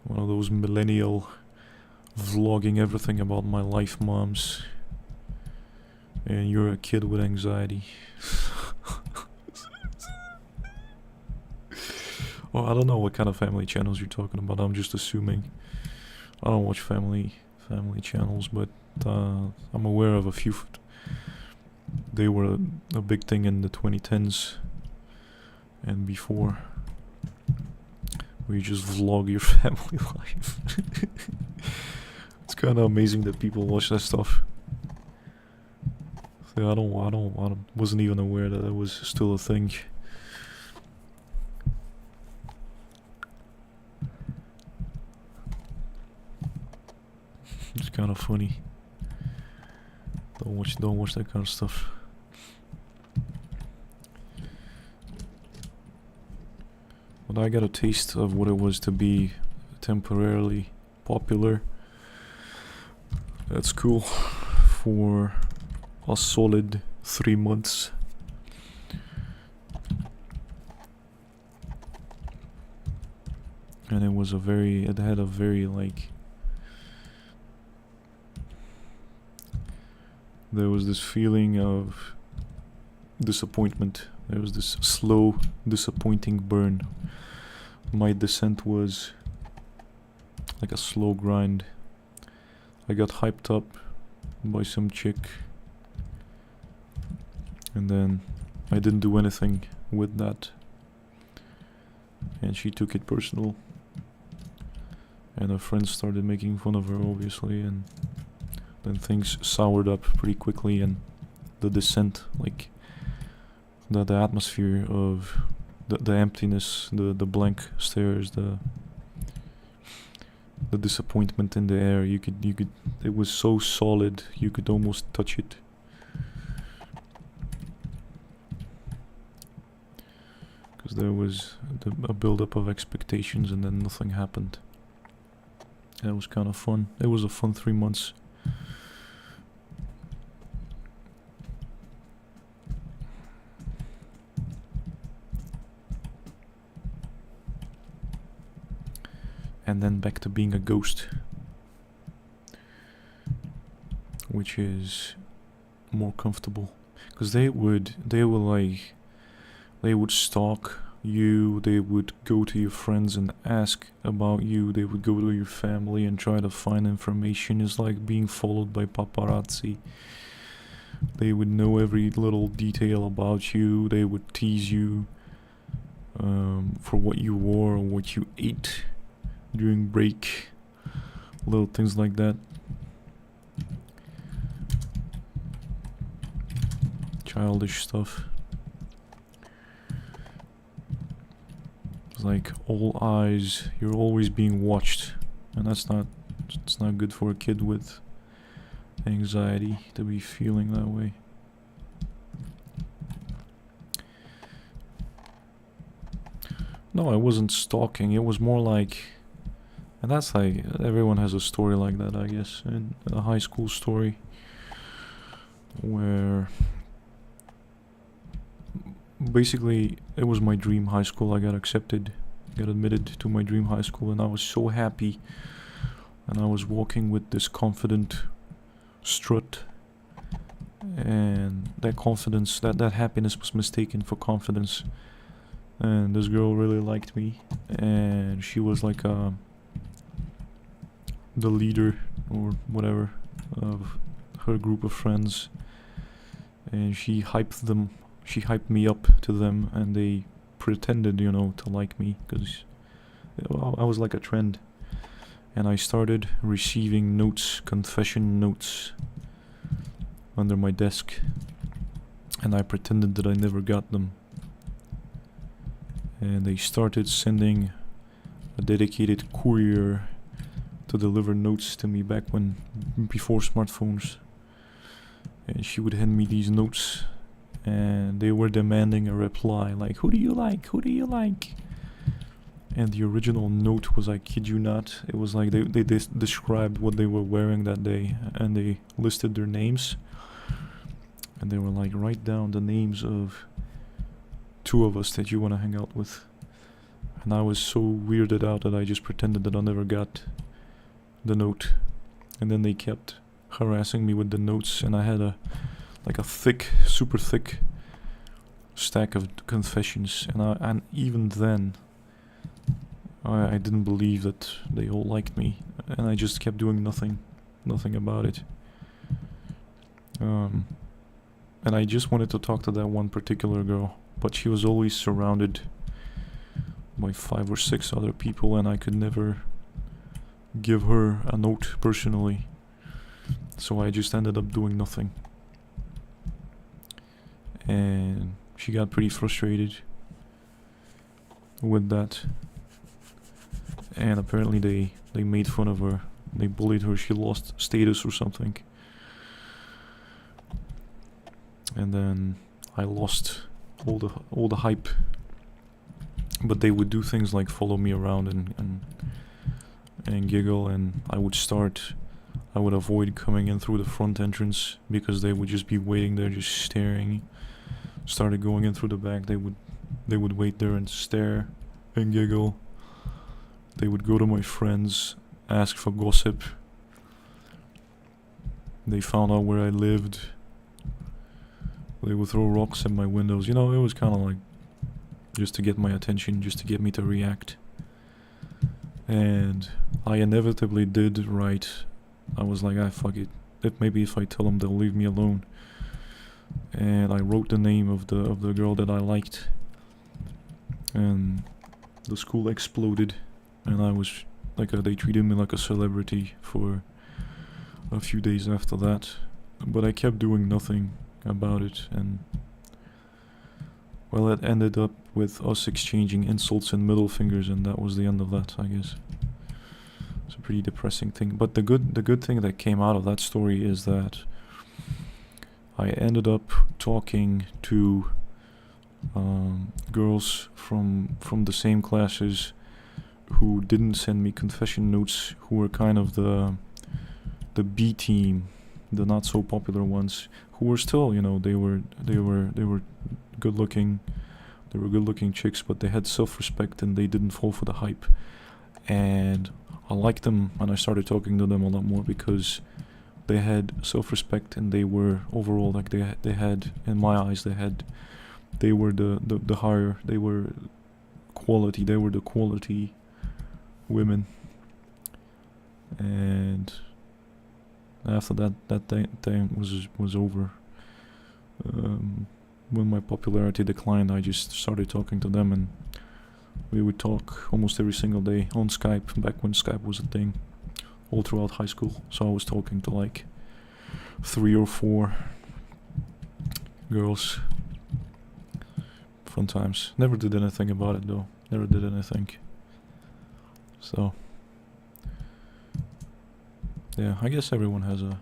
of those millennial vlogging everything about my life moms, and you're a kid with anxiety. Well, I don't know what kind of family channels you're talking about. I'm just assuming. I don't watch family channels, but I'm aware of a few. They were a big thing in the 2010s and before, where you just vlog your family life. It's kind of amazing that people watch that stuff. So I wasn't even aware that it was still a thing. It's kind of funny. Don't watch that kind of stuff. But I got a taste of what it was to be temporarily popular. That's cool. For a solid 3 months. And it had a very like, there was this feeling of disappointment. There was this slow, disappointing burn. My descent was like a slow grind. I got hyped up by some chick, and then I didn't do anything with that, and she took it personal, and her friends started making fun of her, obviously, and then things soured up pretty quickly, and the descent, like the atmosphere of the emptiness, the blank stares, the disappointment in the air, you could it was so solid you could almost touch it. Because there was a build-up of expectations and then nothing happened. And it was kind of fun. It was a fun 3 months. And then back to being a ghost, which is more comfortable, because they would stalk you, they would go to your friends and ask about you, they would go to your family and try to find information. It's like being followed by paparazzi. They would know every little detail about you, they would tease you for what you wore or what you ate during break, little things like that. Childish stuff. It's like all eyes, you're always being watched, and it's not good for a kid with anxiety to be feeling that way. No, I wasn't stalking, it was more like, and that's like, everyone has a story like that, I guess, and a high school story where basically it was my dream high school. I got admitted to my dream high school, and I was so happy, and I was walking with this confident strut, and that confidence, that happiness was mistaken for confidence, and this girl really liked me, and she was like the leader or whatever of her group of friends, and she hyped me up to them, and they pretended, you know, to like me, because I was like a trend. And I started receiving notes, confession notes, under my desk, and I pretended that I never got them. And they started sending a dedicated courier to deliver notes to me before smartphones. And she would hand me these notes, and they were demanding a reply, like, who do you like, who do you like? And the original note was, I kid you not, it was like they described what they were wearing that day, and they listed their names, and they were like, write down the names of 2 of us that you want to hang out with. And I was so weirded out that I just pretended that I never got the note, and then they kept harassing me with the notes, and I had a thick, super thick stack of confessions, and even then I didn't believe that they all liked me, and I just kept doing nothing about it. And I just wanted to talk to that one particular girl, but she was always surrounded by 5 or 6 other people, and I could never give her a note personally, so I just ended up doing nothing. And she got pretty frustrated with that, and apparently they made fun of her, they bullied her, she lost status or something. And then I lost all the hype. But they would do things like follow me around and giggle, and I would avoid coming in through the front entrance because they would just be waiting there, just staring. Started going in through the back, they would wait there and stare and giggle. They would go to my friends, ask for gossip. They found out where I lived. They would throw rocks at my windows. You know, it was kind of like just to get my attention, just to get me to react. And I inevitably did right. I was like, fuck it. Maybe if I tell them, they'll leave me alone. And I wrote the name of the girl that I liked, and the school exploded, and I was like, they treated me like a celebrity for a few days after that. But I kept doing nothing about it, and well, it ended up with us exchanging insults and middle fingers, and that was the end of that, I guess. It's a pretty depressing thing. But the good thing that came out of that story is that I ended up talking to girls from the same classes who didn't send me confession notes, who were kind of the B team, the not so popular ones, who were still, you know, they were good looking. They were good looking chicks, but they had self-respect and they didn't fall for the hype. And I liked them, and I started talking to them a lot more because they had self-respect, and they were overall, like, they had, in my eyes, they were the higher, they were quality, they were the quality women. And after that time was over, when my popularity declined, I just started talking to them, and we would talk almost every single day on Skype, back when Skype was a thing, all throughout high school. So I was talking to like 3 or 4 girls. Fun times. Never did anything about it though. never did anything. So yeah, I guess everyone has a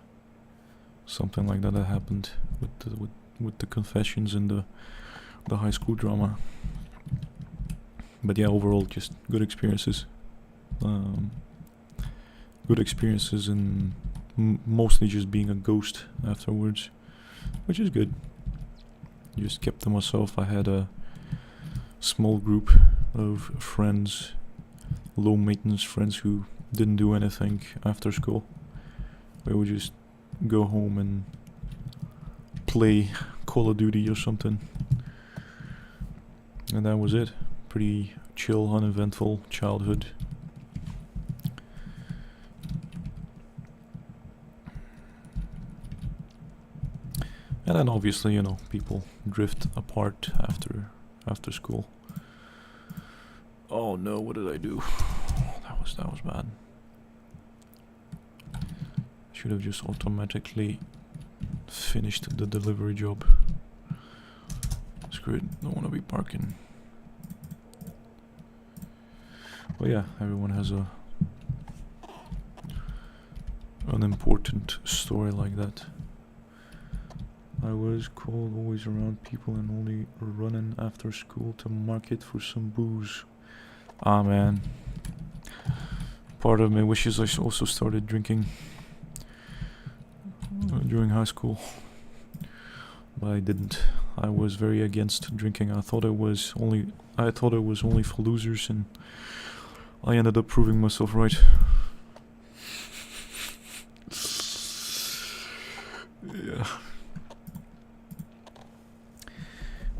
something like that happened with the confessions and the high school drama. But yeah, overall, just good experiences. Good experiences, and mostly just being a ghost afterwards, which is good. Just kept to myself. I had a small group of friends, low maintenance friends who didn't do anything after school. We would just go home and play Call of Duty or something, and that was it. Pretty chill, uneventful childhood. And then obviously, you know, people drift apart after school. Oh no, what did I do? That was bad. Should have just automatically finished the delivery job. Screw it, don't want to be parking. But yeah, everyone has an important story like that. I was cold, always around people, and only running after school to market for some booze. Ah man, part of me wishes I also started drinking during high school, but I didn't. I was very against drinking. I thought it was only for losers, and I ended up proving myself right. Yeah.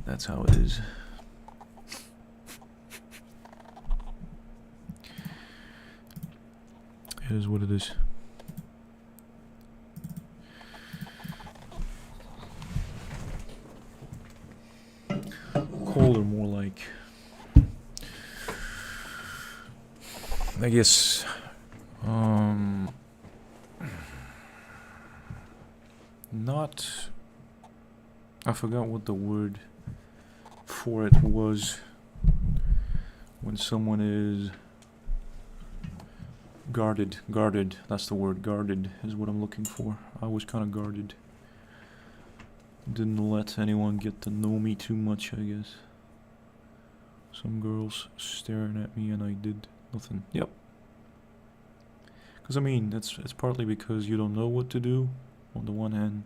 That's how it is. It is what it is. Cold, or more like, I guess, not, I forgot what the word for it was when someone is guarded, that's the word, guarded is what I'm looking for. I was kind of guarded. Didn't let anyone get to know me too much, I guess. Some girls staring at me and I did nothing. Yep. Because I mean, it's partly because you don't know what to do on the one hand,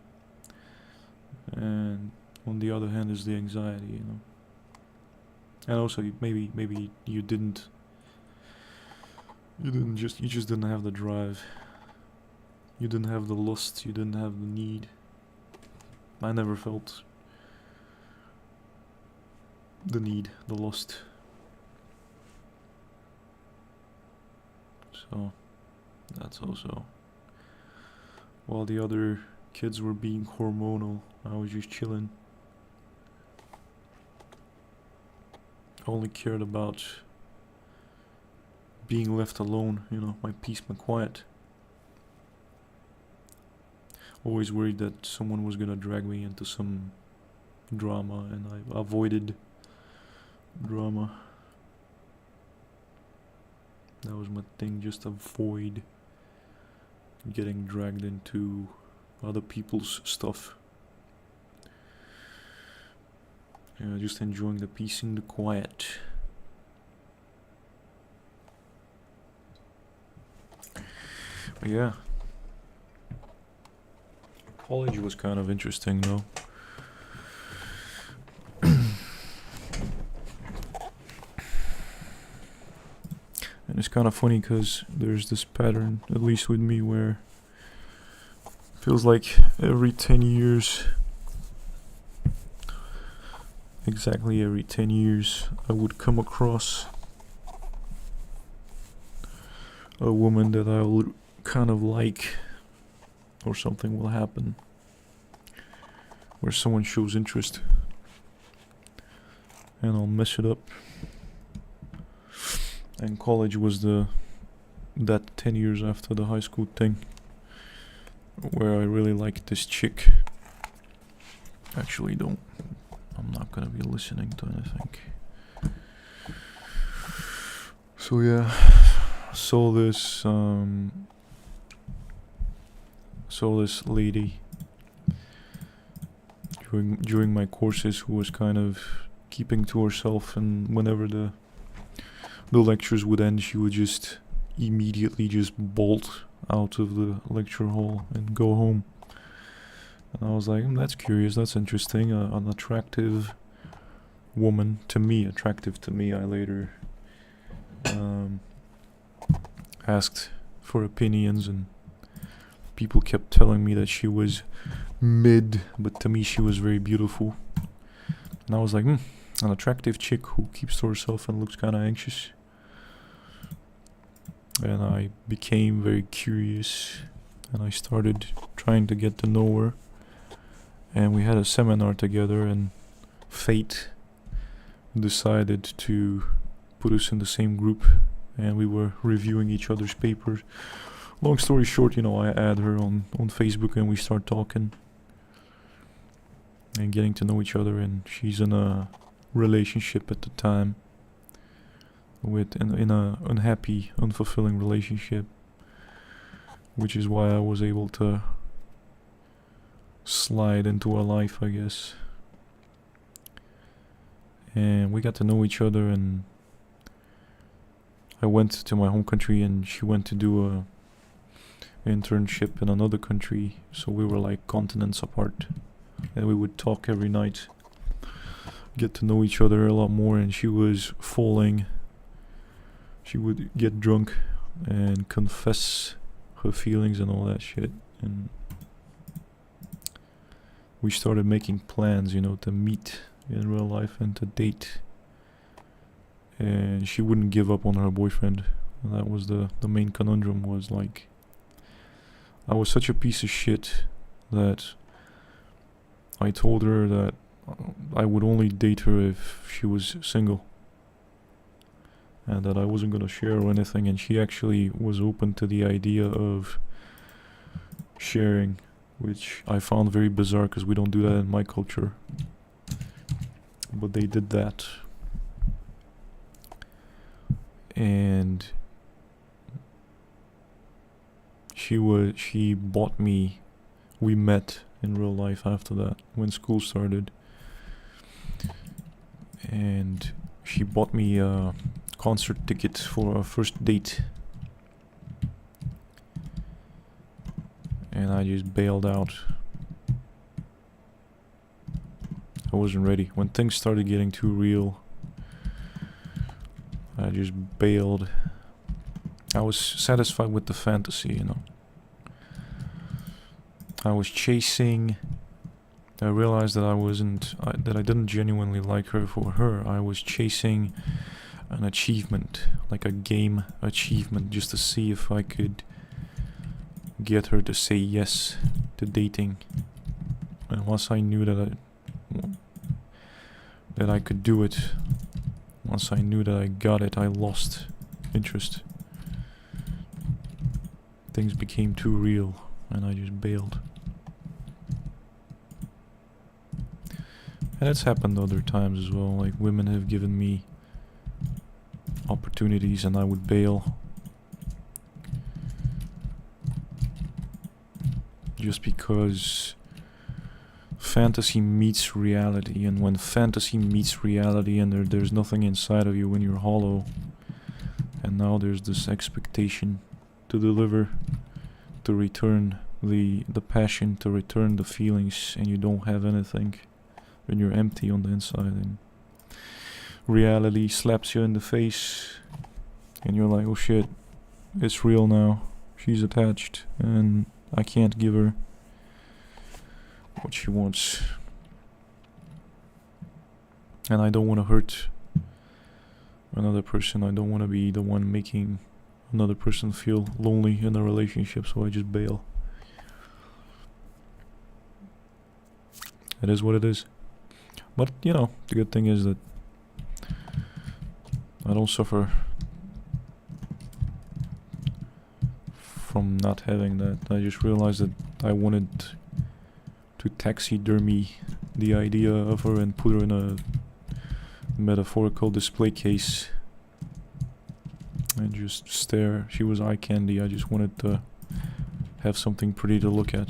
and on the other hand is the anxiety, you know. And also maybe you just didn't have the drive. You didn't have the lust, you didn't have the need. I never felt the need, the lust. So that's also, while the other kids were being hormonal, I was just chilling. I only cared about being left alone, you know, my peace, my quiet. Always worried that someone was gonna drag me into some drama, and I avoided drama. That was my thing, just avoid getting dragged into other people's stuff. Yeah, just enjoying the peace and the quiet. But yeah, college was kind of interesting though. And it's kind of funny because there's this pattern, at least with me, where it feels like every 10 years, exactly every 10 years, I would come across a woman that I would kind of like, or something will happen where someone shows interest and I'll mess it up. And college was that 10 years after the high school thing, where I really liked this chick. Actually, I'm not gonna be listening to anything. So yeah, saw this lady during my courses who was kind of keeping to herself, and whenever the lectures would end, she would just immediately just bolt out of the lecture hall and go home. And I was like, that's curious, that's interesting. An attractive woman, attractive to me. I later asked for opinions, and people kept telling me that she was mid, but to me she was very beautiful. And I was like, an attractive chick who keeps to herself and looks kind of anxious. And I became very curious, and I started trying to get to know her. And we had a seminar together, and fate decided to put us in the same group, and we were reviewing each other's papers. Long story short, I add her on Facebook, and we start talking and getting to know each other, and she's in a relationship at the time, in a unhappy, unfulfilling relationship, which is why I was able to slide into her life, I guess. And we got to know each other, and I went to my home country, and she went to do a internship in another country, so we were like continents apart, and we would talk every night, get to know each other a lot more. And she was falling. She would get drunk and confess her feelings and all that shit, and we started making plans, to meet in real life and to date. And she wouldn't give up on her boyfriend. And that was the main conundrum, was like, I was such a piece of shit that I told her that I would only date her if she was single, and that I wasn't gonna share or anything. And she actually was open to the idea of sharing, which I found very bizarre because we don't do that in my culture. But they did that. And she bought me, we met in real life after that when school started, and she bought me a concert ticket for our first date, and I just bailed out. I wasn't ready. When things started getting too real, I just bailed. I was satisfied with the fantasy, I was chasing. I realized that that I didn't genuinely like her for her. I was chasing an achievement, like a game achievement, just to see if I could get her to say yes to dating. And once I knew that I could do it, once I knew that I got it, I lost interest. Things became too real, and I just bailed. And it's happened other times as well. Like, women have given me opportunities and I would bail, just because fantasy meets reality, and when fantasy meets reality and there's nothing inside of you when you're hollow, and now there's this expectation to deliver, to return the passion, to return the feelings, and you don't have anything, and you're empty on the inside, and reality slaps you in the face, and you're like, oh shit, it's real now, she's attached, and I can't give her what she wants, and I don't want to hurt another person. I don't want to be the one making another person feel lonely in a relationship, so I just bail. It is what it is. But, the good thing is that I don't suffer from not having that. I just realized that I wanted to taxidermy the idea of her and put her in a metaphorical display case and just stare. She was eye candy. I just wanted to have something pretty to look at.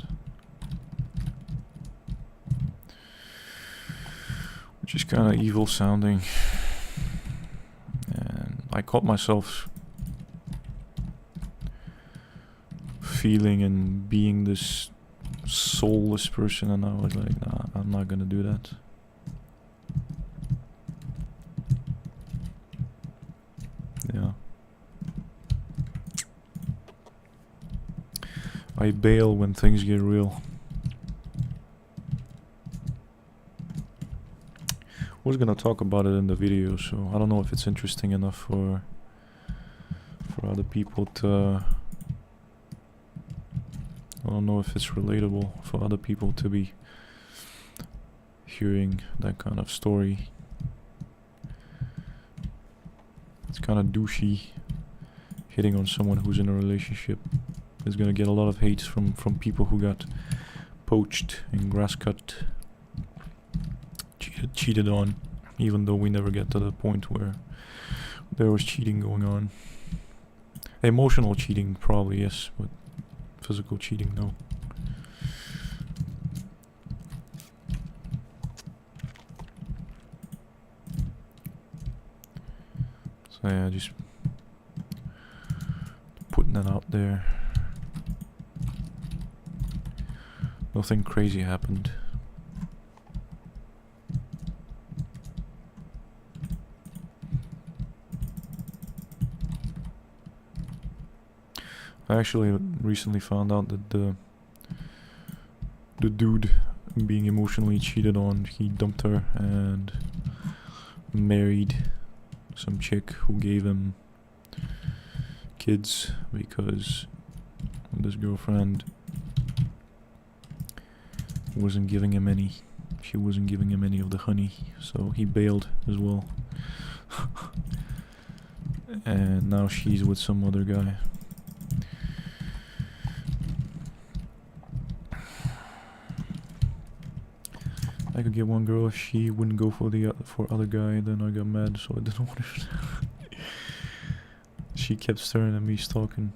Which is kind of evil sounding. And I caught myself feeling and being this soulless person, and I was like, nah, I'm not gonna do that. Yeah. I bail when things get real. I was gonna talk about it in the video, so I don't know if it's interesting enough for other people to... I don't know if it's relatable for other people to be hearing that kind of story. It's kind of douchey. Hitting on someone who's in a relationship is gonna get a lot of hate from people who got poached and grass cut, cheated on, even though we never get to the point where there was cheating going on. Emotional cheating probably, yes, but physical cheating, no. So yeah, just putting that out there. Nothing crazy happened. I actually recently found out that the dude being emotionally cheated on, he dumped her and married some chick who gave him kids because this girlfriend wasn't giving him any. She wasn't giving him any of the honey, so he bailed as well. And now she's with some other guy. I could get one girl if she wouldn't go for the for other guy. Then I got mad, so I didn't want her. She kept staring at me, stalking.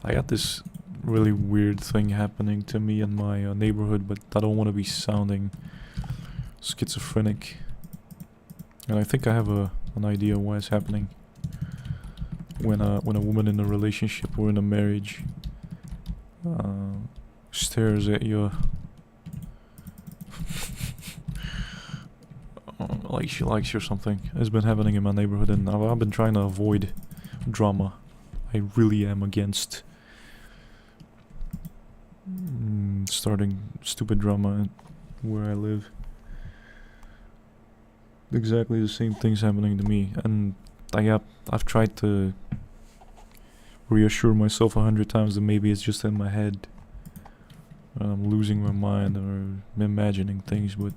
I got this really weird thing happening to me in my neighborhood, but I don't want to be sounding schizophrenic. And I think I have an idea why it's happening. When a woman in a relationship or in a marriage stares at you like she likes you or something. It's been happening in my neighborhood, and I've been trying to avoid drama. I really am against starting stupid drama where I live. Exactly the same things happening to me, and I've tried to reassure myself 100 times that maybe it's just in my head. I'm losing my mind or imagining things, but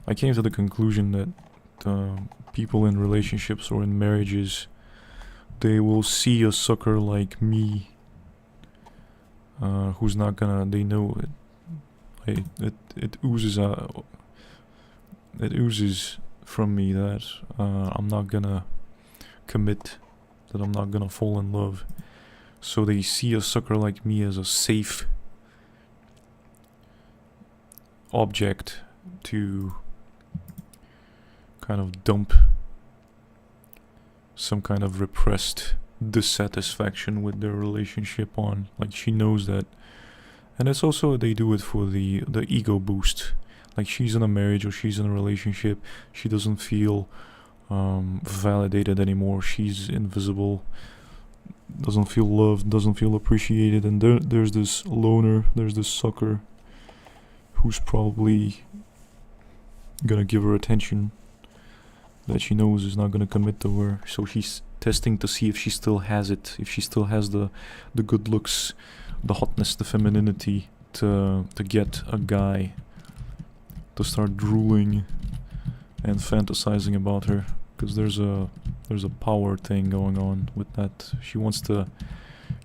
I came to the conclusion that people in relationships or in marriages, they will see a sucker like me who's not gonna, they know it. It oozes from me that I'm not gonna commit, that I'm not gonna fall in love. So they see a sucker like me as a safe object to kind of dump some kind of repressed dissatisfaction with their relationship on. Like, she knows that. And it's also, they do it for the ego boost. Like, she's in a marriage or she's in a relationship, she doesn't feel validated anymore. She's invisible, doesn't feel loved, doesn't feel appreciated, and there's this loner, there's this sucker who's probably gonna give her attention that she knows is not gonna commit to her. So she's testing to see if she still has it, if she still has the good looks, the hotness, the femininity to get a guy to start drooling and fantasizing about her. Because there's a power thing going on with that. She wants to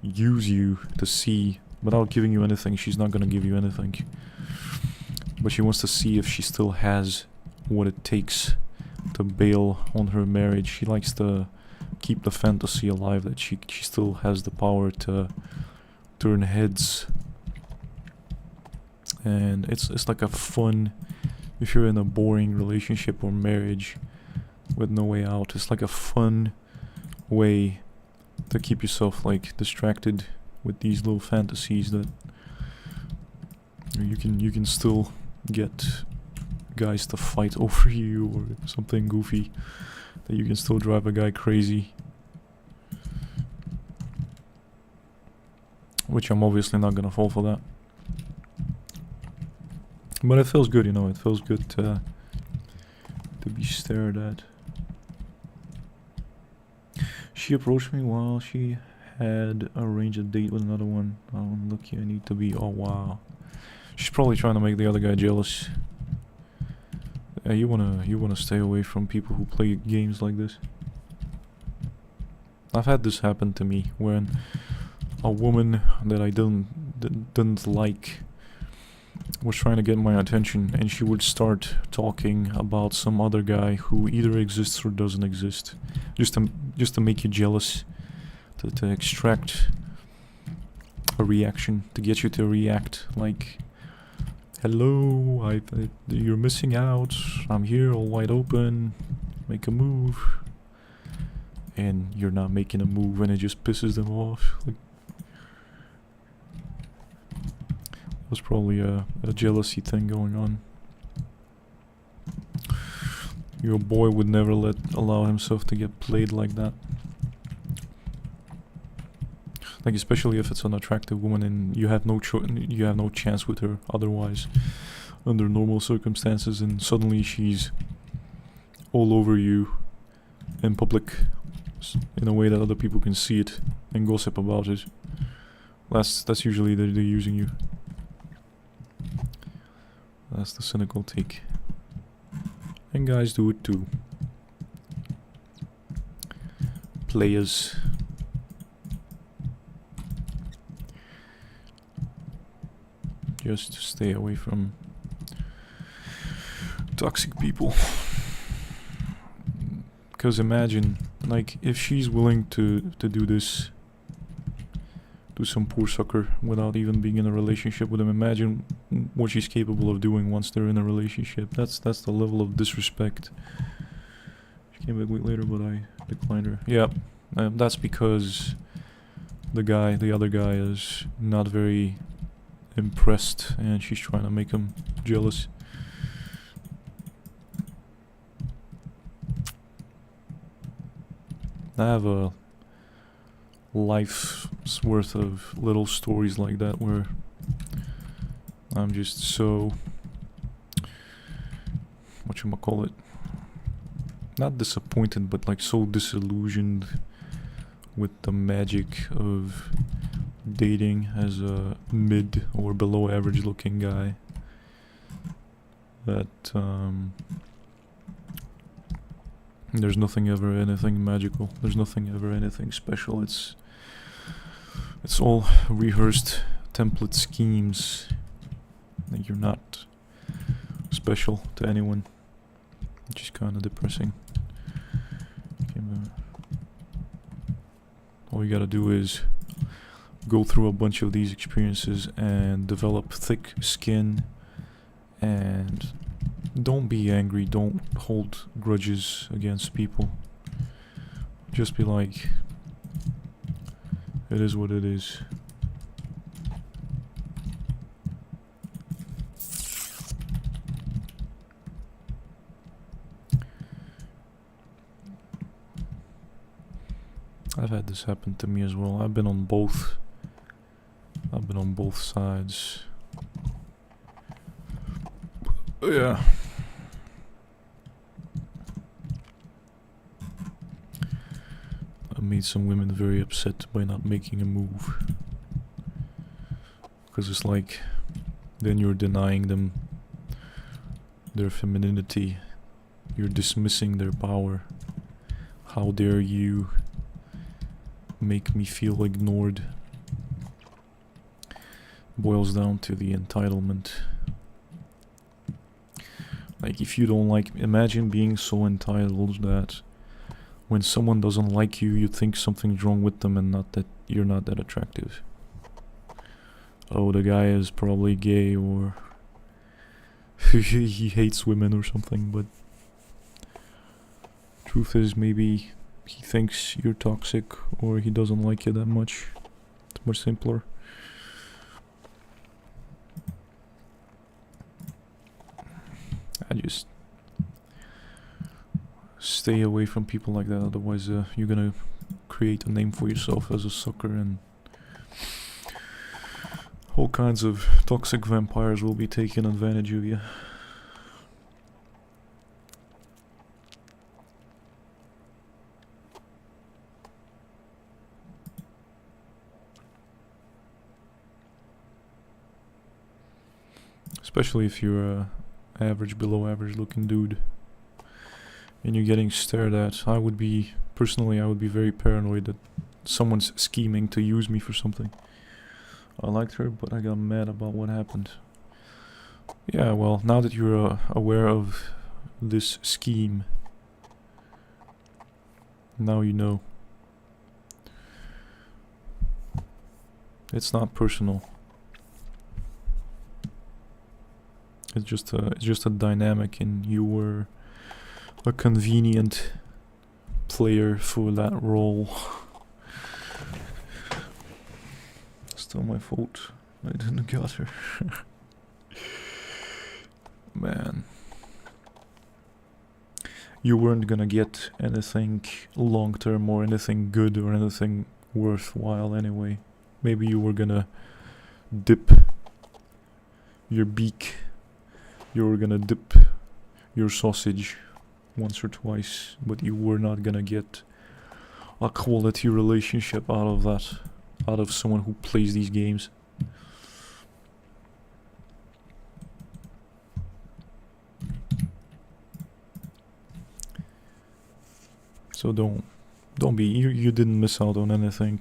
use you to see, without giving you anything. She's not gonna give you anything, but she wants to see if she still has what it takes to bail on her marriage. She likes to keep the fantasy alive that she still has the power to turn heads. And it's like a fun, if you're in a boring relationship or marriage with no way out, it's like a fun way to keep yourself like distracted with these little fantasies that you can still get guys to fight over you or something goofy, that you can still drive a guy crazy. Which I'm obviously not gonna fall for that. But it feels good, you know, it feels good to be stared at. She approached me while she had arranged a date with another one. Oh, I'm lucky, I need to be. Oh wow. She's probably trying to make the other guy jealous. You wanna stay away from people who play games like this. I've had this happen to me when a woman that I didn't like was trying to get my attention, and she would start talking about some other guy who either exists or doesn't exist, just to make you jealous, to extract a reaction, to get you to react like, hello, you're missing out, I'm here all wide open, make a move. And you're not making a move, and it just pisses them off. Like, was probably a jealousy thing going on. Your boy would never allow himself to get played like that. Like, especially if it's an attractive woman and you have no chance with her otherwise, under normal circumstances, and suddenly she's all over you in public in a way that other people can see it and gossip about it. That's usually they're using you. That's the cynical take. And guys do it too. Players. Just stay away from toxic people. Because imagine, like, if she's willing to do this to some poor sucker without even being in a relationship with him, imagine what she's capable of doing once they're in a relationship. That's the level of disrespect. She came back a week later, but I declined her. Yeah, that's because the other guy is not very impressed, and she's trying to make him jealous. I have a life's worth of little stories like that where I'm just so, whatchamacallit, not disappointed, but like so disillusioned with the magic of dating as a mid or below average looking guy that there's nothing ever anything magical. There's nothing ever anything special. It's all rehearsed template schemes. Like, you're not special to anyone. Which is kind of depressing. All you gotta do is go through a bunch of these experiences and develop thick skin, and don't be angry, don't hold grudges against people. Just be like, it is what it is. I've had this happen to me as well. I've been on both sides. Yeah. I made some women very upset by not making a move. Because it's like, then you're denying them their femininity. You're dismissing their power. How dare you make me feel ignored? Boils down to the entitlement. Like, if you don't like, imagine being so entitled that when someone doesn't like you, you think something's wrong with them and not that you're not that attractive. Oh, the guy is probably gay, or he hates women or something, but truth is, maybe he thinks you're toxic, or he doesn't like you that much. It's much simpler. I just stay away from people like that, otherwise you're gonna create a name for yourself as a sucker, and all kinds of toxic vampires will be taking advantage of you. Especially if you're a average, below average looking dude and you're getting stared at. I would be very paranoid that someone's scheming to use me for something. I liked her, but I got mad about what happened. Yeah, well, now that you're aware of this scheme, now you know. It's not personal. It's just a dynamic, and you were a convenient player for that role. Still my fault. I didn't get her. Man. You weren't gonna get anything long term or anything good or anything worthwhile anyway. Maybe you were gonna dip your beak. You were gonna dip your sausage once or twice, but you were not gonna get a quality relationship out of that, out of someone who plays these games. So don't be, you didn't miss out on anything.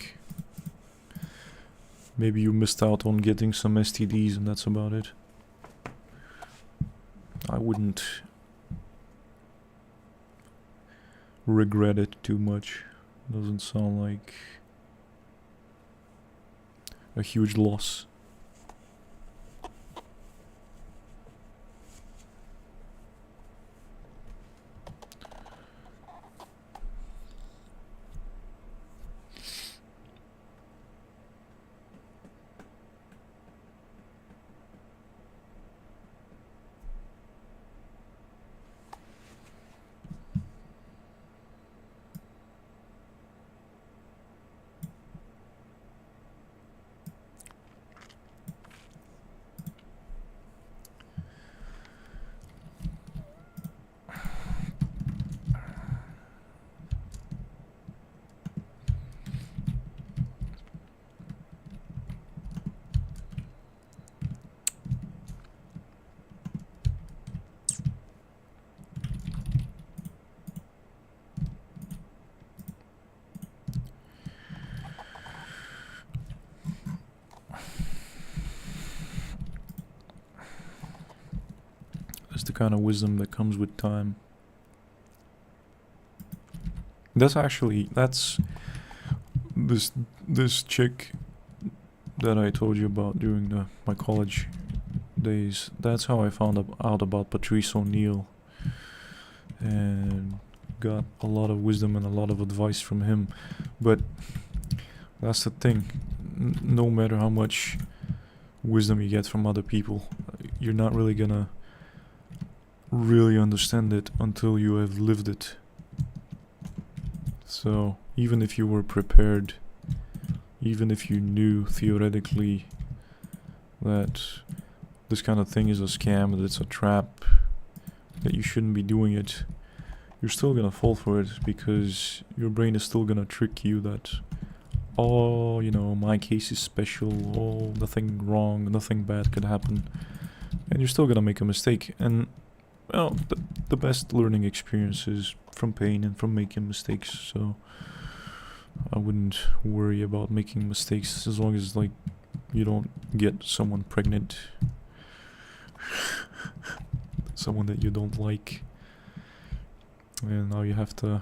Maybe you missed out on getting some STDs and that's about it. I wouldn't regret it too much. Doesn't sound like a huge loss. That's the kind of wisdom that comes with time. That's this chick that I told you about during my college days. That's how I found out about Patrice O'Neill, and got a lot of wisdom and a lot of advice from him. But that's the thing, no matter how much wisdom you get from other people, you're not really gonna really understand it until you have lived it. So even if you were prepared, even if you knew theoretically that this kind of thing is a scam, that it's a trap, that you shouldn't be doing it, you're still gonna fall for it, because your brain is still gonna trick you that, oh, you know, my case is special, oh, nothing wrong, nothing bad could happen, and you're still gonna make a mistake. And well, the best learning experience is from pain and from making mistakes, so I wouldn't worry about making mistakes as long as, like, you don't get someone pregnant. someone that you don't like, and now you have to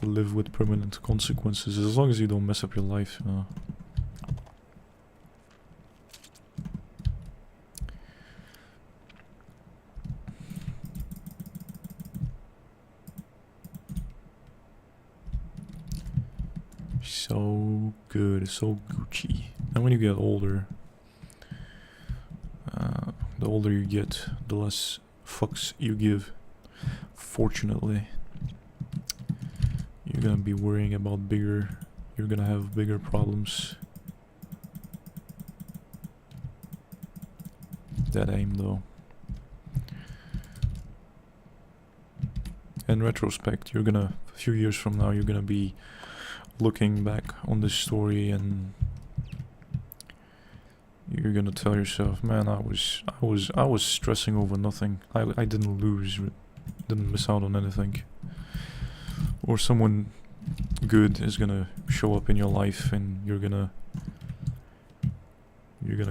live with permanent consequences, as long as you don't mess up your life. So good, so Gucci. And when you get older, the older you get, the less fucks you give. Fortunately, you're gonna be worrying about you're gonna have bigger problems. That aim though. In retrospect, a few years from now, you're gonna be looking back on this story and you're gonna tell yourself, man, I was stressing over nothing. I didn't lose, didn't miss out on anything. Or someone good is gonna show up in your life and you're gonna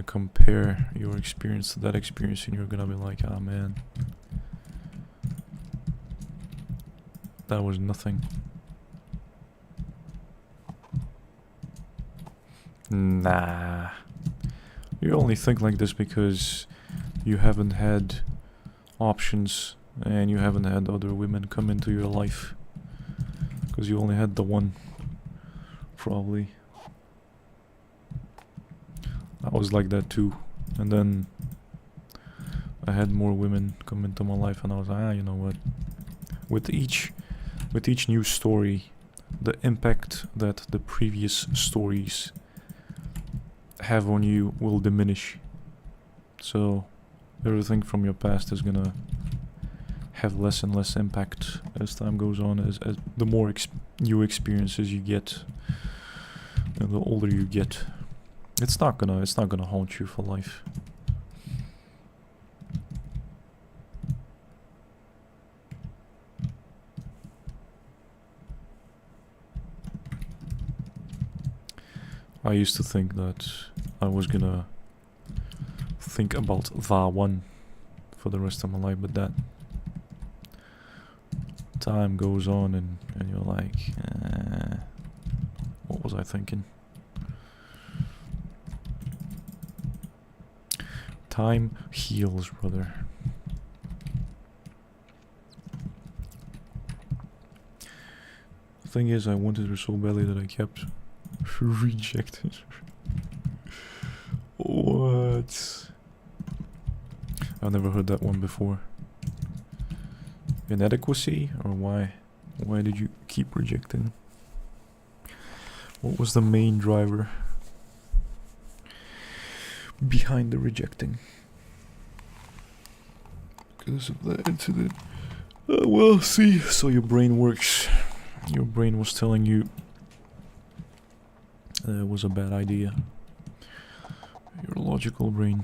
compare your experience to that experience, and you're gonna be like, ah man, that was nothing. Nah. You only think like this because you haven't had options and you haven't had other women come into your life. Because you only had the one, probably. I was like that too. And then I had more women come into my life and I was like, you know what? With each new story, the impact that the previous stories have on you will diminish. So everything from your past is gonna have less and less impact as time goes on, as the more new experiences you get and the older you get. It's not gonna haunt you for life. I used to think that I was gonna think about the one for the rest of my life, but that time goes on and you're like, what was I thinking? Time heals, brother. The thing is, I wanted her so badly that I kept rejected. What? I've never heard that one before. Inadequacy, or why? Why did you keep rejecting? What was the main driver behind the rejecting? Because of that incident. Well, see, so your brain works. Your brain was telling you it was a bad idea. Your logical brain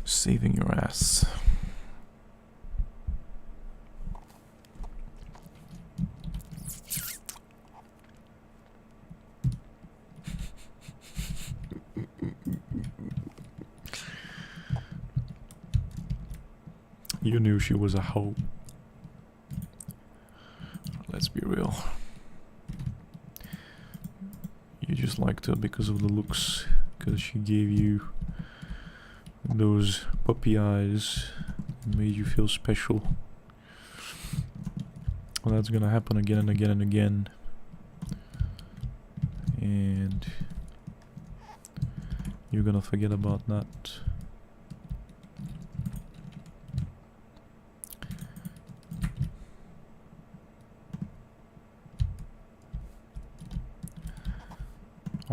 saving your ass. You knew she was a hoe. Let's be real. You just liked her because of the looks, because she gave you those puppy eyes and made you feel special. Well, that's gonna happen again and again and again. And you're gonna forget about that.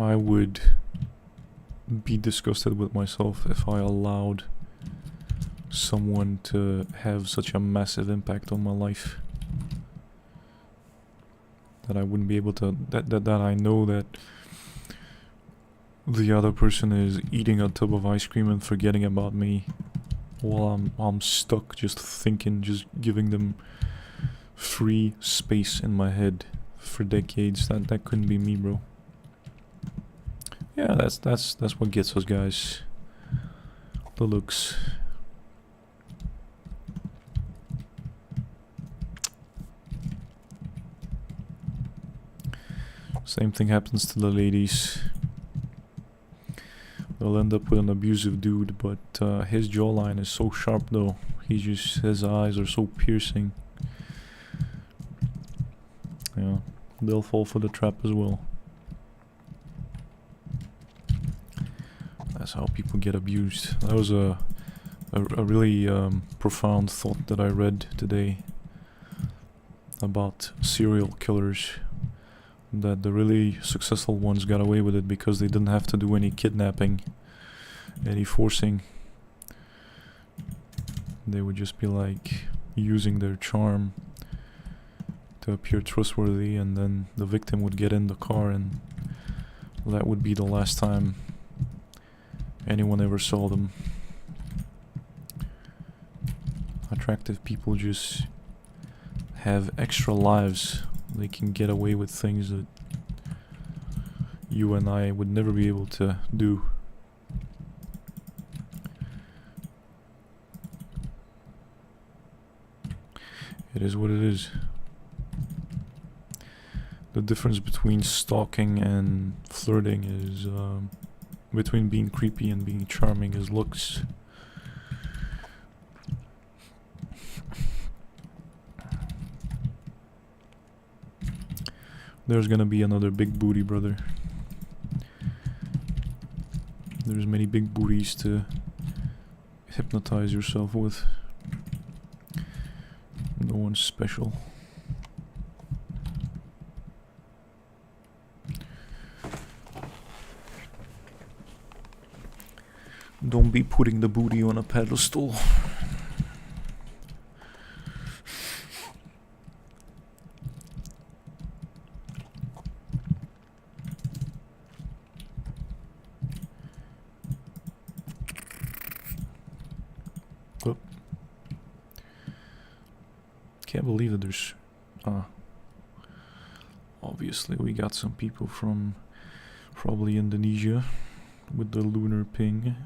I would be disgusted with myself if I allowed someone to have such a massive impact on my life. That I wouldn't be able to, that I know that the other person is eating a tub of ice cream and forgetting about me while I'm stuck just thinking, just giving them free space in my head for decades. That couldn't be me, bro. Yeah, that's what gets us, guys. The looks. Same thing happens to the ladies. They'll end up with an abusive dude, but his jawline is so sharp though. His eyes are so piercing. Yeah, they'll fall for the trap as well. That's how people get abused. That was a really profound thought that I read today about serial killers. That the really successful ones got away with it because they didn't have to do any kidnapping, any forcing. They would just be like using their charm to appear trustworthy, and then the victim would get in the car, and that would be the last time anyone ever saw them. Attractive people just have extra lives. They can get away with things that you and I would never be able to do. It is what it is. The difference between stalking and flirting is between being creepy and being charming is looks. There's gonna be another big booty, brother. There's many big booties to hypnotize yourself with. No one's special. Don't be putting the booty on a pedestal. Can't believe that there's obviously we got some people from probably Indonesia with the lunar ping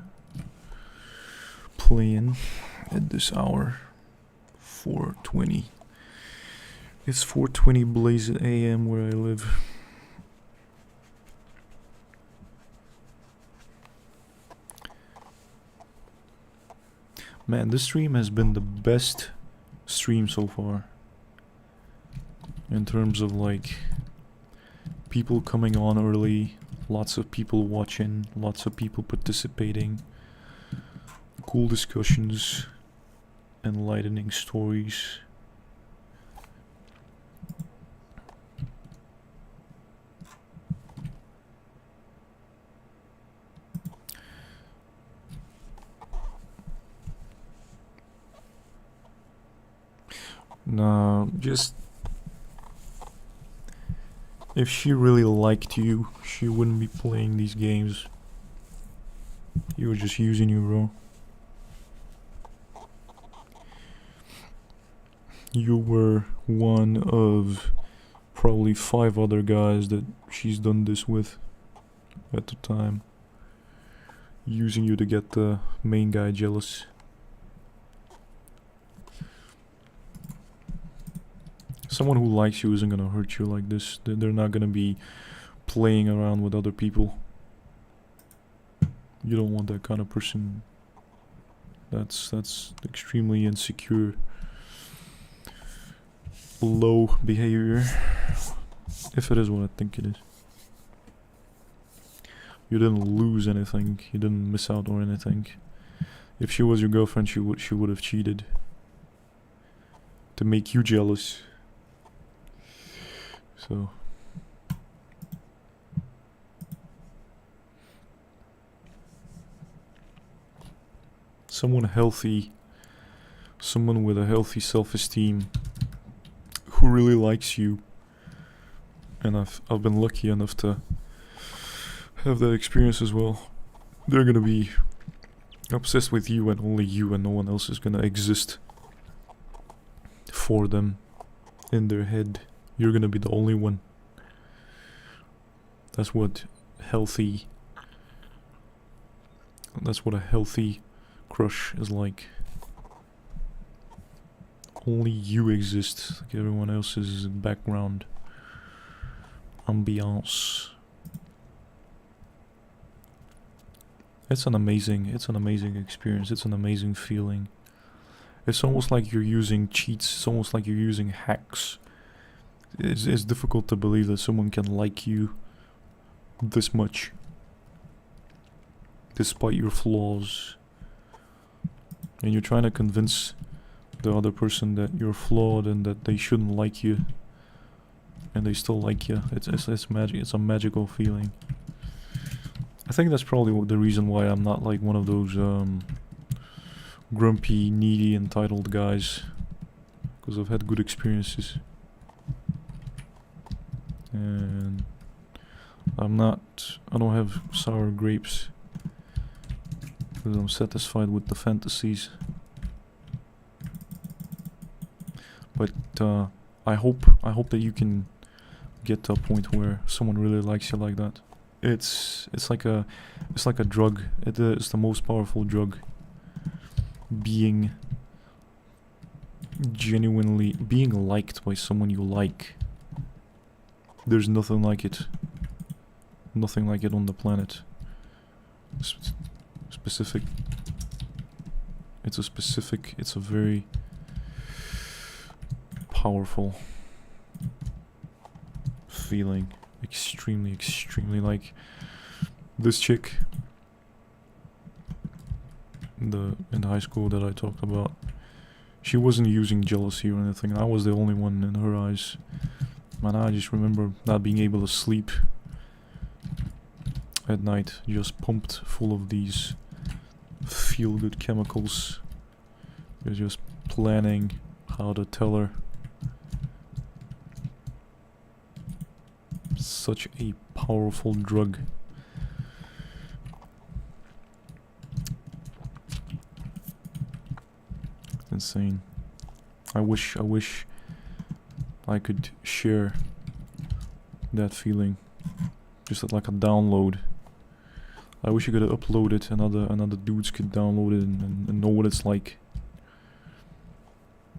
playing at this hour. 4:20. It's 4:20 blazing AM where I live. Man, this stream has been the best stream so far in terms of like people coming on early, lots of people watching, lots of people participating, cool discussions, enlightening stories. No, just if she really liked you, she wouldn't be playing these games. You were just using you, bro. You were one of probably 5 other guys that she's done this with at the time, using you to get the main guy jealous. Someone who likes you isn't gonna hurt you like this. They're not gonna be playing around with other people. You don't want that kind of person. That's extremely insecure, low behavior, if it is what I think it is. You didn't lose anything. You didn't miss out on anything. If she was your girlfriend, she would have cheated to make you jealous. So someone healthy, someone with a healthy self-esteem who really likes you, and I've been lucky enough to have that experience as well. They're gonna be obsessed with you and only you, and no one else is gonna exist for them in their head. You're gonna be the only one. That's what a healthy crush is like. Only you exist, like everyone else is background. ambiance. It's an amazing experience. It's an amazing feeling. It's almost like you're using cheats. It's almost like you're using hacks. It's difficult to believe that someone can like you this much, despite your flaws. And you're trying to convince the other person that you're flawed and that they shouldn't like you, and they still like you. It's magic. It's a magical feeling. I think that's probably the reason why I'm not like one of those grumpy, needy, entitled guys, because I've had good experiences. And I don't have sour grapes, because I'm satisfied with the fantasies. But I hope that you can get to a point where someone really likes you like that. It's like a drug. It's the most powerful drug. Being liked by someone you like. There's nothing like it. Nothing like it on the planet. Specific. It's a very powerful feeling. Extremely like this chick in high school that I talked about. She wasn't using jealousy or anything. I was the only one in her eyes. Man, I just remember not being able to sleep at night, just pumped full of these feel-good chemicals. You're just planning how to tell her. Such a powerful drug. Insane. I wish I could share that feeling, just like a download. I wish you could upload it and other dudes could download it and know what it's like.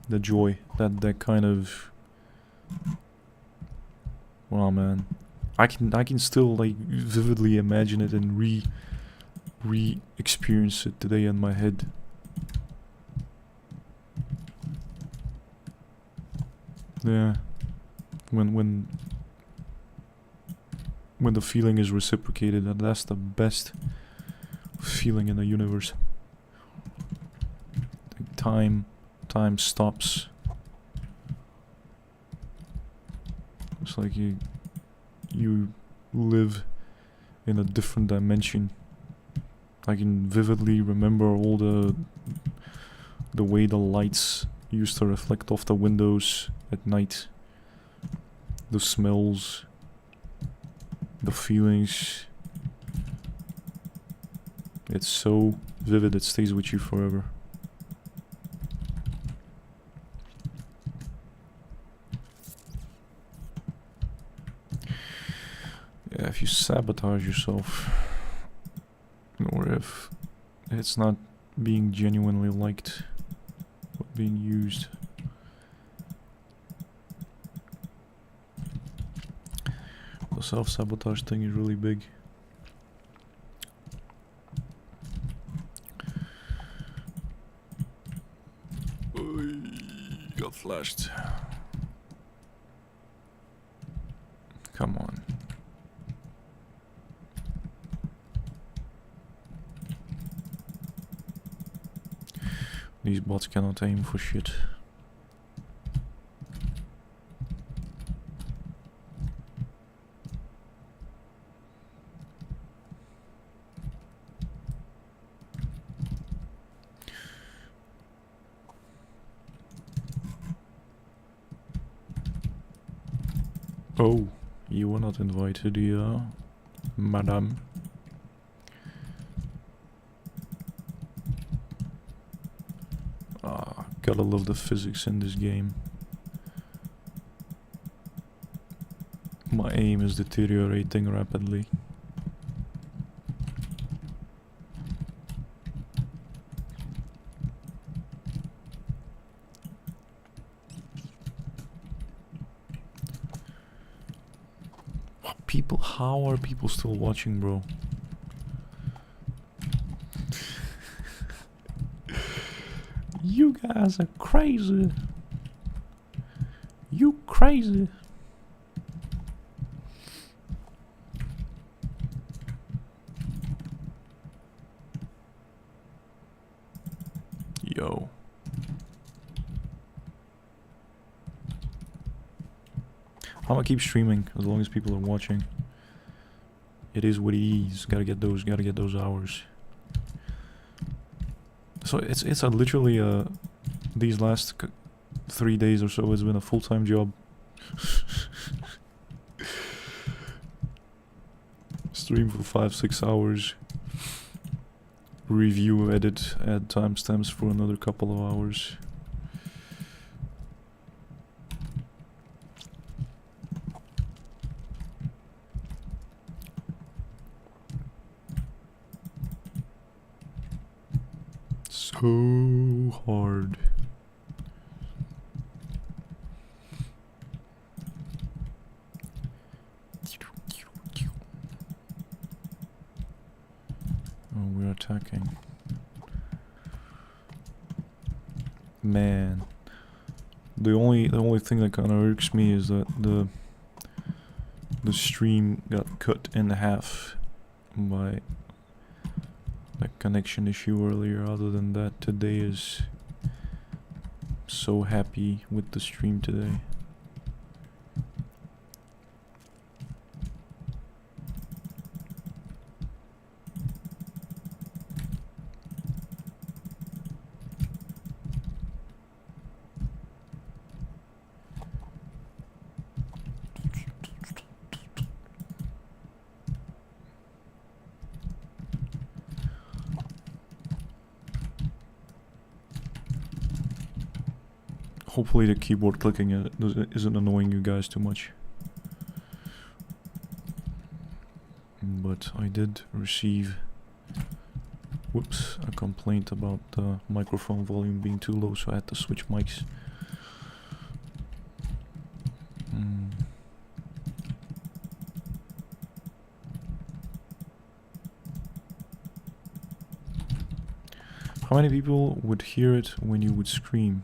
The joy, that kind of. Wow, man, I can still like vividly imagine it and re-experience it today in my head. Yeah, when the feeling is reciprocated, that's the best feeling in the universe. Like time stops. It's like you live in a different dimension. I can vividly remember all the way the lights used to reflect off the windows at night. The smells, the feelings. It's so vivid, it stays with you forever. Yeah, if you sabotage yourself, or if it's not being genuinely liked, but being used. The self-sabotage thing is really big. Got flashed. Come on. These bots cannot aim for shit. Oh, you were not invited here, madam. Ah, gotta love the physics in this game. My aim is deteriorating rapidly. people, how are people still watching, bro? You guys are crazy. You crazy. Yo. I'm gonna keep streaming as long as people are watching. It is what it is. Gotta get those hours. So it's literally these last 3 days or so has been a full-time job. Stream for 5-6 hours. Review, edit, add timestamps for another couple of hours. So hard. Oh, we're attacking. Man, the only thing that kind of irks me is that the stream got cut in half by that connection issue earlier. Other than that, today is so happy with the stream today. Hopefully the keyboard clicking isn't annoying you guys too much. But I did receive, whoops, a complaint about the microphone volume being too low, so I had to switch mics. How many people would hear it when you would scream?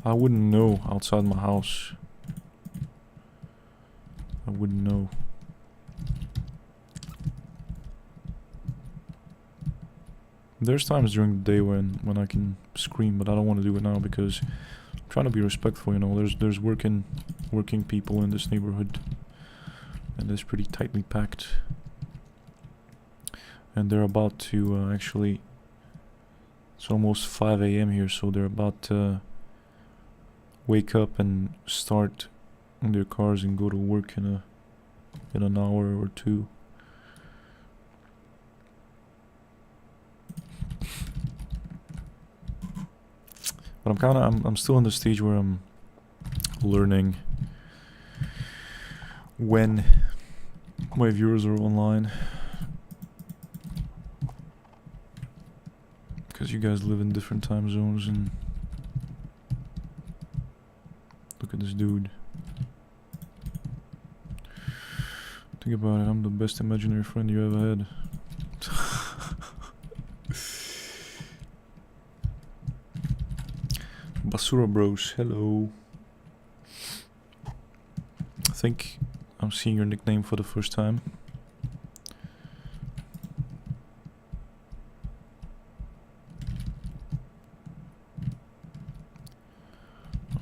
I wouldn't know outside my house. I wouldn't know. There's times during the day when I can scream, but I don't want to do it now because I'm trying to be respectful, you know. There's working people in this neighborhood, and it's pretty tightly packed. And they're about to actually, it's almost 5 AM here, so they're about to wake up and start in their cars and go to work in an hour or two. But I'm still in the stage where I'm learning when my viewers are online. Because you guys live in different time zones, and look at this dude. Think about it, I'm the best imaginary friend you ever had. Basura Bros, hello. I think I'm seeing your nickname for the first time.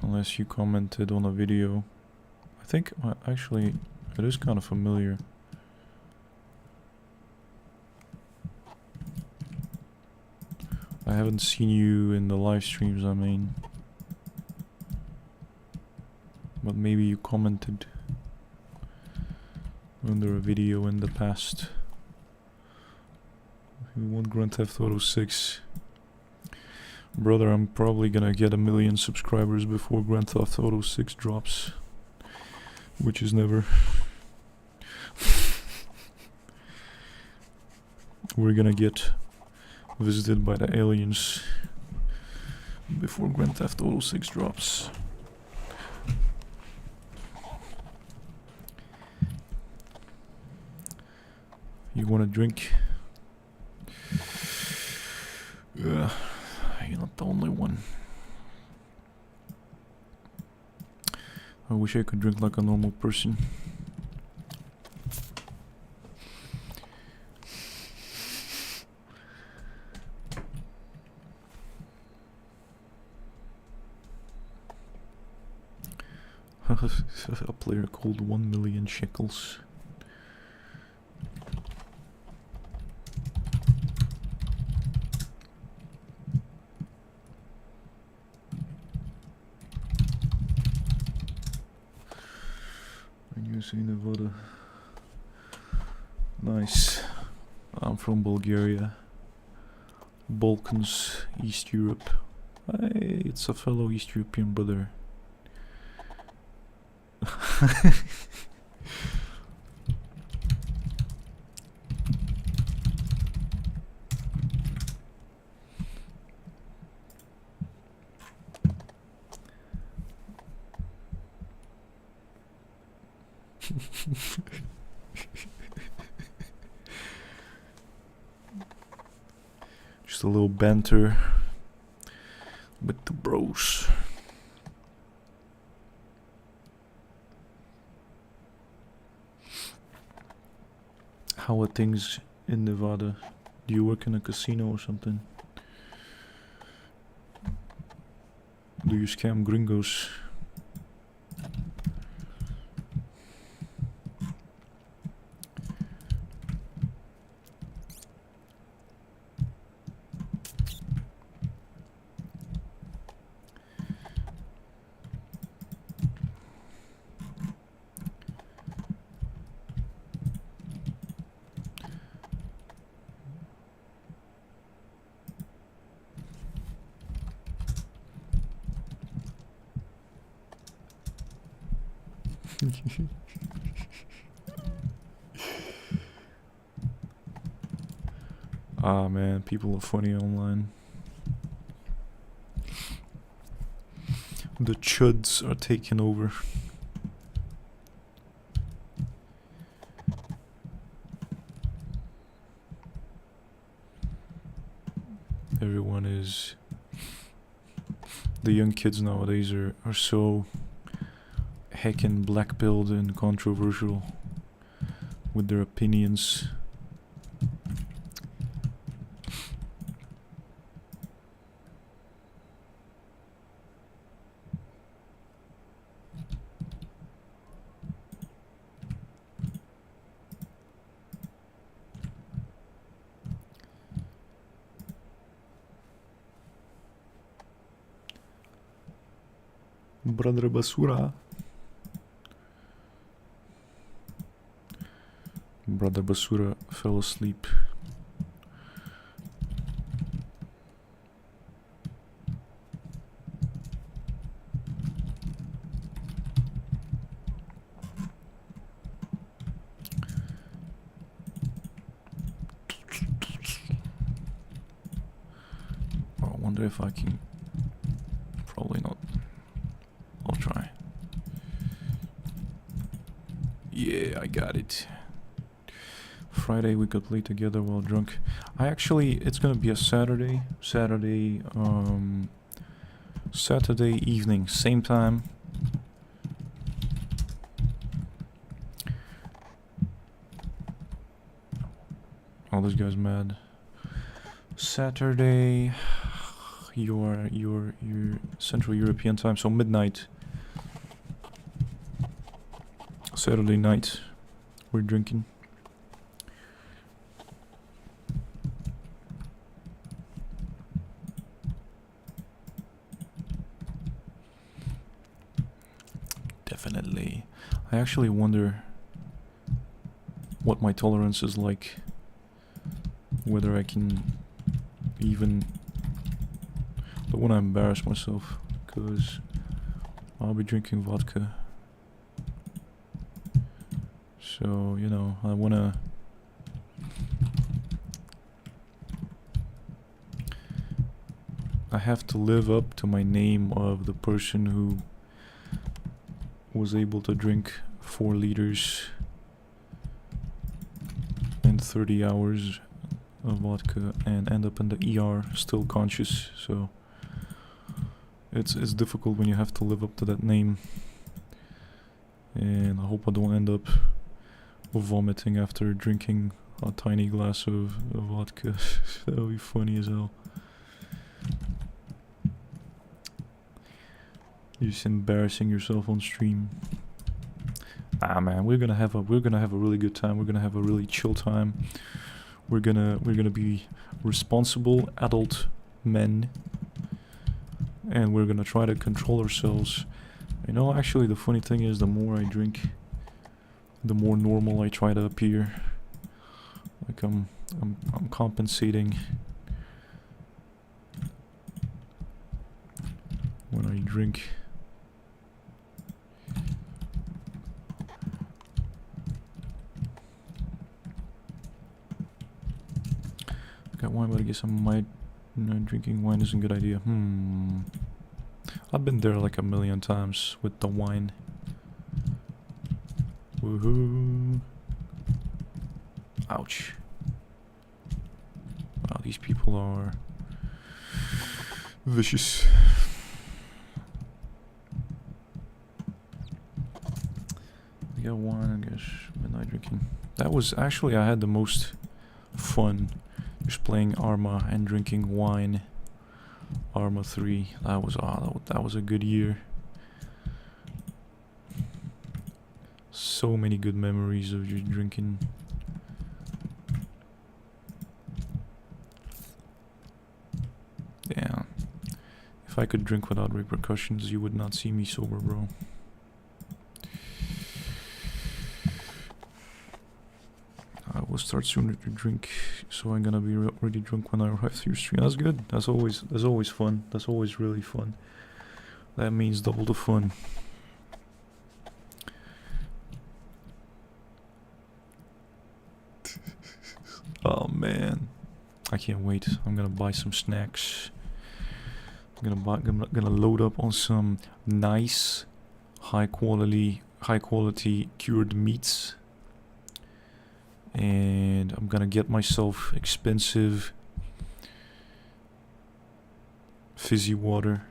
Unless you commented on a video. I think, actually, it is kind of familiar. I haven't seen you in the live streams, I mean. But maybe you commented under a video in the past. You want Grand Theft Auto 6? Brother, I'm probably gonna get 1 million subscribers before Grand Theft Auto 6 drops. Which is never. We're gonna get visited by the aliens before Grand Theft Auto 6 drops. You want a drink? You're not the only one. I wish I could drink like a normal person. A player called 1 million shekels. Nevada. Nice. I'm from Bulgaria. Balkans, East Europe. Hey, it's a fellow East European brother. Just a little banter with the bros. How are things in Nevada? Do you work in a casino or something? Do you scam gringos? Ah man, people are funny online. The chuds are taking over. Everyone is... The young kids nowadays are so heckin' black-pilled and controversial with their opinions. Brother Basura. Brother Basura fell asleep. I wonder if I can. Probably not. I'll try. Yeah, I got it. Friday we could play together while drunk. It's gonna be a Saturday evening, same time. Oh, this guy's mad. Saturday, your Central European time, so midnight. Saturday night, we're drinking. Definitely. I actually wonder what my tolerance is like. Whether I can even... Don't want to embarrass myself, because I'll be drinking vodka. So, you know, I want to... I have to live up to my name of the person who was able to drink 4 liters in 30 hours of vodka and end up in the ER still conscious. So it's difficult when you have to live up to that name, and I hope I don't end up vomiting after drinking a tiny glass of vodka. That would be funny as hell. You're just embarrassing yourself on stream. Ah man, we're gonna have a really good time. We're gonna have a really chill time. We're gonna be responsible adult men, and we're gonna try to control ourselves. You know, actually the funny thing is, the more I drink, the more normal I try to appear. Like I'm compensating when I drink. Got wine, but I guess I might. No, drinking wine isn't a good idea. I've been there like a million times with the wine. Woohoo! Ouch! Wow, these people are vicious. I got wine, I guess. Midnight drinking. That was actually, I had the most fun just playing Arma and drinking wine. Arma 3. That was a good year. So many good memories of just drinking. Yeah. If I could drink without repercussions, you would not see me sober, bro. I will start sooner to drink, so I'm gonna be already drunk when I arrive to your stream. That's good. That's always fun. That's always really fun. That means double the fun. Oh man, I can't wait. I'm gonna buy some snacks. I'm gonna load up on some nice, high quality cured meats. And I'm gonna get myself expensive fizzy water,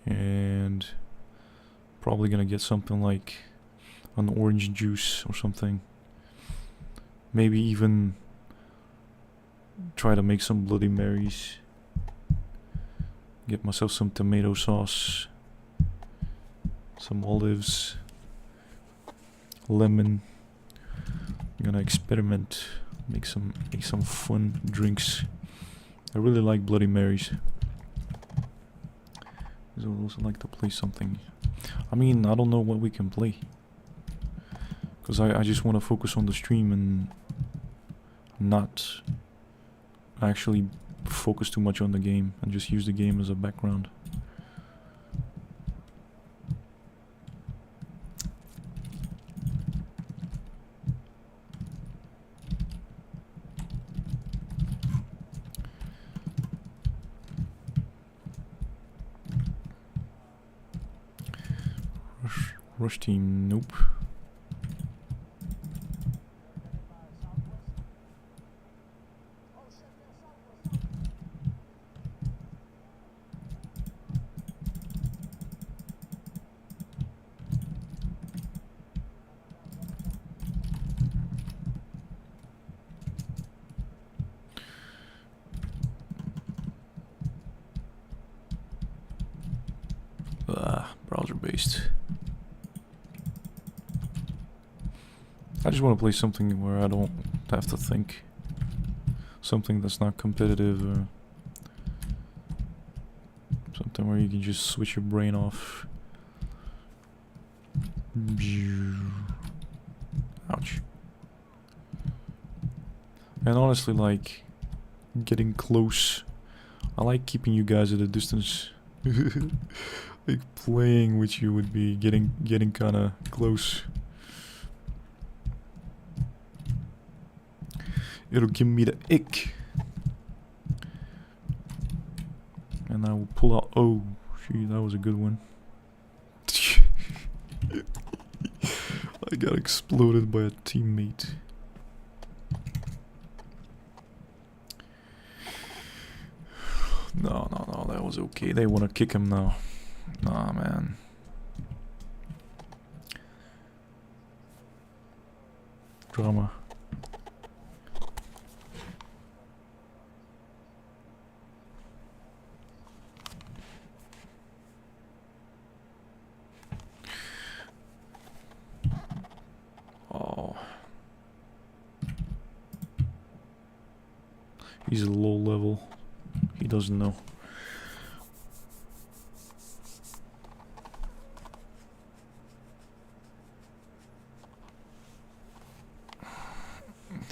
and probably gonna get something like an orange juice or something. Maybe even try to make some Bloody Marys. Get myself some tomato sauce, some olives, lemon. I'm gonna experiment, make some fun drinks. I really like Bloody Marys. I would also like to play something. I mean, I don't know what we can play, because I just want to focus on the stream and not actually focus too much on the game and just use the game as a background. Rush team, nope. Browser based. I just want to play something where I don't have to think. Something that's not competitive, or something where you can just switch your brain off. Ouch. And honestly, like, getting close. I like keeping you guys at a distance. Like, playing with you would be getting kinda close. It'll give me the ick. I will pull out. Oh, gee, that was a good one. I got exploded by a teammate. No, that was okay. They want to kick him now. Nah, man. Drama. Oh. He's a low level. He doesn't know.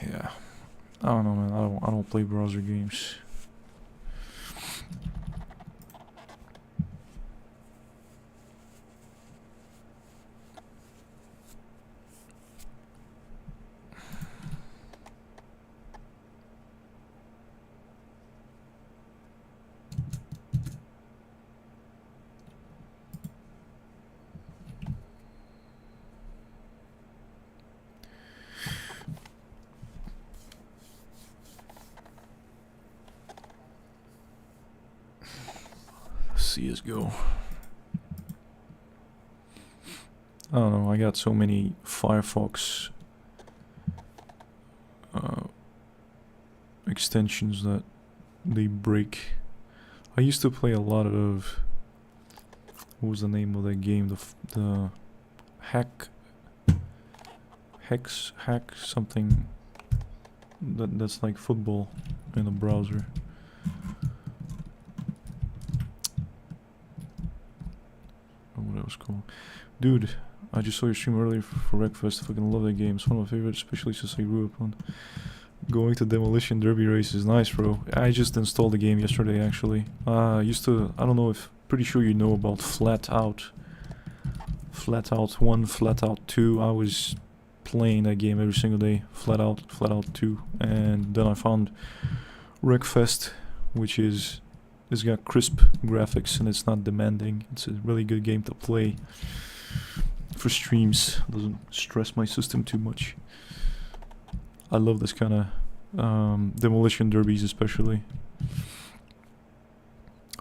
Yeah. I don't know, man. I don't play browser games. CSGO. I don't know, I got so many Firefox extensions that they break. I used to play a lot of, what was the name of that game? The HAX something that's like football in a browser. What that was called. Dude, I just saw your stream earlier for breakfast. I fucking love that game. It's one of my favorites, especially since I grew up on going to demolition derby races. Nice, bro. I just installed the game yesterday, actually. I don't know if, pretty sure you know about Flat Out 1, Flat Out 2. I was playing that game every single day. Flat Out 2. And then I found Wreckfest, which is, it's got crisp graphics and it's not demanding. It's a really good game to play for streams. Doesn't stress my system too much. I love this kind of demolition derbies, especially.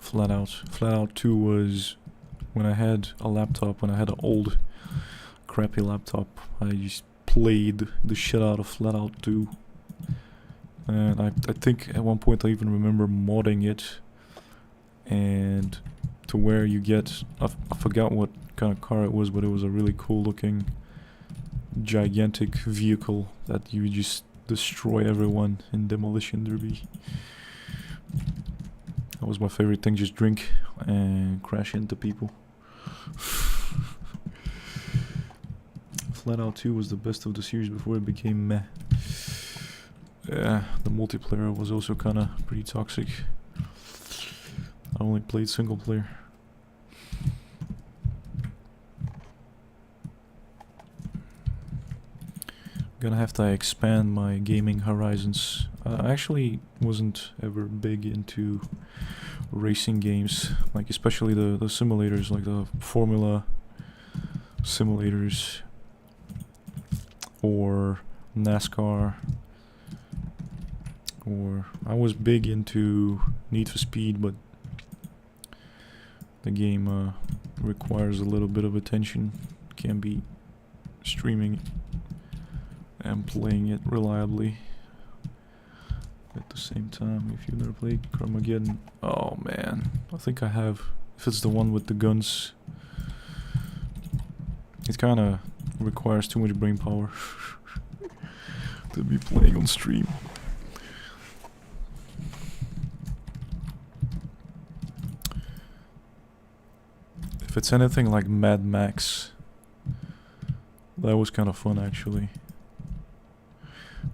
Flat Out 2 was when I had a laptop, when I had an old crappy laptop. I just played the shit out of Flat Out 2. And I think at one point I even remember modding it. And to where you get, I forgot what kind of car it was, but it was a really cool looking gigantic vehicle that you just destroy everyone in demolition derby. That was my favorite thing, just drink and crash into people. Flat Out 2 was the best of the series before it became meh. Yeah, the multiplayer was also kinda pretty toxic. I only played single player. Gonna have to expand my gaming horizons. I actually wasn't ever big into racing games, like especially the simulators, like the Formula simulators or NASCAR. Or I was big into Need for Speed, but the game requires a little bit of attention. Can't be streaming and playing it reliably at the same time. If you've never played Carmageddon, oh man, I think I have. If it's the one with the guns, it kind of requires too much brain power to be playing on stream. If it's anything like Mad Max, that was kind of fun actually.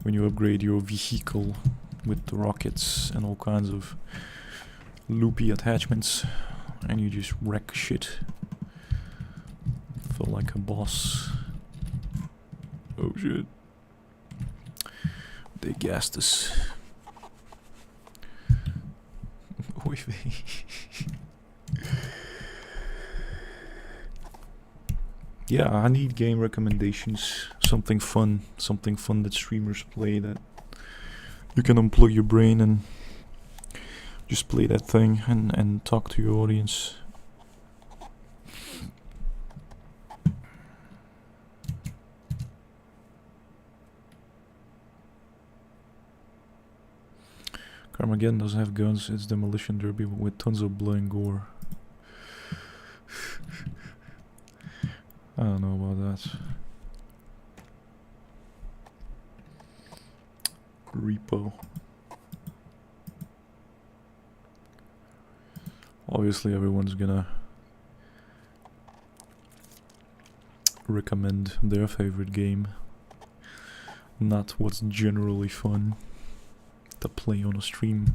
When you upgrade your vehicle with the rockets and all kinds of loopy attachments and you just wreck shit. Felt like a boss. Oh shit. They gassed us. Oei vee. Yeah, I need game recommendations. Something fun that streamers play that you can unplug your brain and just play that thing and talk to your audience. Carmageddon doesn't have guns, it's Demolition Derby with tons of blood and gore. I don't know about that. Repo. Obviously everyone's gonna recommend their favorite game, not what's generally fun to play on a stream.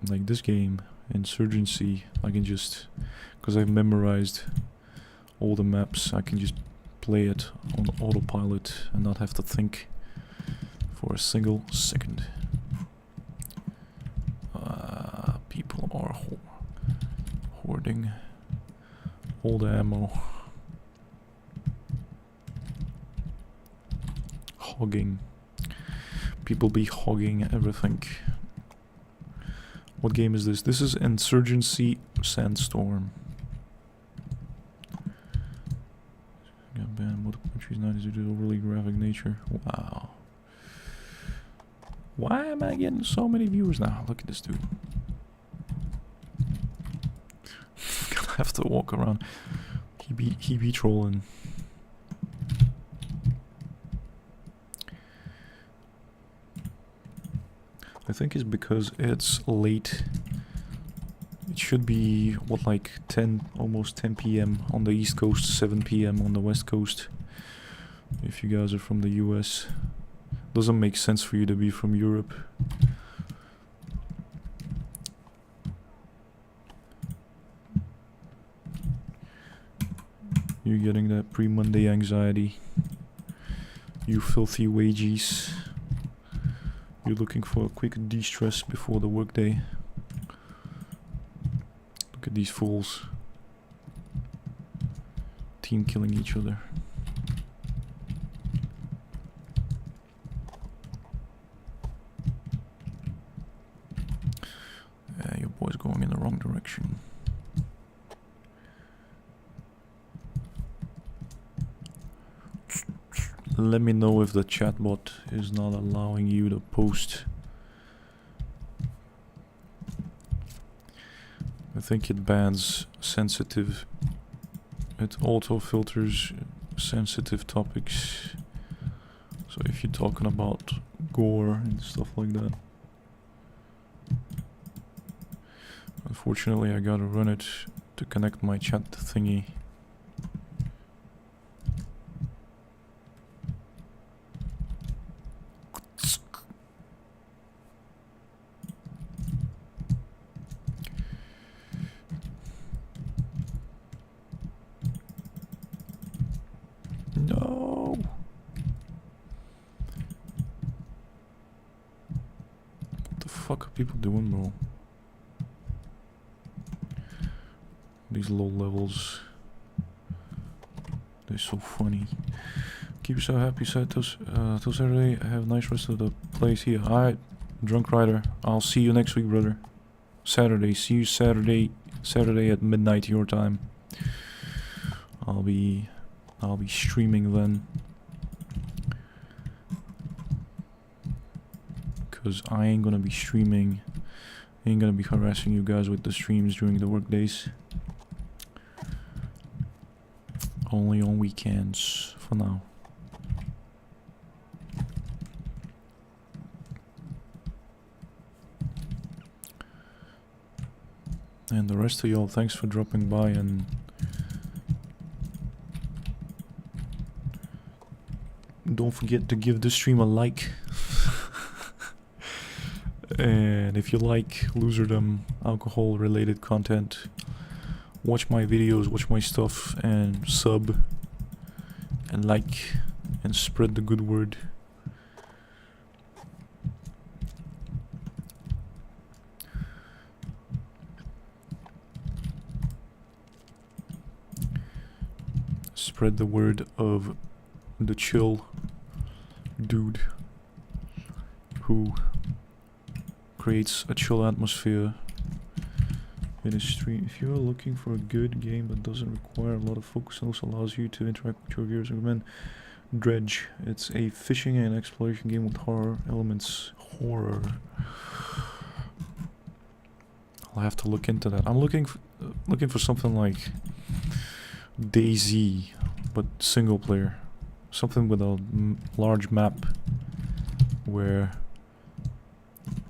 Like this game, Insurgency, I can just, because I've memorized all the maps, I can just play it on autopilot and not have to think for a single second. People are hoarding all the ammo. Hogging. People be hogging everything. What game is this? This is Insurgency Sandstorm. Got banned multiple countries now due to overly graphic nature. Wow. Why am I getting so many viewers now? Look at this dude. Gonna have to walk around. He be trolling. I think it's because it's late. It should be, what, like 10, almost 10 p.m. on the East Coast, 7 p.m. on the West Coast. If you guys are from the US. Doesn't make sense for you to be from Europe. You're getting that pre-Monday anxiety. You filthy wages. You're looking for a quick de-stress before the workday. Look at these fools. Team killing each other. Yeah, your boy's going in the wrong direction. Let me know if the chatbot is not allowing you to post. I think it bans sensitive. It auto filters sensitive topics. So if you're talking about gore and stuff like that. Unfortunately, I gotta run it to connect my chat thingy. No. What the fuck are people doing, bro? These low levels. They're so funny. Keep yourself happy, side till Saturday. Have a nice rest of the place here. Alright, Drunk Rider. I'll see you next week, brother. Saturday. See you Saturday at midnight your time. I'll be streaming then. Cause I ain't gonna be streaming. I ain't gonna be harassing you guys with the streams during the work days. Only on weekends for now. And the rest of y'all, thanks for dropping by, and don't forget to give this stream a like. And if you like loserdom, alcohol related content, watch my videos, watch my stuff, and sub and like and spread the good word. spread the word of the chill dude who creates a chill atmosphere in his stream. If you're looking for a good game that doesn't require a lot of focus and also allows you to interact with your viewers, I recommend Dredge. It's a fishing and exploration game with horror elements. Horror. I'll have to look into that. I'm looking for something like DayZ, but single player. Something with a large map where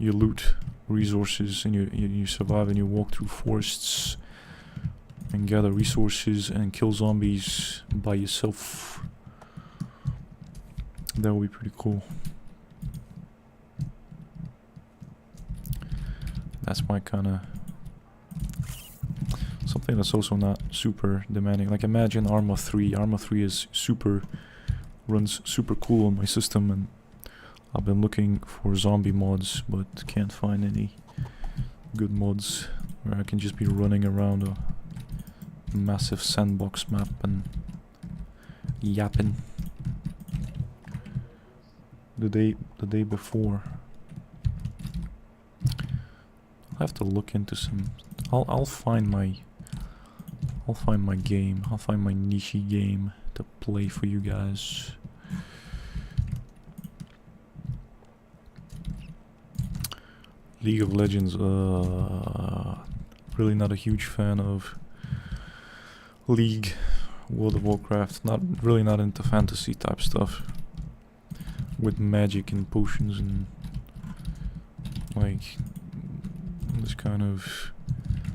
you loot resources and you survive and you walk through forests and gather resources and kill zombies by yourself. That would be pretty cool. That's my kind of something that's also not super demanding. Like imagine Arma 3. Arma 3 is runs super cool on my system, and I've been looking for zombie mods but can't find any good mods where I can just be running around a massive sandbox map and yapping. The day before. I'll have to look into some. I'll find my game. I'll find my niche game to play for you guys. League of Legends. Really not a huge fan of League. World of Warcraft. Really not into fantasy type stuff with magic and potions and like this kind of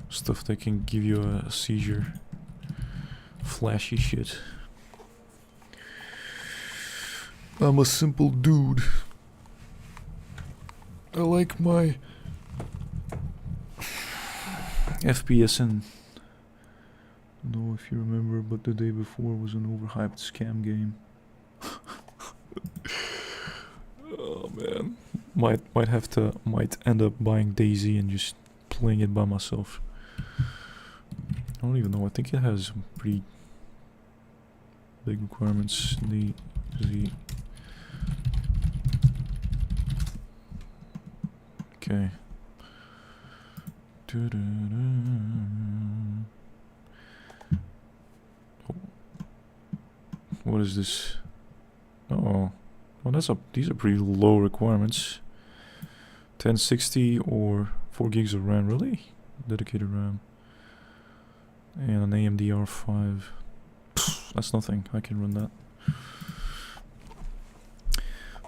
stuff that can give you a seizure. Flashy shit. I'm a simple dude. I like my FPS, and I don't know if you remember, but the day before was an overhyped scam game. Oh man, might end up buying DayZ and just playing it by myself. I don't even know. I think it has some pretty big requirements. DayZ. Okay. What is this? Oh. Well, these are pretty low requirements. 1060 or 4 gigs of RAM, really? Dedicated RAM. And an AMD R5. Pfft, that's nothing. I can run that.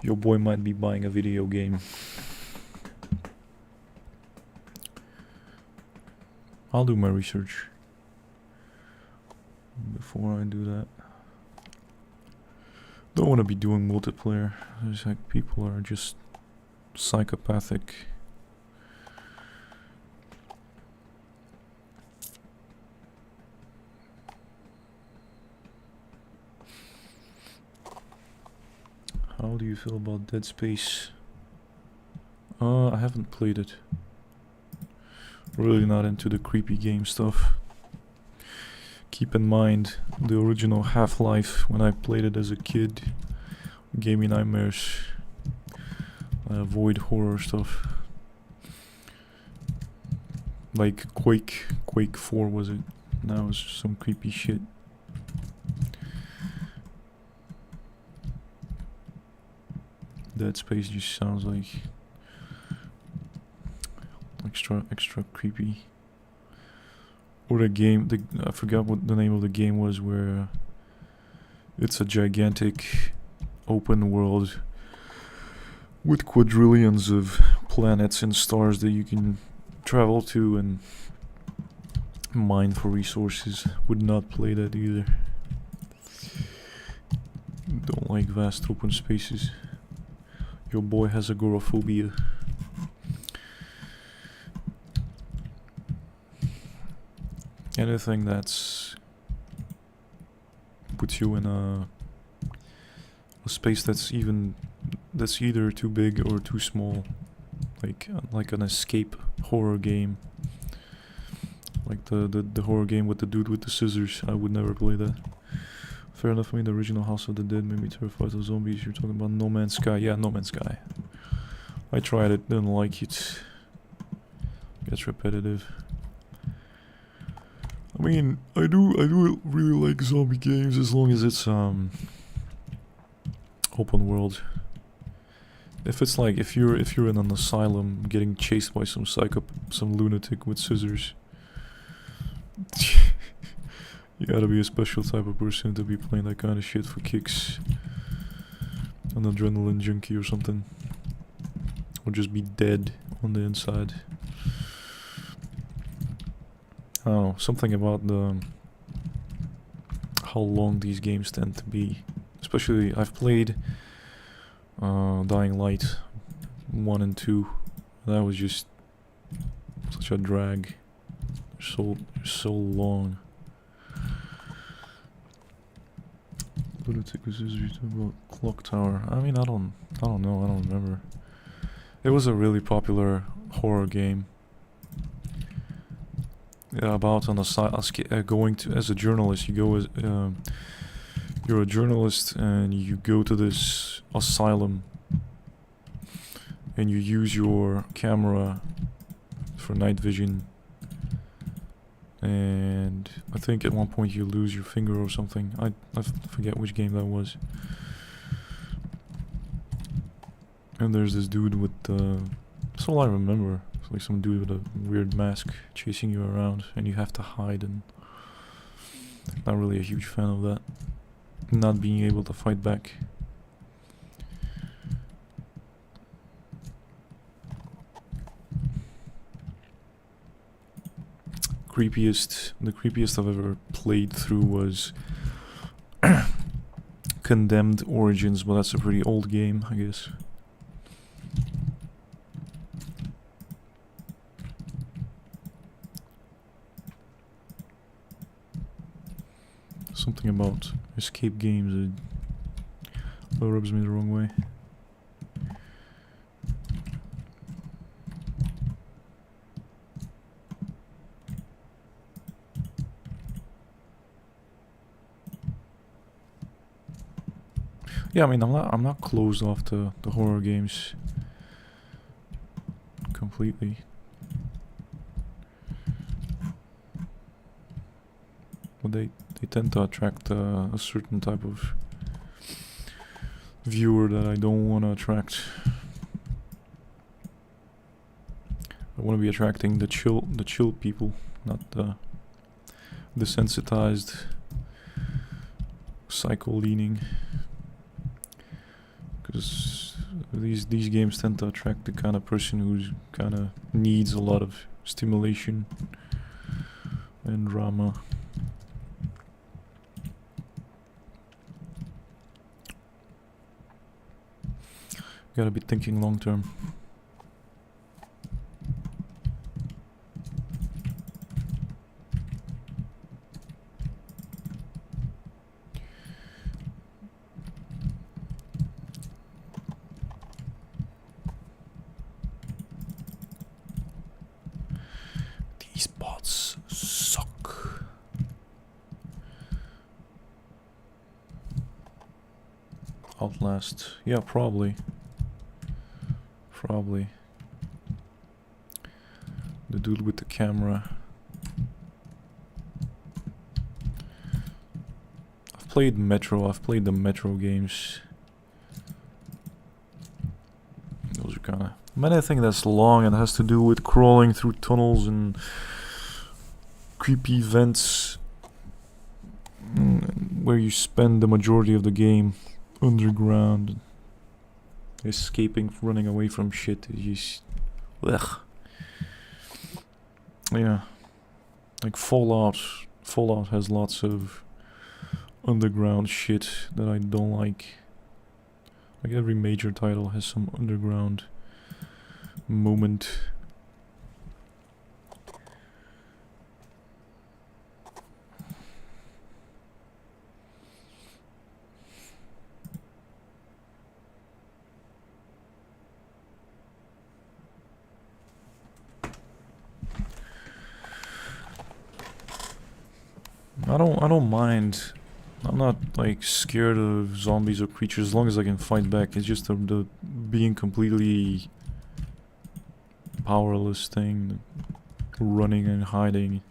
Your boy might be buying a video game. I'll do my research before I do that. Don't want to be doing multiplayer. There's like people are just psychopathic. How do you feel about Dead Space? I haven't played it. Really not into the creepy game stuff. Keep in mind, the original Half-Life, when I played it as a kid, gave me nightmares. I avoid horror stuff. Like Quake 4 was it? That was some creepy shit. Dead Space just sounds like extra creepy. Or the game, I forgot what the name of the game was, where it's a gigantic open world with quadrillions of planets and stars that you can travel to and mine for resources. Would not play that either. Don't like vast open spaces. Your boy has agoraphobia. Anything that's puts you in a space that's either too big or too small, like an escape horror game, like the horror game with the dude with the scissors. I would never play that. Fair enough. I mean, the original House of the Dead made me terrified of zombies. You're talking about No Man's Sky. Yeah, No Man's Sky. I tried it, didn't like it. Gets repetitive. I mean, I do really like zombie games as long as it's open world. If it's like if you're in an asylum getting chased by some lunatic with scissors, you gotta be a special type of person to be playing that kind of shit for kicks. An adrenaline junkie or something. Or just be dead on the inside. I don't know, something about how long these games tend to be. Especially, I've played Dying Light 1 and 2. That was just such a drag. They're so long. Lunatic was about Clock Tower. I mean, I don't know. I don't remember. It was a really popular horror game. About an going to as a journalist. You go as you're a journalist and you go to this asylum and you use your camera for night vision, and I think at one point you lose your finger or something. I forget which game that was. And there's this dude with that's all I remember. It's like some dude with a weird mask chasing you around and you have to hide, and not really a huge fan of that. Not being able to fight back. The creepiest I've ever played through was Condemned Origins, but that's a pretty old game, I guess. Something about escape games that rubs me the wrong way. Yeah, I mean, I'm not closed off to the horror games completely. But they tend to attract a certain type of viewer that I don't want to attract. I want to be attracting the chill people, not the desensitized, psycho-leaning. Because these games tend to attract the kind of person who's kind of needs a lot of stimulation and drama. Gotta be thinking long term. These bots suck. Outlast. Yeah, probably. The dude with the camera. I've played the Metro games. Those are kinda... anything that's long and has to do with crawling through tunnels and creepy vents where you spend the majority of the game underground. Escaping, running away from shit is just... ugh. Yeah. Like Fallout has lots of underground shit that I don't like. Like every major title has some underground moment. I don't mind I'm not like scared of zombies or creatures as long as I can fight back. It's just the being completely powerless thing, running and hiding.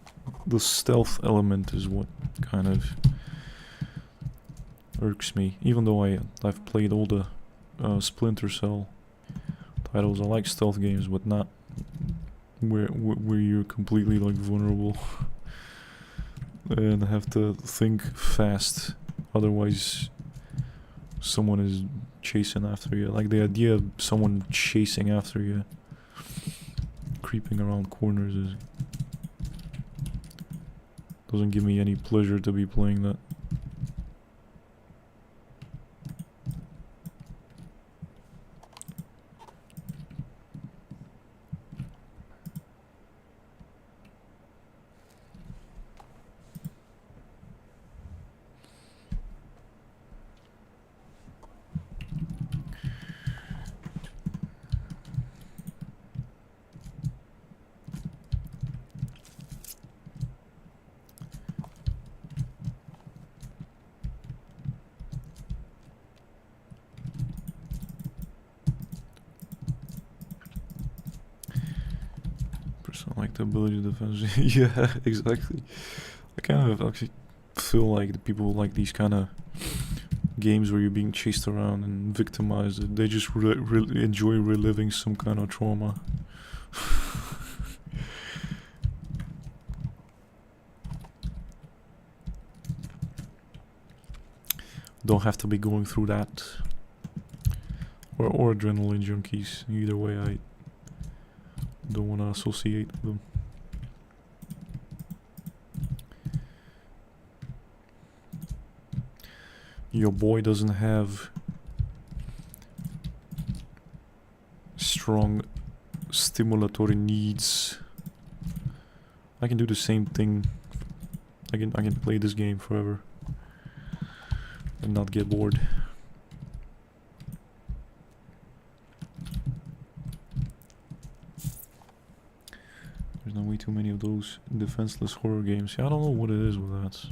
The stealth element is what kind of irks me. Even though I've played all the Splinter Cell titles, I like stealth games, but not where you're completely like vulnerable and have to think fast, otherwise someone is chasing after you. Like the idea of someone chasing after you, creeping around corners, doesn't give me any pleasure to be playing that. Like the ability to defend. Yeah, exactly. I kind of actually feel like the people who like these kind of games where you're being chased around and victimized, they just enjoy reliving some kind of trauma. Don't have to be going through that. Or adrenaline junkies. Either way, I don't want to associate with them. Your boy doesn't have strong stimulatory needs. I can do the same thing. I can play this game forever and not get bored. There's not way too many of those defenseless horror games. Yeah, I don't know what it is with that.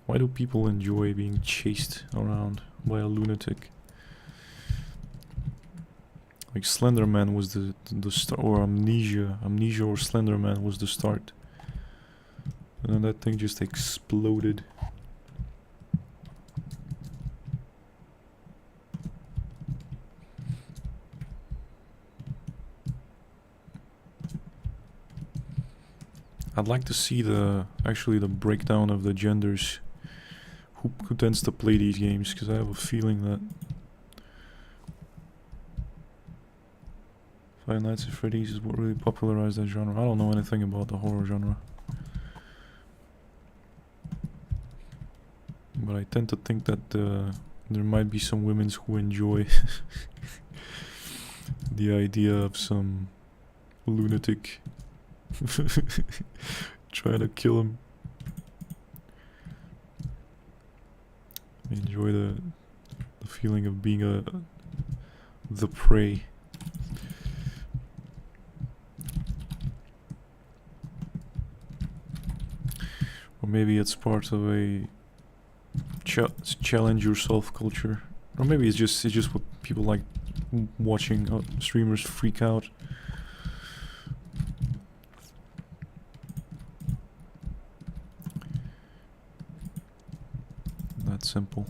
Why do people enjoy being chased around by a lunatic? Like Slender Man was the start, or Amnesia or Slender Man was the start, and then that thing just exploded. I'd like to see actually the breakdown of the genders. Who tends to play these games? Because I have a feeling that Five Nights at Freddy's is what really popularized that genre. I don't know anything about the horror genre, but I tend to think that there might be some women who enjoy the idea of some lunatic trying to kill him. Enjoy the feeling of being the prey. Or maybe it's part of a challenge yourself culture, or maybe it's just what people like watching streamers freak out. That simple.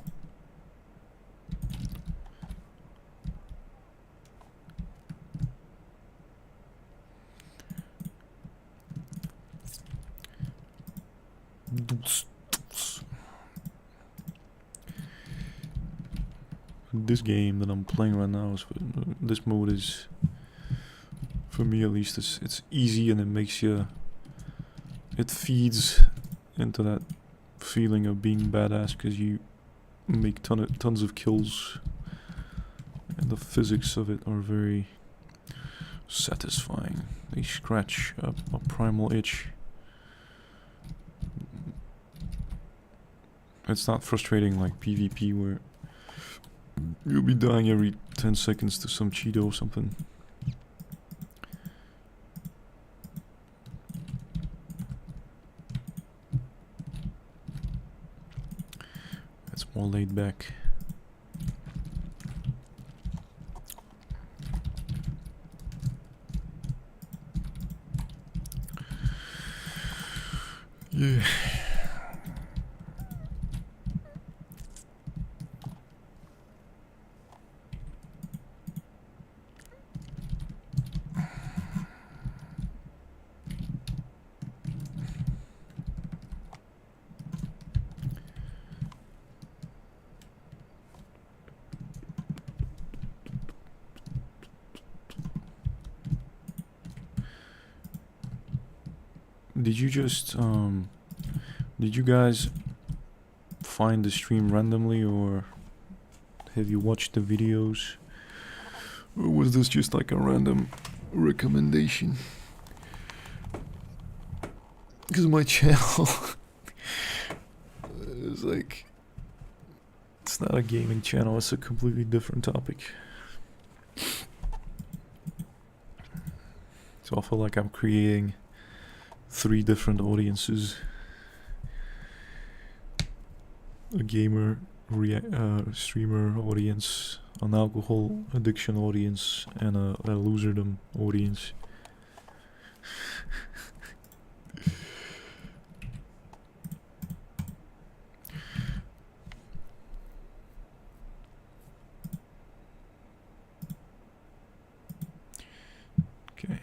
This game that I'm playing right now this mode is, for me at least, it's easy, and it makes you, it feeds into that feeling of being badass because you make tons of kills, and the physics of it are very satisfying. They scratch a primal itch. It's not frustrating like PvP where you'll be dying every 10 seconds to some Cheeto or something. all laid back. Yeah. Did you guys find the stream randomly, or have you watched the videos? Or was this just like a random recommendation? Because my channel is like, it's not a gaming channel, it's a completely different topic. So I feel like I'm creating 3 different audiences. A gamer, streamer audience, an alcohol addiction audience, and a loserdom audience. Okay.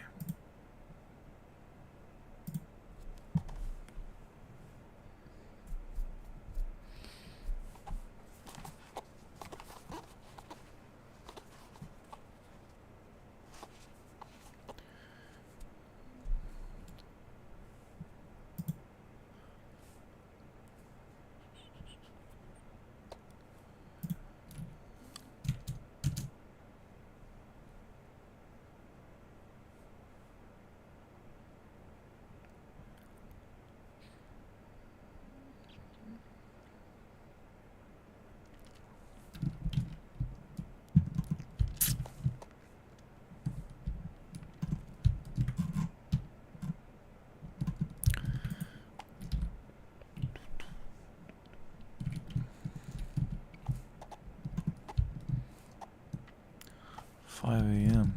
AM.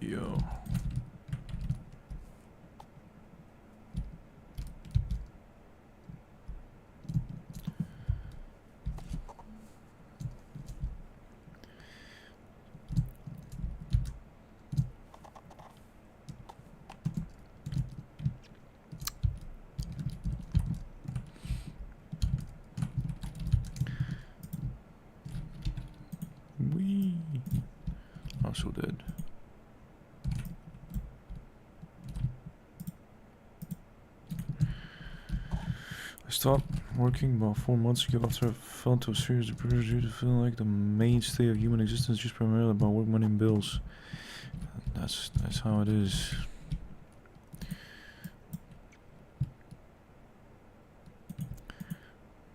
Yo. Also dead. I stopped working about 4 months ago after I fell into a serious depression due to feeling like the mainstay of human existence is just primarily about work, money, and bills. That's how it is.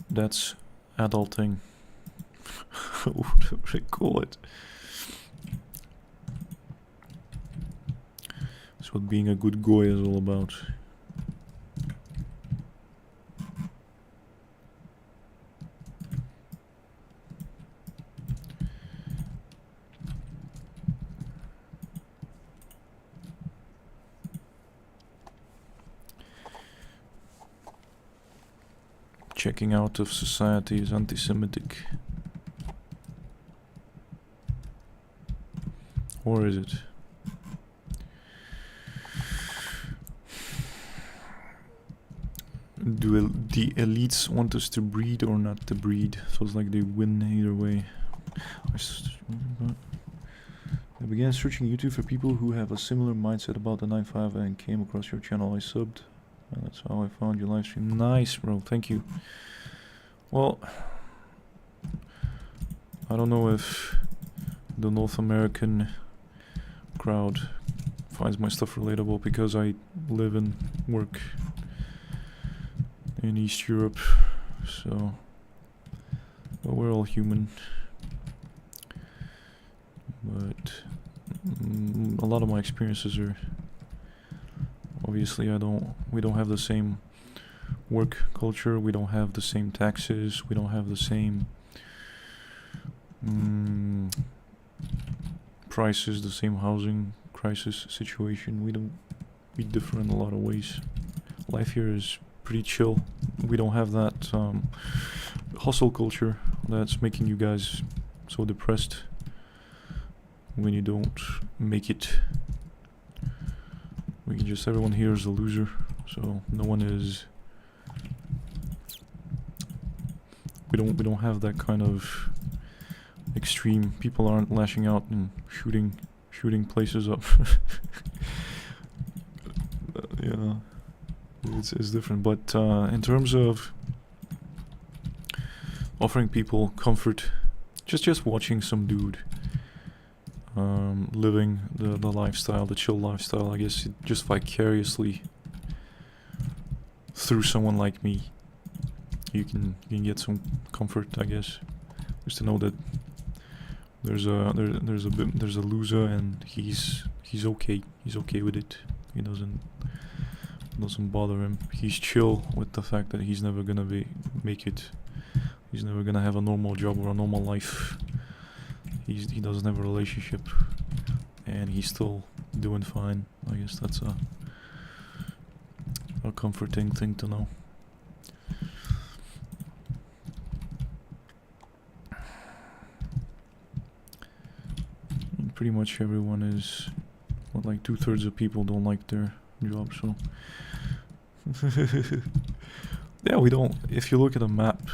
That's adulting. What would I call it? That's what being a good goy is all about. Checking out of society is anti-Semitic. Or is it? Do the elites want us to breed or not to breed? Feels like they win either way. I began searching YouTube for people who have a similar mindset about the 9/5 and came across your channel. I subbed. And that's how I found your live stream. Nice, bro. Thank you. Well, I don't know if the North American crowd finds my stuff relatable because I live and work in East Europe, so well, we're all human. But a lot of my experiences are obviously we don't have the same work culture, we don't have the same taxes, we don't have the same prices, the same housing crisis situation. We differ in a lot of ways. Life here is pretty chill. We don't have that hustle culture that's making you guys so depressed when you don't make it. We can just, everyone here is a loser, so no one is, we don't have that kind of extreme. People aren't lashing out and shooting places up. Yeah, it's different. But in terms of offering people comfort, just watching some dude living the lifestyle, the chill lifestyle, I guess, just vicariously through someone like me, you can get some comfort, I guess, just to know that there's a loser and he's okay. He's okay with it. He doesn't bother him. He's chill with the fact that he's never gonna make it. He's never gonna have a normal job or a normal life. He doesn't have a relationship, and he's still doing fine. I guess that's a comforting thing to know. And pretty much everyone is, what, like 2/3 of people don't like their job, so yeah, we don't. If you look at a map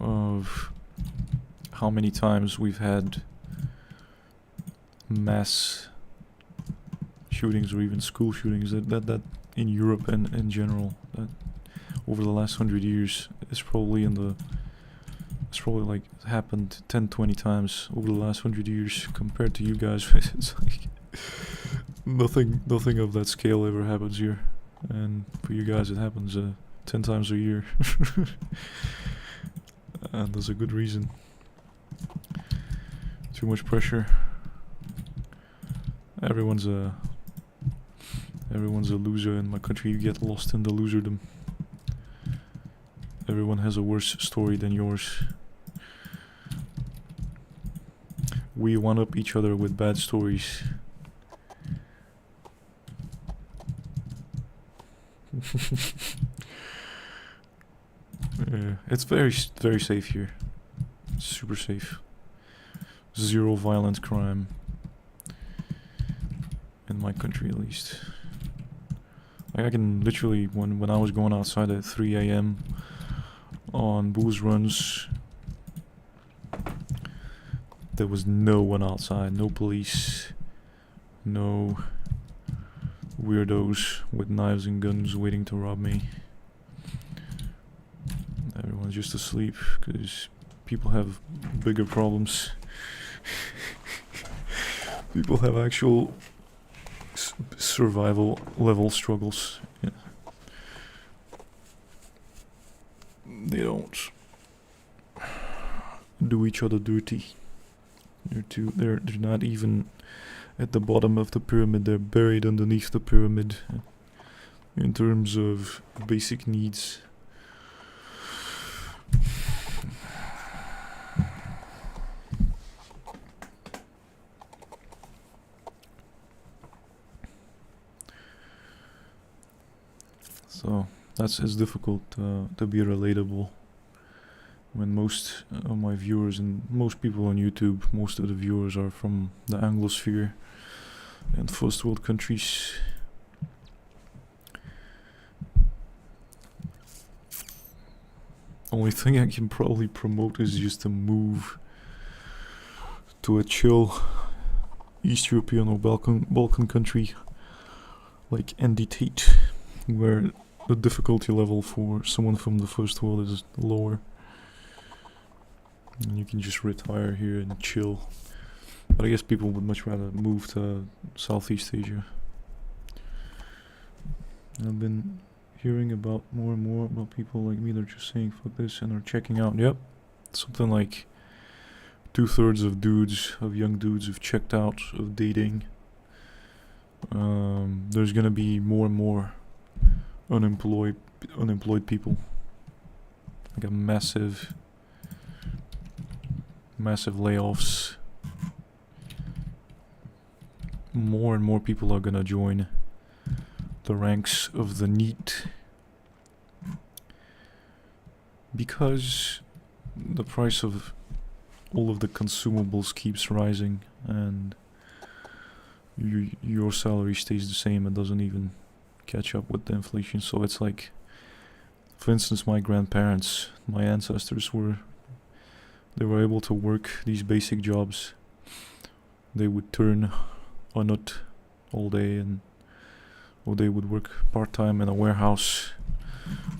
of how many times we've had mass shootings or even school shootings that in Europe and in general, that over the last 100 years, it's probably like happened 10-20 times over the last 100 years. Compared to you guys, it's like nothing of that scale ever happens here, and for you guys it happens 10 times a year. And there's a good reason. Too much pressure. Everyone's a loser in my country. You get lost in the loserdom. Everyone has a worse story than yours. We one up each other with bad stories. Yeah, it's very safe here. Super safe. Zero violent crime. In my country, at least. Like, I can literally, when I was going outside at 3 a.m. on booze runs, there was no one outside, no police, no weirdos with knives and guns waiting to rob me. Everyone's just asleep because people have bigger problems. People have actual survival level struggles. Yeah. They don't do each other dirty. They're not even at the bottom of the pyramid. They're buried underneath the pyramid in terms of basic needs. So it's difficult to be relatable when most of my viewers and most people on YouTube, most of the viewers are from the Anglosphere and first world countries. Only thing I can probably promote is just to move to a chill East European or Balkan country like NEETdom, where the difficulty level for someone from the first world is lower. And you can just retire here and chill. But I guess people would much rather move to Southeast Asia. I've been hearing about more and more about people like me that are just saying fuck this and are checking out. Yep, something like 2/3 of young dudes have checked out of dating. There's gonna be more and more unemployed people. Like a massive layoffs. More and more people are gonna join the ranks of the NEET because the price of all of the consumables keeps rising and your salary stays the same and doesn't even catch up with the inflation. So it's like, for instance, my grandparents, my ancestors they were able to work these basic jobs. They would turn a nut all day, or they would work part-time in a warehouse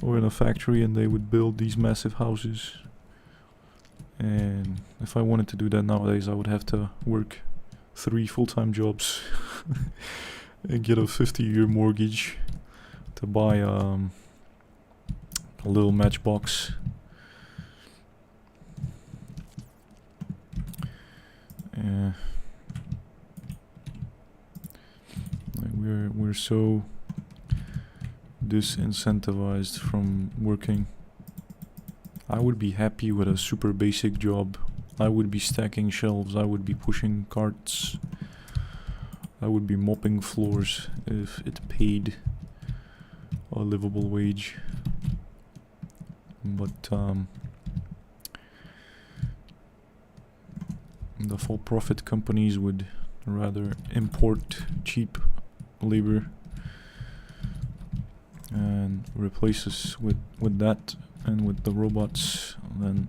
or in a factory, and they would build these massive houses. And if I wanted to do that nowadays, I would have to work 3 full-time jobs and get a 50-year mortgage to buy a little matchbox. Like we're so disincentivized from working. I would be happy with a super basic job. I would be stacking shelves, I would be pushing carts, I would be mopping floors if it paid a livable wage. But the for-profit companies would rather import cheap labor and replace us with that and with the robots, and then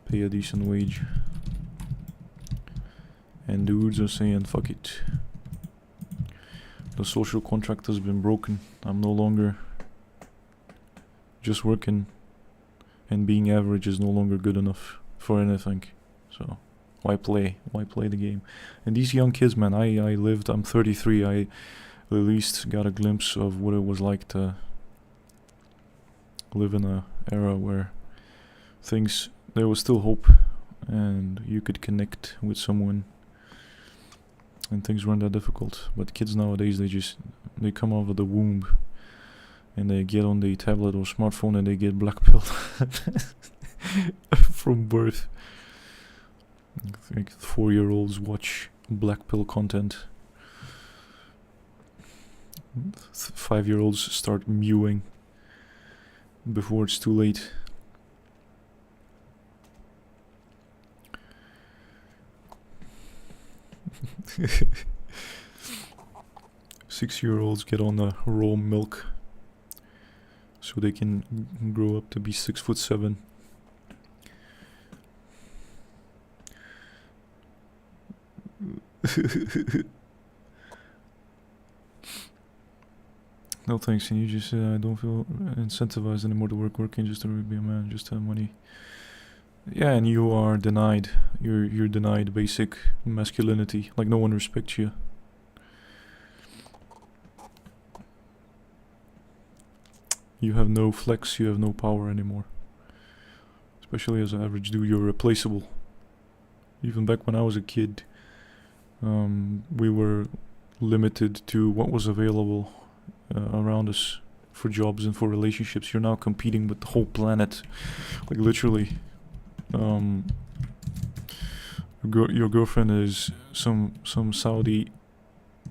pay a decent wage. And dudes are saying fuck it. The social contract has been broken. I'm no longer just working, and being average is no longer good enough for anything. So why play the game? And these young kids, man, I'm 33, I at least got a glimpse of what it was like to live in a era where there was still hope and you could connect with someone and things weren't that difficult. But kids nowadays, they come out of the womb and they get on the tablet or smartphone and they get blackpilled from birth. I think 4-year-olds watch black pill content. 5-year-olds start mewing before it's too late. Six-year-olds get on the raw milk so they can grow up to be 6'7". No thanks, and you just said I don't feel incentivized anymore to working just to be a man, just to have money. Yeah, and you are denied. You're denied basic masculinity. Like, no one respects you. You have no flex, you have no power anymore. Especially as an average dude, you're replaceable. Even back when I was a kid, we were limited to what was available around us for jobs and for relationships. You're now competing with the whole planet. Like, literally. Your girlfriend is some Saudi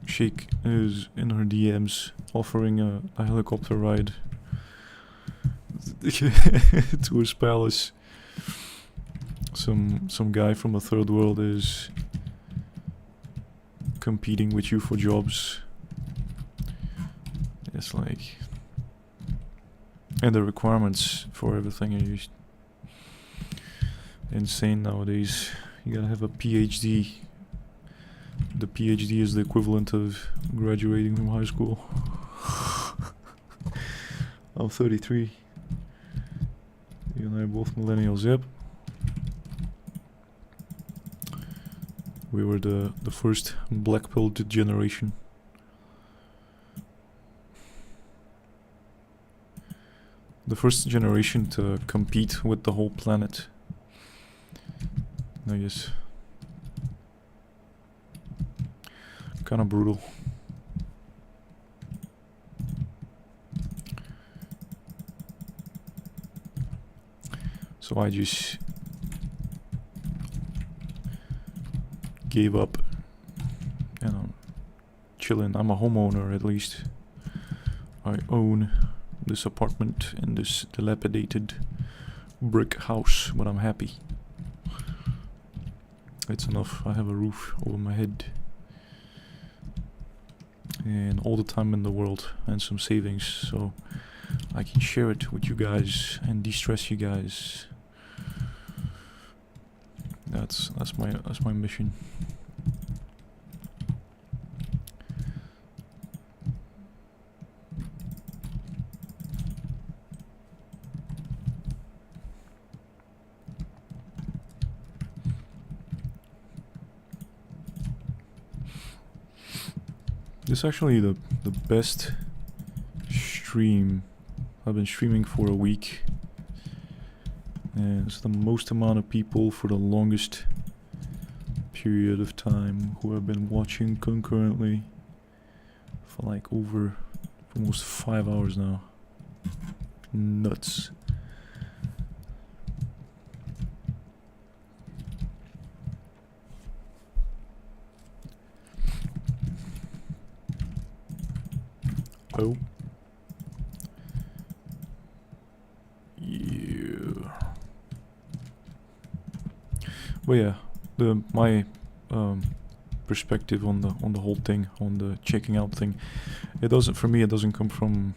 sheikh is in her DMs offering a helicopter ride to his palace. Some guy from a third world is competing with you for jobs. It's like, and the requirements for everything are just insane nowadays. You gotta have a PhD. The PhD is the equivalent of graduating from high school. I'm 33. You and I are both millennials, yep. We were the first black-pilled generation. The first generation to compete with the whole planet. I guess. Kinda brutal. So I just gave up, and I'm chilling. I'm a homeowner, at least. I own this apartment in this dilapidated brick house, but I'm happy. It's enough. I have a roof over my head and all the time in the world and some savings, so I can share it with you guys and de-stress you guys. That's my mission. This is actually the best stream. I've been streaming for a week, and it's the most amount of people for the longest period of time who have been watching concurrently for like over almost 5 hours now. Nuts. Oh. Yeah. But yeah, my perspective on the whole thing, on the checking out thing, it doesn't come from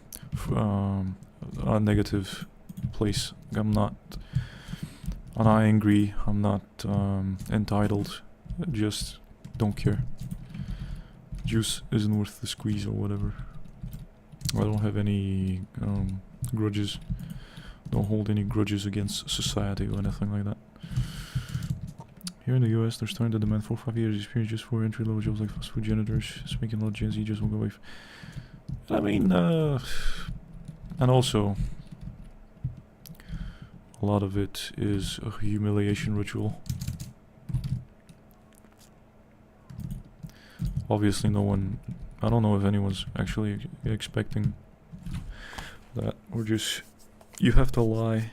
a negative place. I'm not angry, I'm not entitled, I just don't care. Juice isn't worth the squeeze or whatever. I don't have any grudges. Don't hold any grudges against society or anything like that. Here in the US, they're starting to demand 4 or 5 years experience just for entry-level jobs like fast food janitors. It's making a lot of Gen Z just walk away. I mean, and also, a lot of it is a humiliation ritual. Obviously, no one. I don't know if anyone's actually expecting that, or just you have to lie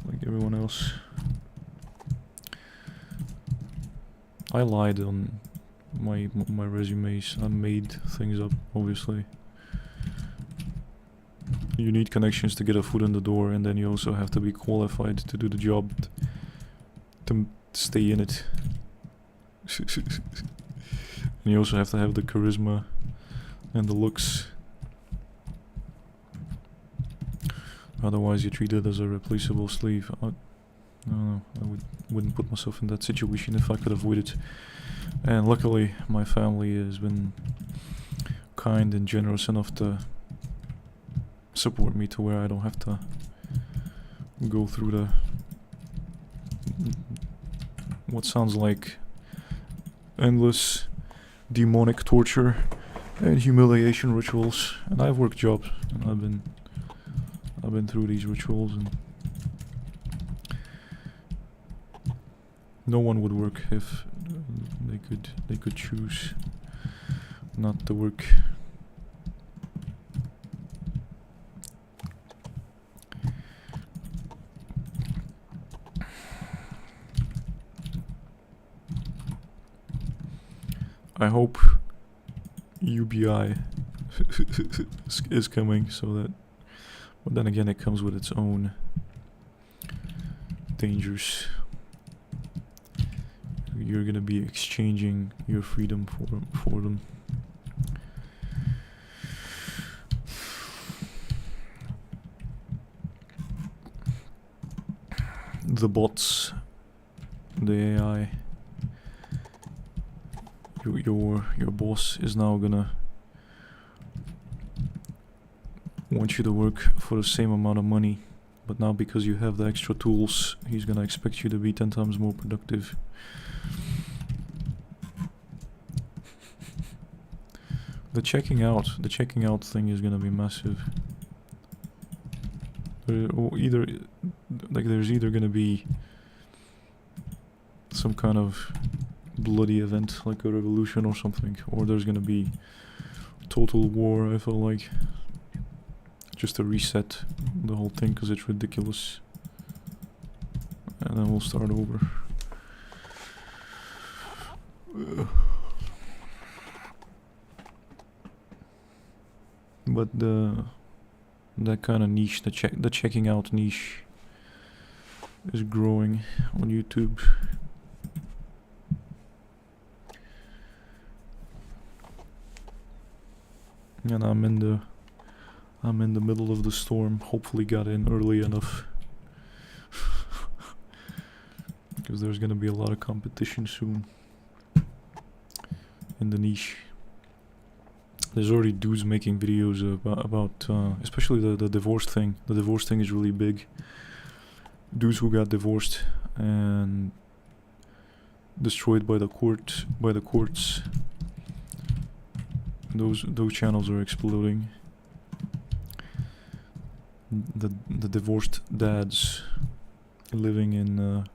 like everyone else. I lied on my resumes. I made things up, obviously. You need connections to get a foot in the door, and then you also have to be qualified to do the job to stay in it. And you also have to have the charisma and the looks. Otherwise you're treated as a replaceable slave. I don't know, I wouldn't put myself in that situation if I could avoid it. And luckily my family has been kind and generous enough to support me to where I don't have to go through the what sounds like endless demonic torture and humiliation rituals. And I've worked jobs and I've been through these rituals, and no one would work if they could choose not to work. I hope UBI is coming, so that, but then again it comes with its own dangers. You're gonna be exchanging your freedom for them. The bots, the AI. Your boss is now gonna want you to work for the same amount of money, but now because you have the extra tools, he's gonna expect you to be 10 times more productive. The checking out thing is gonna be massive. There's either gonna be some kind of bloody event like a revolution or something, or there's gonna be total war. I feel like just to reset the whole thing, because it's ridiculous. and then we'll start over. But that kind of niche, the checking out niche, is growing on YouTube. And I'm in the middle of the storm. Hopefully got in early enough. Because there's gonna be a lot of competition soon in the niche. There's already dudes making videos about especially the divorce thing. The divorce thing is really big. Dudes who got divorced and destroyed by the courts. Those channels are exploding. The divorced dads living in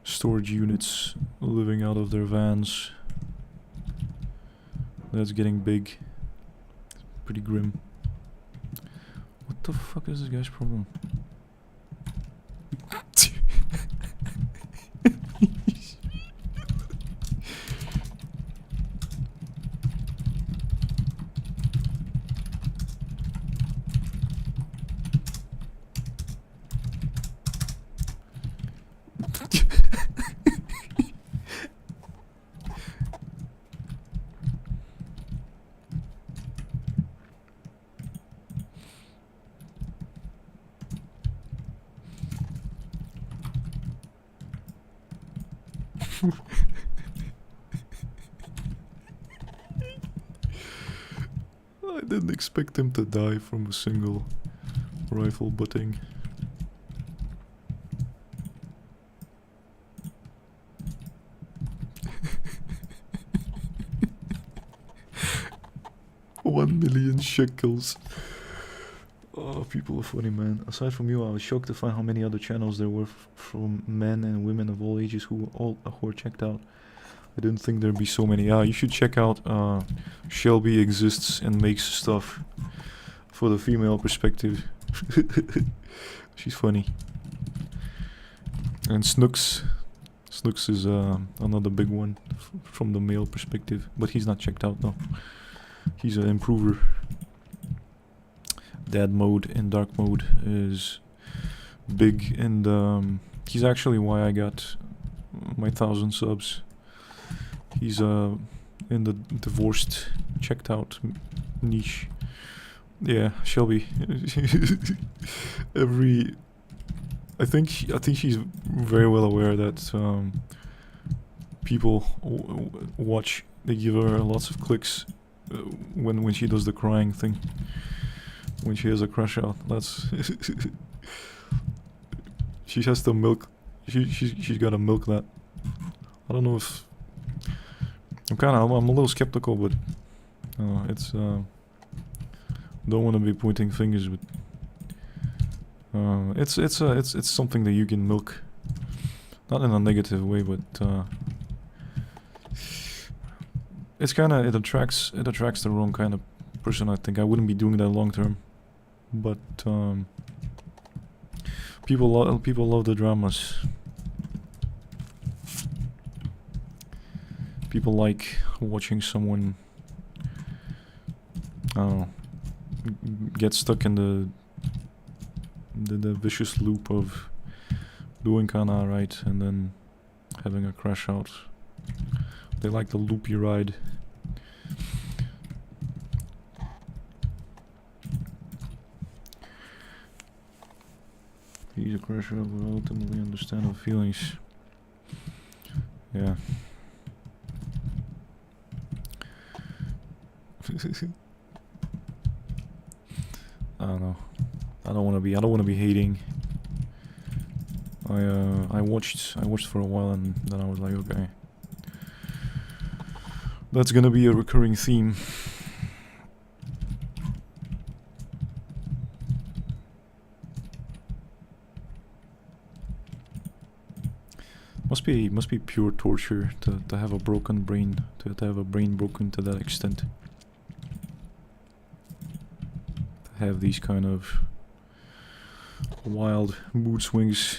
storage units, living out of their vans. That's getting big. It's pretty grim. What the fuck is this guy's problem? I didn't expect him to die from a single rifle butting. $1,000,000 shekels. Oh, people are funny, man. Aside from you, I was shocked to find how many other channels there were from men and women of all ages who were checked out. I didn't think there'd be so many. Yeah, you should check out Shelby Exists and Makes Stuff for the female perspective. She's funny. And Snooks. Snooks is another big one from the male perspective, but he's not checked out though. He's an improver. Dad mode and dark mode is big, and he's actually why I got my 1,000 subs. He's in the divorced, checked out niche. Yeah, Shelby. I think she's very well aware that people watch. They give her lots of clicks when she does the crying thing. When she has a crash out, that's she has to milk. She's gotta milk that. I don't know if I'm a little skeptical, but it's don't want to be pointing fingers, but it's something that you can milk, not in a negative way, but it's it attracts the wrong kind of person. I think I wouldn't be doing that long term, but people love the dramas. People like watching someone get stuck in the vicious loop of doing kinda right and then having a crash out. They like the loopy ride. He's a crash out will ultimately understand our feelings. Yeah. I don't know. I don't want to be hating. I watched for a while and then I was like, okay, that's gonna be a recurring theme. Must be pure torture to have a broken brain, to have a brain broken to that extent. To have these kind of wild mood swings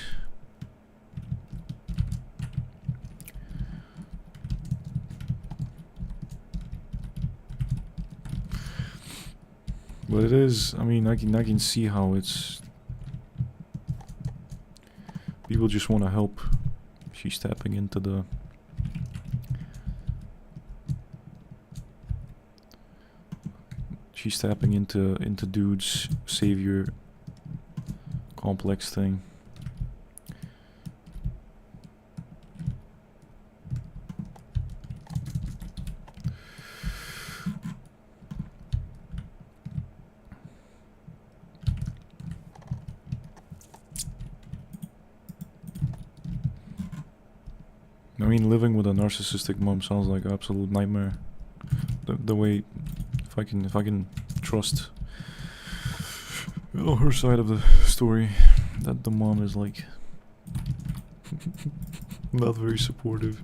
But it is, I mean, I can see how it's... People just want to help. She's tapping into the... She's tapping into dude's savior complex thing. I mean, living with a narcissistic mom sounds like an absolute nightmare. The way, if I can trust, you know, her side of the story, that the mom is like not very supportive,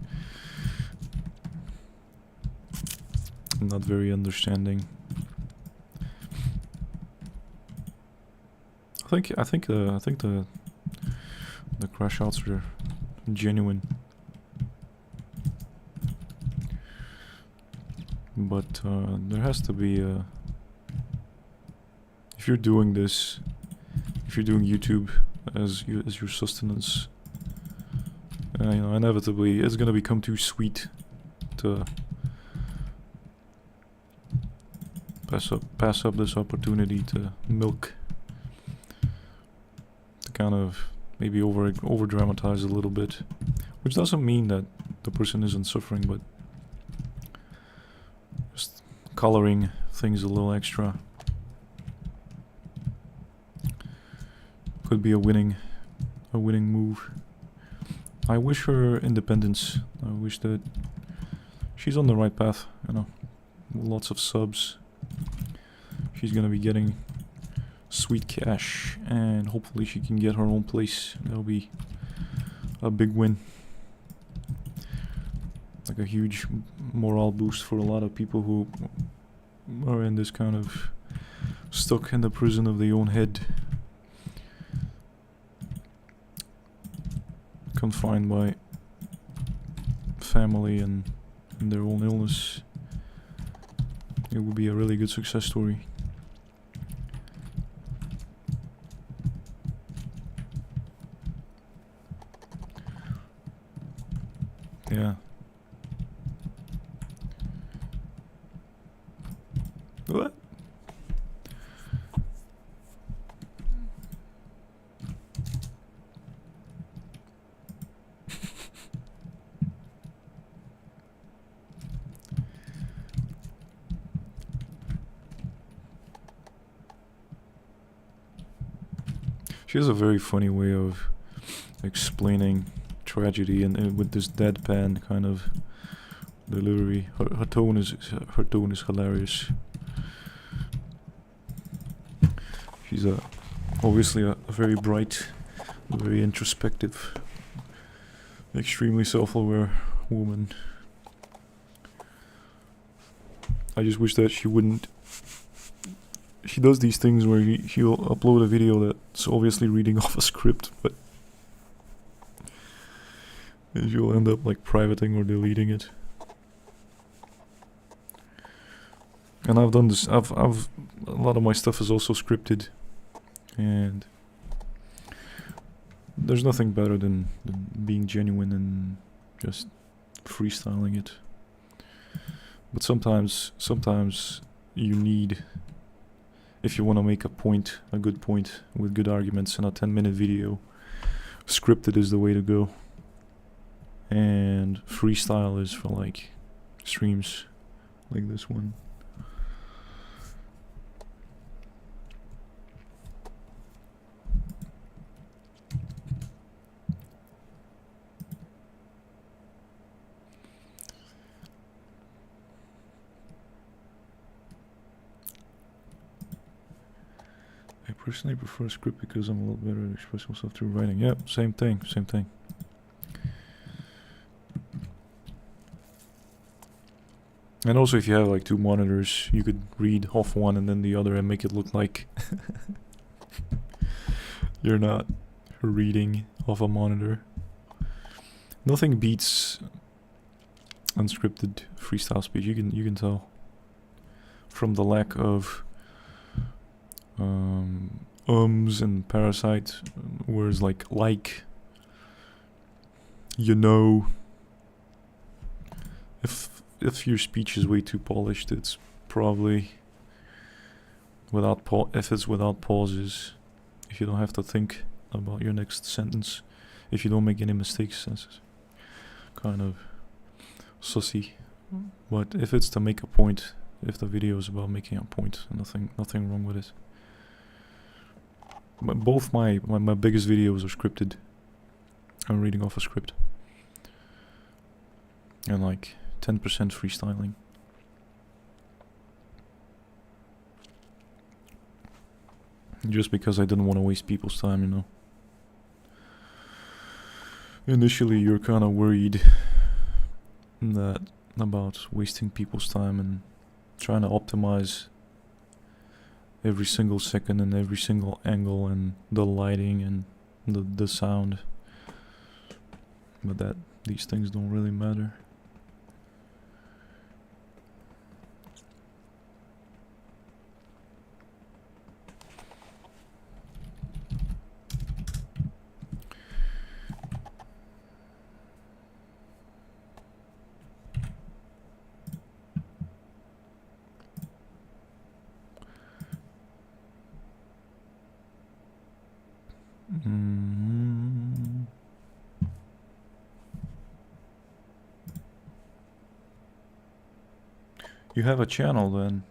not very understanding. I think the crash outs are genuine. But there has to be a... If you're doing this, if you're doing YouTube as your sustenance, you know, inevitably it's gonna become too sweet to pass up this opportunity to milk, to kind of maybe over dramatize a little bit, which doesn't mean that the person isn't suffering, but just coloring things a little extra could be a winning move. I wish her independence. I wish that she's on the right path, you know. Lots of subs. She's gonna be getting sweet cash, and hopefully she can get her own place. That'll be a big win. Like a huge morale boost for a lot of people who are in this kind of stuck in the prison of their own head, confined by family and their own illness. It would be a really good success story. Yeah. What? She has a very funny way of explaining tragedy, and with this deadpan kind of delivery. Her tone is hilarious. She's obviously a very bright, very introspective, extremely self-aware woman. I just wish that she wouldn't. She does these things where she'll upload a video that's obviously reading off a script, but she'll end up like privating or deleting it. And I've done this. I've a lot of my stuff is also scripted, and there's nothing better than being genuine and just freestyling it. But sometimes you need, if you want to make a point, a good point with good arguments in a 10-minute video, scripted is the way to go. And freestyle is for like streams like this one. I personally prefer script because I'm a lot better at expressing myself through writing. Yeah, same thing. And also, if you have like two monitors, you could read off one and then the other and make it look like you're not reading off a monitor. Nothing beats unscripted freestyle speech. You can tell from the lack of ums and parasite, words like, you know. If your speech is way too polished, it's probably without if it's without pauses, if you don't have to think about your next sentence, if you don't make any mistakes, that's kind of sussy. But if it's to make a point, if the video is about making a point, nothing wrong with it. But both my biggest videos are scripted. I'm reading off a script. And like 10% freestyling. Just because I didn't want to waste people's time, you know. Initially you're kind of worried about wasting people's time and trying to optimize every single second and every single angle and the lighting and the sound. But these things don't really matter. You have a channel then?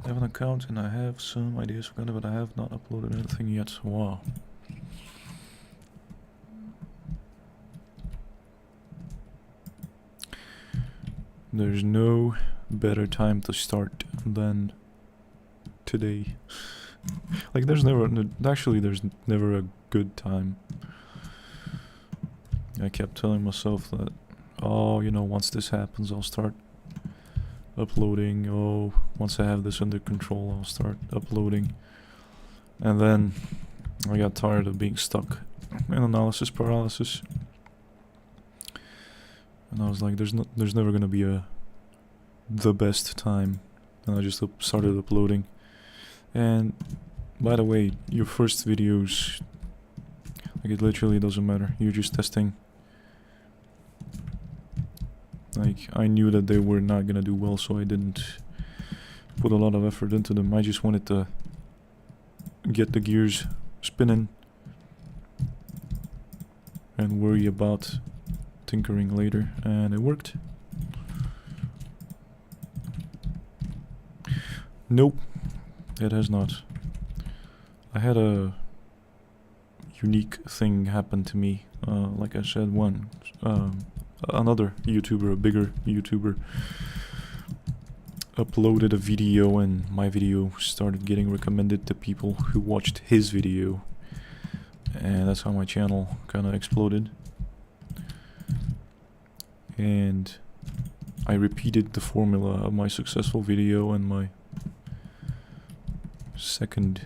I have an account and I have some ideas for content, but I have not uploaded anything yet. Wow. There's no better time to start than today. Like there's never a good time. I kept telling myself that, oh, you know, once this happens I'll start uploading. Oh, once I have this under control I'll start uploading. And then I got tired of being stuck in analysis paralysis. And I was like, there's never gonna be the best time. And I just started uploading. And by the way, your first videos, like, it literally doesn't matter. You're just testing. Like, I knew that they were not gonna do well, so I didn't put a lot of effort into them. I just wanted to get the gears spinning and worry about tinkering later, and it worked. Nope, it has not. I had a unique thing happen to me. Like I said, another YouTuber, a bigger YouTuber, uploaded a video, and my video started getting recommended to people who watched his video, and that's how my channel kind of exploded. And I repeated the formula of my successful video, and my second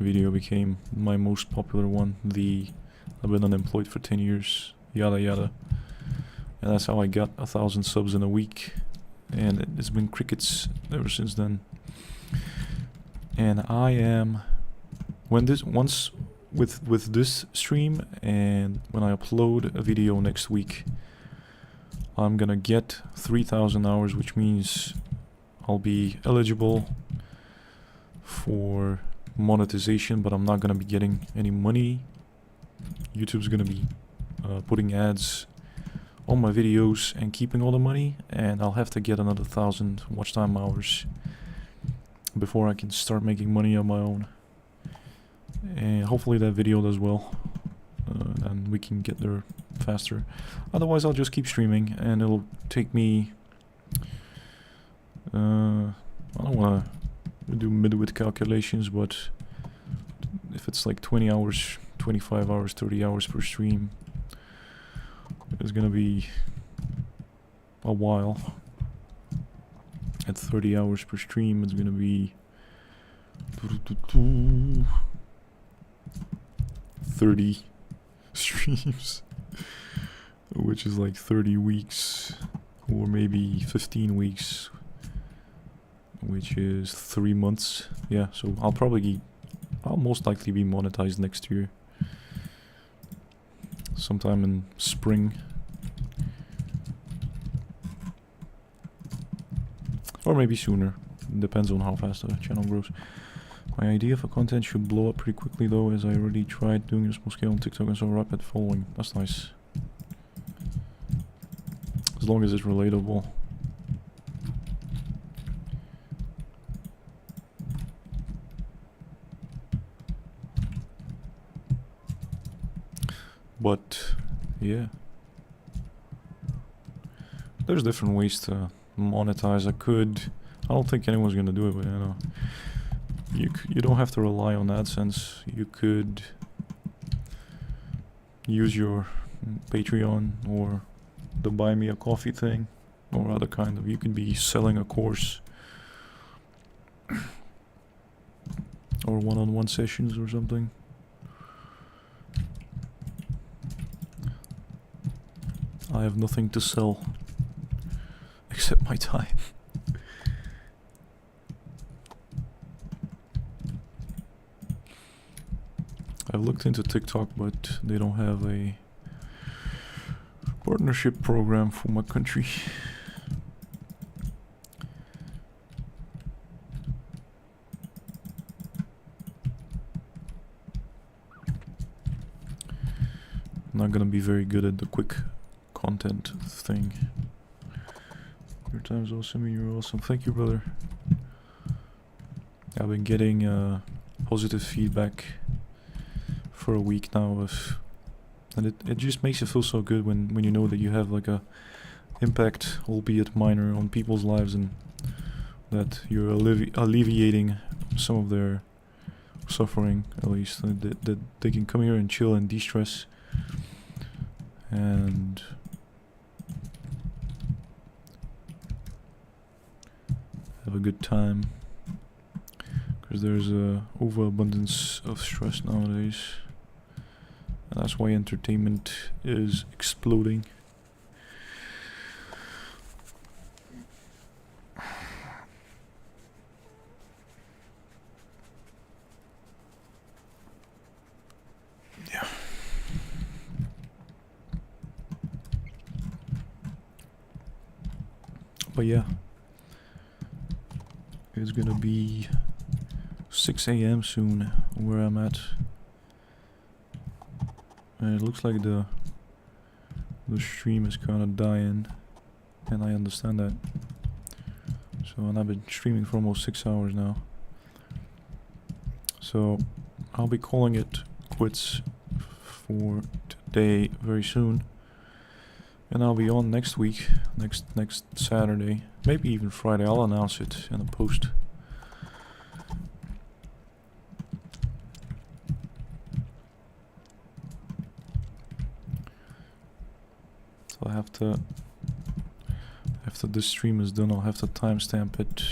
video became my most popular one. I've been unemployed for 10 years, yada yada. And that's how I got 1,000 subs in a week. And it's been crickets ever since then. And I am, with this stream, and when I upload a video next week, I'm gonna get 3,000 hours, which means I'll be eligible for monetization, but I'm not gonna be getting any money. YouTube's gonna be putting ads on my videos and keeping all the money, and I'll have to get another 1,000 watch time hours before I can start making money on my own. And hopefully that video does well. we can get there faster. Otherwise, I'll just keep streaming, and it'll take me... I don't want to do midwit calculations, but if it's like 20 hours, 25 hours, 30 hours per stream, it's gonna be a while. At 30 hours per stream, it's gonna be 30 streams, which is like 30 weeks, or maybe 15 weeks, which is 3 months. Yeah, so I'll most likely be monetized next year, sometime in spring. Or maybe sooner. Depends on how fast the channel grows. My idea for content should blow up pretty quickly though, as I already tried doing a small scale on TikTok and saw rapid following. That's nice. As long as it's relatable. But yeah, there's different ways to monetize. I don't think anyone's gonna do it, but you know, you don't have to rely on AdSense. You could use your Patreon or the Buy Me a Coffee thing, or other kind of. You could be selling a course or one-on-one sessions or something. I have nothing to sell except my time. I've looked into TikTok, but they don't have a partnership program for my country. I'm not gonna be very good at the quick content thing. Your time's awesome, you're awesome. Thank you, brother. I've been getting positive feedback for a week now, and it just makes you feel so good when you know that you have like a impact, albeit minor, on people's lives, and that you're alleviating some of their suffering, at least. That they can come here and chill and de-stress and have a good time, because there's a overabundance of stress nowadays, and that's why entertainment is exploding. Yeah. But yeah, it's gonna be 6 AM soon where I'm at, and it looks like the stream is kind of dying, and I understand that. So, and I've been streaming for almost 6 hours now, so I'll be calling it quits for today very soon. And I'll be on next week, next Saturday, maybe even Friday. I'll announce it in a post. So I have to, after this stream is done, I'll have to timestamp it.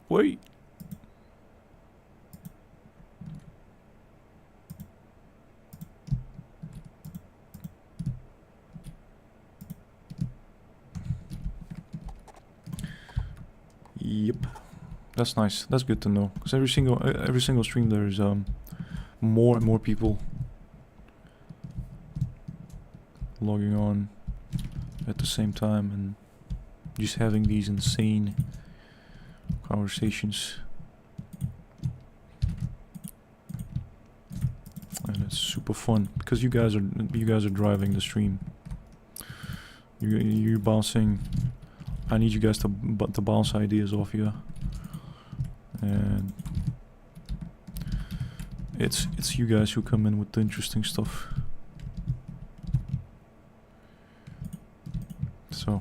Wait. Yep, that's nice. That's good to know. Because every single stream there's more and more people logging on at the same time and just having these insane conversations. And it's super fun because you guys are driving the stream. You're bouncing I need you guys to bounce ideas off you, and it's you guys who come in with the interesting stuff. So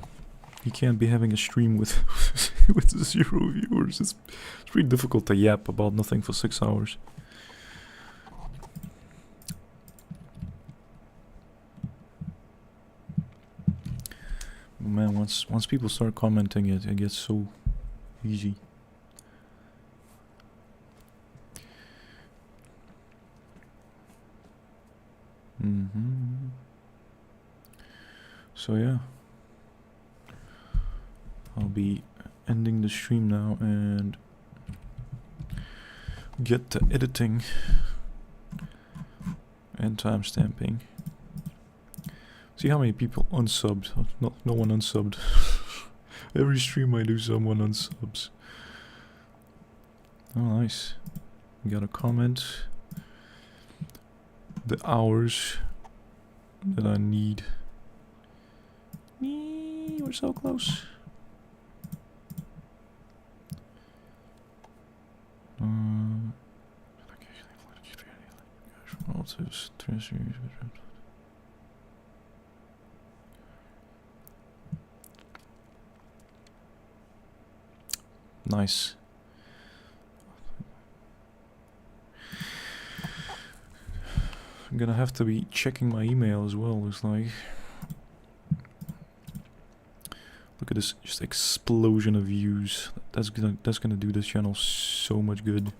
you can't be having a stream with with 0 viewers. It's pretty difficult to yap about nothing for 6 hours. Man, once people start commenting, it gets so easy. So yeah, I'll be ending the stream now and get to editing and timestamping. See how many people unsubbed. No one unsubbed. Every stream I do, someone unsubs. Oh, nice. We got a comment. The hours that I need. We're so close. Nice. I'm gonna have to be checking my email as well. It's like, look at this just explosion of views. That's gonna do this channel so much good.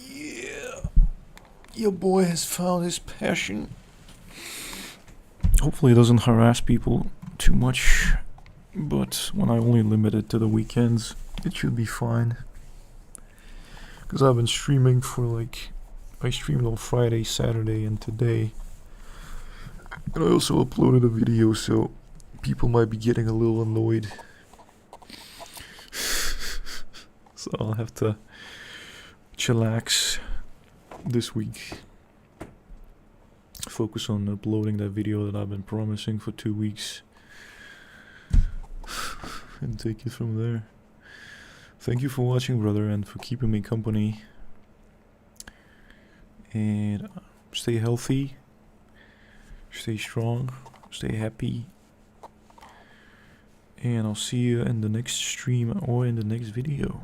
Yeah, your boy has found his passion. Hopefully it doesn't harass people too much, but when I only limit it to the weekends, it should be fine. Because I've been streaming for like, I streamed on Friday, Saturday, and today. And I also uploaded a video, so people might be getting a little annoyed. So I'll have to chillax this week. Focus on uploading that video that I've been promising for 2 weeks. And take it from there. Thank you for watching, brother, and for keeping me company. And stay healthy, stay strong, stay happy. And I'll see you in the next stream or in the next video.